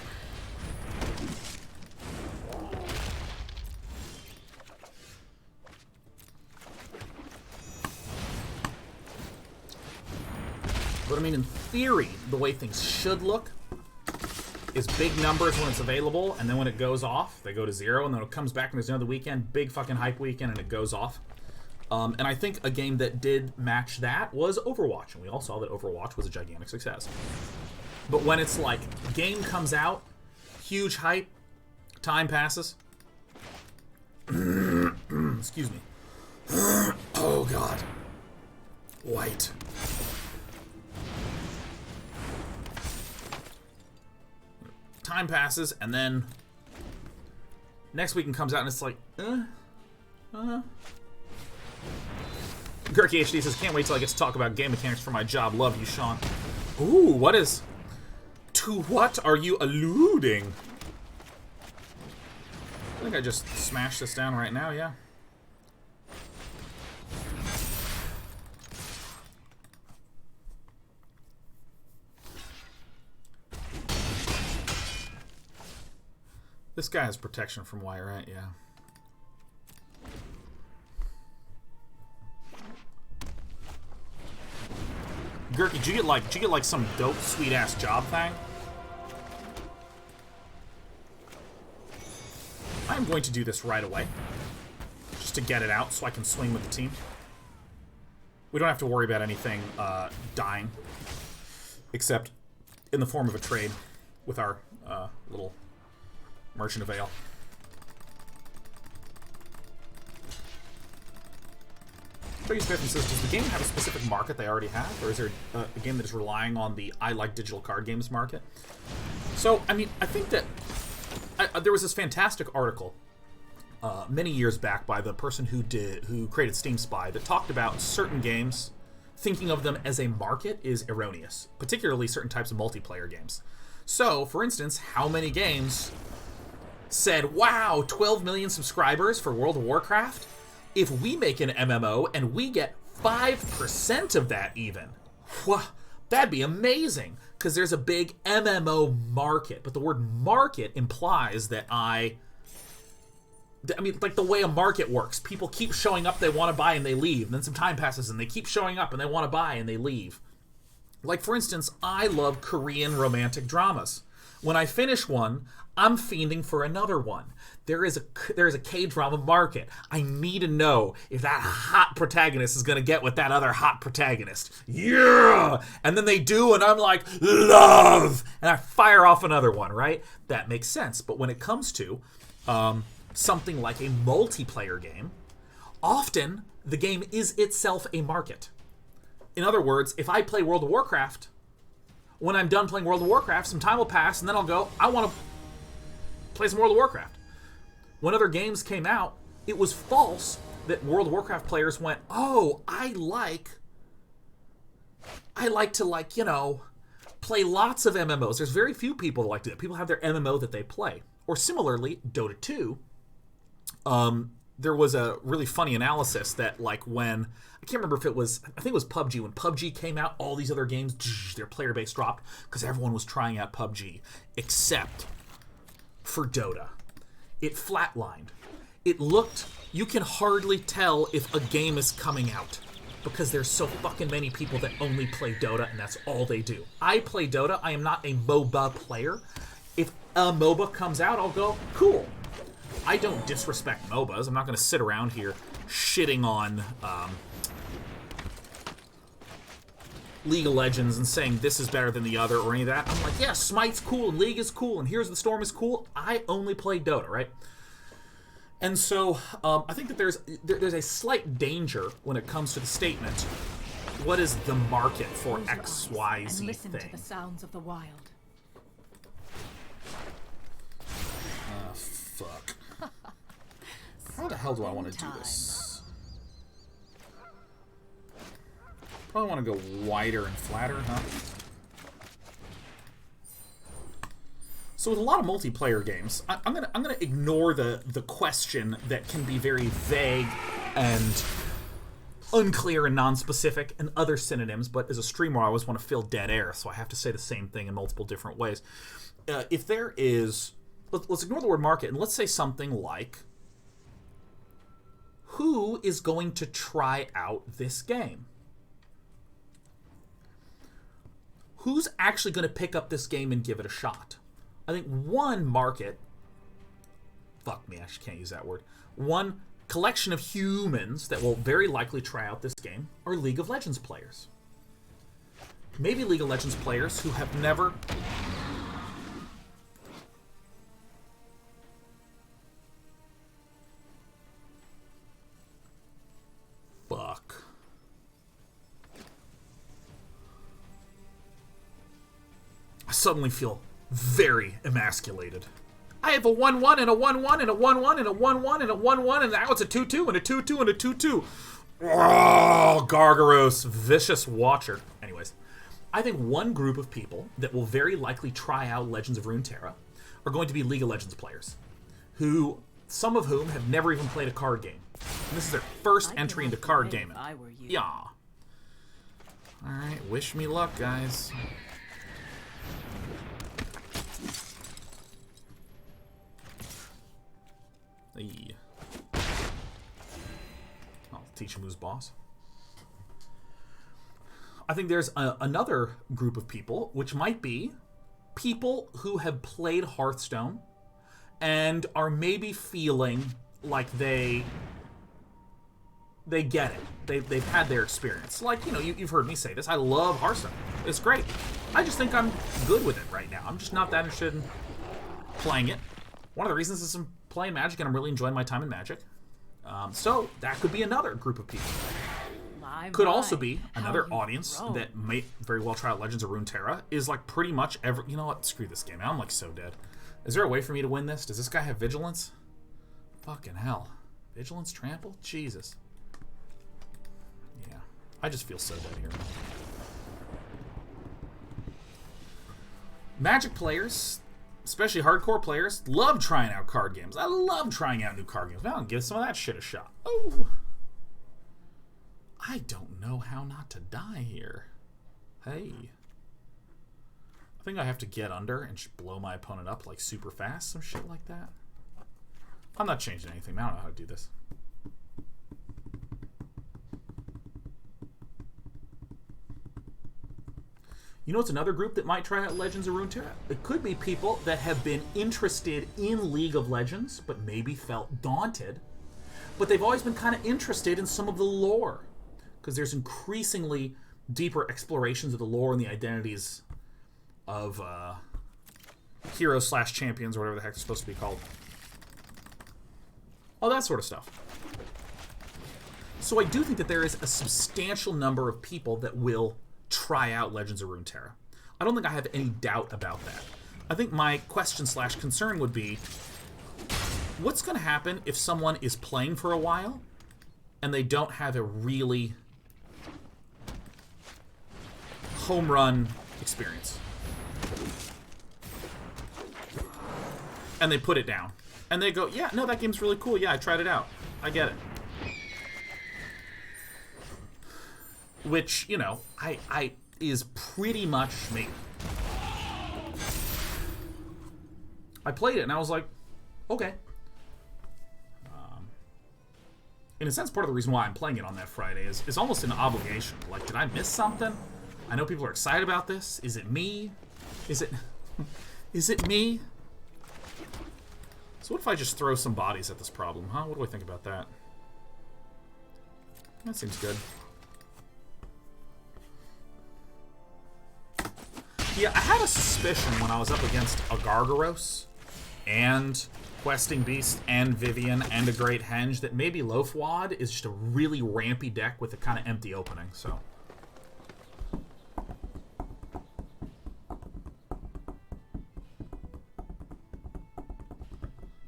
Speaker 1: But I mean, in theory, the way things should look is big numbers when it's available, and then when it goes off, they go to 0, and then it comes back and there's another weekend, big fucking hype weekend, and it goes off. And I think a game that did match that was Overwatch, and we all saw that Overwatch was a gigantic success. But when it's like, game comes out, huge hype, time passes. Excuse me. Oh, God. White. Time passes, and then next weekend comes out, and it's like, Gurky HD says, can't wait till I get to talk about game mechanics for my job. Love you, Sean. Ooh, what is... To what are you alluding? I think I just smashed this down right now, yeah. This guy has protection from wire, right? Yeah. Gurky, did you get like some dope, sweet ass job thing? I'm going to do this right away, just to get it out, so I can swing with the team. We don't have to worry about anything dying, except in the form of a trade with our little Merchant of Vale. Biggest Biffin says, does the game have a specific market they already have, or is there a game that is relying on the I like digital card games market? So, I mean, I think that there was this fantastic article many years back by the person who created Steam Spy that talked about certain games. Thinking of them as a market is erroneous, particularly certain types of multiplayer games. So, for instance, how many games said, wow, 12 million subscribers for World of Warcraft? If we make an MMO and we get 5% of that even, that'd be amazing, because there's a big MMO market. But the word market implies that I mean, like the way a market works. People keep showing up, they want to buy, and they leave. And then some time passes, and they keep showing up, and they want to buy, and they leave. Like, for instance, I love Korean romantic dramas. When I finish one, I'm fiending for another one. There is a K-drama market. I need to know if that hot protagonist is going to get with that other hot protagonist. Yeah! And then they do, and I'm like, love! And I fire off another one, right? That makes sense. But when it comes to something like a multiplayer game, often the game is itself a market. In other words, if I play World of Warcraft, when I'm done playing World of Warcraft, some time will pass, and then I'll go, I want to play some World of Warcraft. When other games came out, it was false that World of Warcraft players went, oh, I like to, like, you know, play lots of MMOs. There's very few people that like to do that. People have their MMO that they play. Or similarly, Dota 2, there was a really funny analysis that, like, when, I can't remember if it was, I think it was PUBG. When PUBG came out, all these other games, their player base dropped because everyone was trying out PUBG, except for Dota. It flatlined. It looked, you can hardly tell if a game is coming out because there's so fucking many people that only play Dota and that's all they do. I play Dota. I am not a MOBA player. If a MOBA comes out, I'll go, cool. I don't disrespect MOBAs. I'm not going to sit around here shitting on League of Legends and saying this is better than the other or any of that. I'm like, yeah, Smite's cool and League is cool and Here's the Storm is cool. I only play Dota, right? And so I think that there's a slight danger when it comes to the statement, what is the market for X, Y, Z
Speaker 2: listen
Speaker 1: thing?
Speaker 2: to the sounds of the wild.
Speaker 1: Fuck. How the hell do I want to do this? Probably want to go wider and flatter, huh? So with a lot of multiplayer games, I'm gonna ignore the question that can be very vague and unclear and non-specific and other synonyms, but as a streamer I always want to fill dead air, so I have to say the same thing in multiple different ways. If there is, let's ignore the word market and let's say something like, who is going to try out this game? Who's actually going to pick up this game and give it a shot? I think one market, fuck me, I actually can't use that word, one collection of humans that will very likely try out this game are League of Legends players. Maybe League of Legends players who have never... Fuck. I suddenly feel very emasculated. I have a 1-1 and a 1-1 and a 1-1 and a 1-1 and a 1-1 and now it's a 2-2 and a 2-2 and a 2-2. Oh, Gargaros, vicious watcher. Anyways, I think one group of people that will very likely try out Legends of Runeterra are going to be League of Legends players, who, some of whom have never even played a card game. And this is their first entry into card gaming. Yeah. Alright, wish me luck, guys. Hey. I'll teach him who's boss. I think there's another group of people, which might be people who have played Hearthstone and are maybe feeling like they get it. They've had their experience. Like, you know, you've heard me say this. I love Hearthstone. It's great. I just think I'm good with it right now. I'm just not that interested in playing it. One of the reasons is I'm playing Magic and I'm really enjoying my time in Magic. So that could be another group of people. Could also be another audience that may very well try out Legends of Runeterra is like pretty much every... You know what? Screw this game. I'm like so dead. Is there a way for me to win this? Does this guy have Vigilance? Fucking hell. Vigilance Trample? Jesus. Yeah. I just feel so dead here. Magic players, especially hardcore players, love trying out card games. I love trying out new card games. Now I'll give some of that shit a shot. Oh. I don't know how not to die here. Hey. I think I have to get under and just blow my opponent up like super fast. Some shit like that. I'm not changing anything. I don't know how to do this. You know what's another group that might try out Legends of Runeterra? It could be people that have been interested in League of Legends, but maybe felt daunted. But they've always been kind of interested in some of the lore. Because there's increasingly deeper explorations of the lore and the identities of heroes / champions, or whatever the heck it's supposed to be called. All that sort of stuff. So I do think that there is a substantial number of people that will try out Legends of Runeterra. I don't think I have any doubt about that. I think my question / concern would be, what's going to happen if someone is playing for a while and they don't have a really home run experience? And they put it down. And they go, yeah, no, that game's really cool. Yeah, I tried it out. I get it. Which, you know, I is pretty much me. I played it and I was like, okay. In a sense, part of the reason why I'm playing it on that Friday is almost an obligation. Like, did I miss something? I know people are excited about this. Is it me? Is it me? So what if I just throw some bodies at this problem, huh? What do I think about that? That seems good. Yeah, I had a suspicion when I was up against a Gargaros and Questing Beast and Vivian and a Great Henge that maybe Loathwad is just a really rampy deck with a kind of empty opening, so.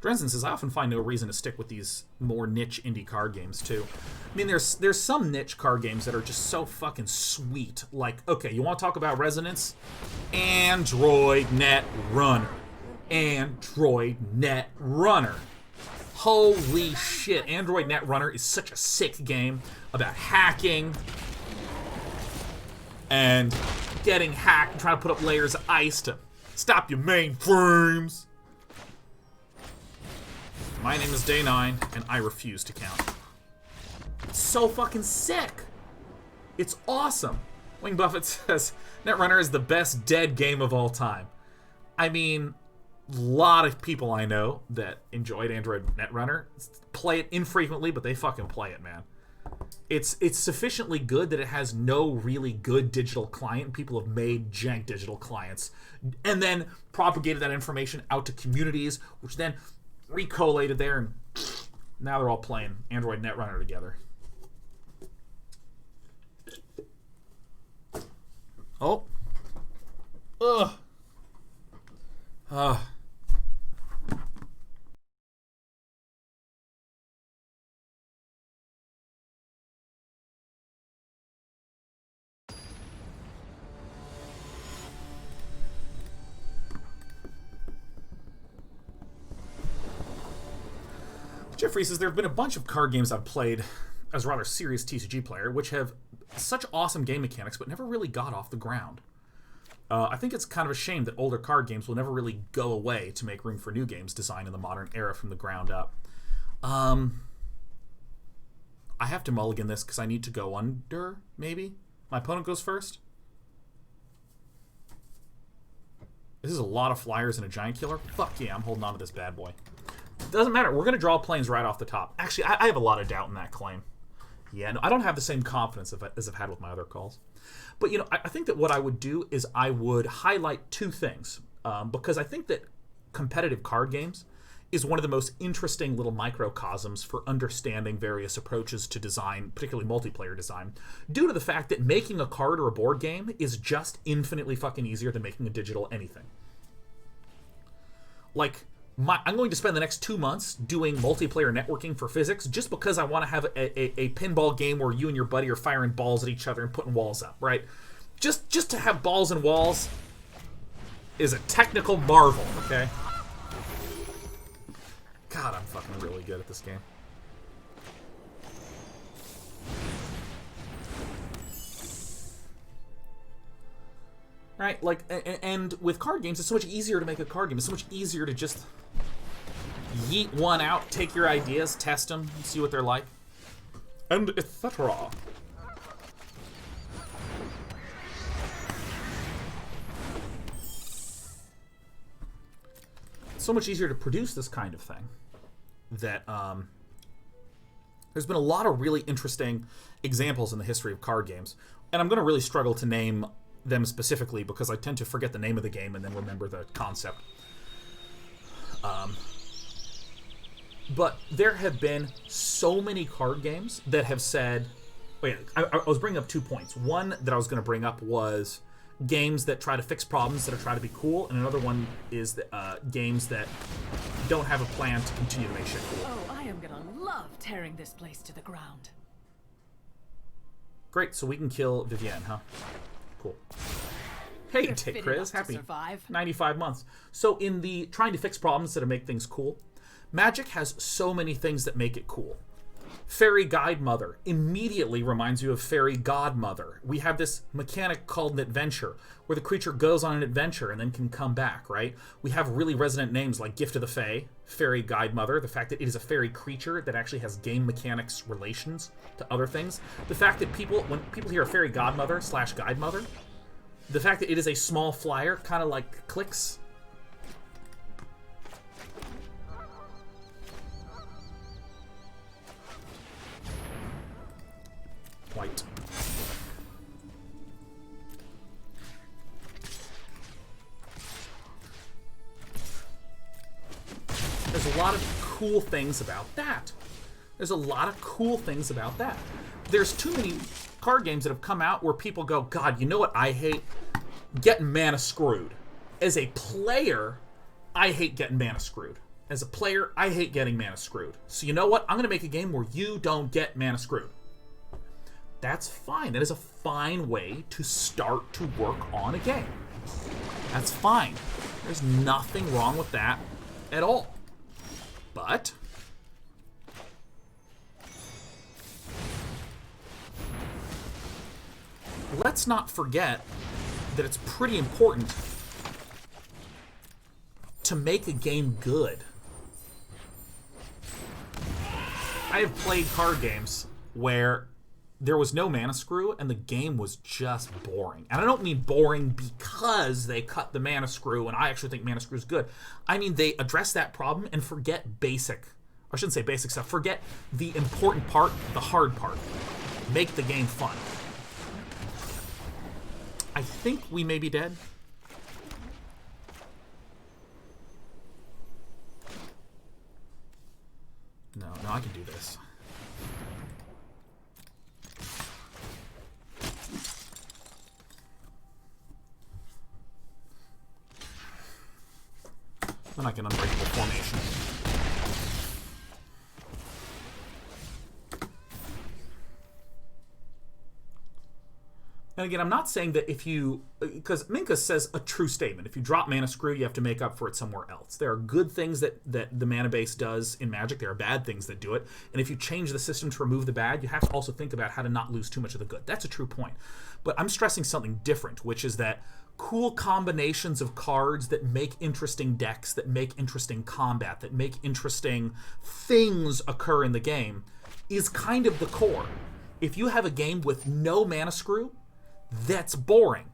Speaker 1: Dresden says, I often find no reason to stick with these more niche indie card games, too. I mean, there's some niche card games that are just so fucking sweet. Like, okay, you want to talk about Resonance? Android Netrunner. Android Netrunner. Holy shit. Android Netrunner is such a sick game about hacking and getting hacked and trying to put up layers of ice to stop your mainframes. My name is Day9, and I refuse to count. It's so fucking sick. It's awesome. Wing Buffett says, Netrunner is the best dead game of all time. I mean, a lot of people I know that enjoyed Android Netrunner play it infrequently, but they fucking play it, man. It's sufficiently good that it has no really good digital client. People have made jank digital clients and then propagated that information out to communities, which then recollated there, and now they're all playing Android Netrunner together. Oh. Ugh. Jeffrey says, there have been a bunch of card games I've played as a rather serious TCG player, which have such awesome game mechanics, but never really got off the ground. I think it's kind of a shame that older card games will never really go away to make room for new games designed in the modern era from the ground up. I have to mulligan this because I need to go under, maybe? My opponent goes first? This is a lot of flyers and a giant killer. Fuck yeah, I'm holding on to this bad boy. Doesn't matter. We're going to draw planes right off the top. Actually, I have a lot of doubt in that claim. Yeah, no, I don't have the same confidence as I've had with my other calls. But, you know, I think that what I would do is I would highlight two things. Because I think that competitive card games is one of the most interesting little microcosms for understanding various approaches to design, particularly multiplayer design, due to the fact that making a card or a board game is just infinitely fucking easier than making a digital anything. Like, I'm going to spend the next 2 months doing multiplayer networking for physics just because I want to have a pinball game where you and your buddy are firing balls at each other and putting walls up, right? Just to have balls and walls is a technical marvel, okay? God, I'm fucking really good at this game. Right, like, and with card games, it's so much easier to make a card game. It's so much easier to just yeet one out, take your ideas, test them, see what they're like, and etc. so much easier to produce this kind of thing that there's been a lot of really interesting examples in the history of card games. And I'm going to really struggle to name them specifically because I tend to forget the name of the game and then remember the concept. But there have been so many card games that have said... Wait, I was bringing up 2 points. One that I was going to bring up was games that try to fix problems that are trying to be cool, and another one is games that don't have a plan to continue to make shit cool.
Speaker 2: Oh, I am gonna love tearing this place to the ground.
Speaker 1: Great, so we can kill Vivienne, huh? Cool. Hey,
Speaker 2: We're
Speaker 1: Tick
Speaker 2: fit
Speaker 1: Chris,
Speaker 2: enough to
Speaker 1: happy
Speaker 2: survive.
Speaker 1: 95 months. So in the trying to fix problems that make things cool, Magic has so many things that make it cool. Fairy Guide Mother immediately reminds you of Fairy Godmother. We have this mechanic called an adventure, where the creature goes on an adventure and then can come back, right? We have really resonant names like Gift of the Fae, Fairy Guide Mother, the fact that it is a fairy creature that actually has game mechanics relations to other things. The fact that when people hear a Fairy Godmother / Guide Mother, the fact that it is a small flyer, kind of like Clicks. White. There's a lot of cool things about that. There's a lot of cool things about that. There's too many card games that have come out where people go, God, you know what I hate? Getting mana screwed. As a player, I hate getting mana screwed. As a player, I hate getting mana screwed. So you know what? I'm going to make a game where you don't get mana screwed. That's fine. That is a fine way to start to work on a game. That's fine. There's nothing wrong with that at all. But let's not forget that it's pretty important to make a game good. I have played card games where there was no mana screw and the game was just boring. And I don't mean boring because they cut the mana screw and I actually think mana screw is good. I mean they address that problem and forget basic, I shouldn't say basic stuff, forget the important part, the hard part. Make the game fun. I think we may be dead. No, I can do this. Then I can Unbreakable Formation. And again, I'm not saying that if you... Because Minka says a true statement. If you drop Mana Screw, you have to make up for it somewhere else. There are good things that the mana base does in Magic. There are bad things that do it. And if you change the system to remove the bad, you have to also think about how to not lose too much of the good. That's a true point. But I'm stressing something different, which is that cool combinations of cards that make interesting decks, that make interesting combat, that make interesting things occur in the game is kind of the core. If you have a game with no Mana Screw, that's boring.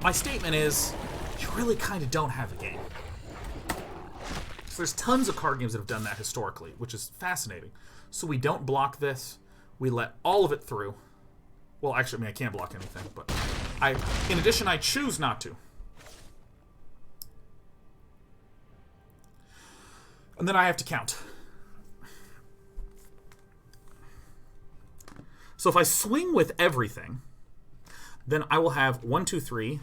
Speaker 1: My statement is, you really kind of don't have a game. So there's tons of card games that have done that historically, which is fascinating. So we don't block this. We let all of it through. Well, actually, I mean, I can't block anything, but in addition, I choose not to. And then I have to count. So if I swing with everything, then I will have 1, 2, 3.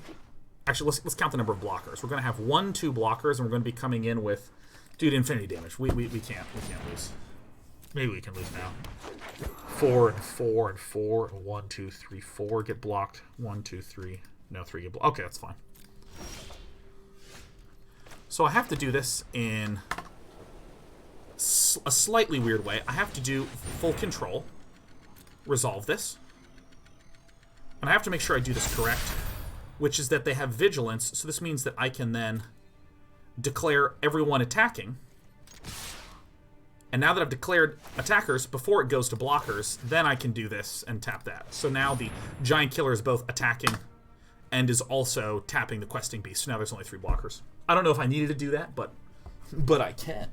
Speaker 1: Actually, let's count the number of blockers. We're going to have 1, 2 blockers, and we're going to be coming in with, dude, infinity damage. We can't lose. Maybe we can lose now. 4 and 4 and 4 and 1, 2, 3, 4 get blocked. 1, 2, 3. No, 3 get blocked. Okay, that's fine. So I have to do this in a slightly weird way. I have to do full control. Resolve this. And I have to make sure I do this correct, which is that they have vigilance, so this means that I can then declare everyone attacking. And now that I've declared attackers, before it goes to blockers, then I can do this and tap that. So now the Giant Killer is both attacking and is also tapping the Questing Beast. So now there's only 3 blockers. I don't know if I needed to do that, but I can.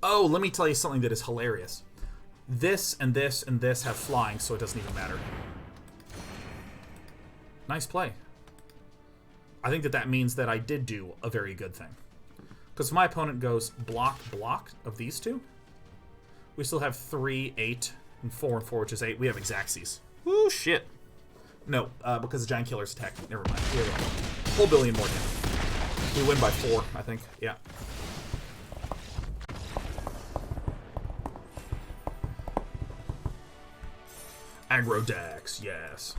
Speaker 1: Oh, let me tell you something that is hilarious. This and this and this have flying, so it doesn't even matter. Nice play. I think that means that I did do a very good thing. Because if my opponent goes block, block of these two, we still have 3, 8, and 4, which is 8. We have Xaxes. Woo, shit. No, because the Giant Killer's attack. Never mind. We have a whole billion more damage. We win by 4, I think. Yeah. Aggro Dax, yes.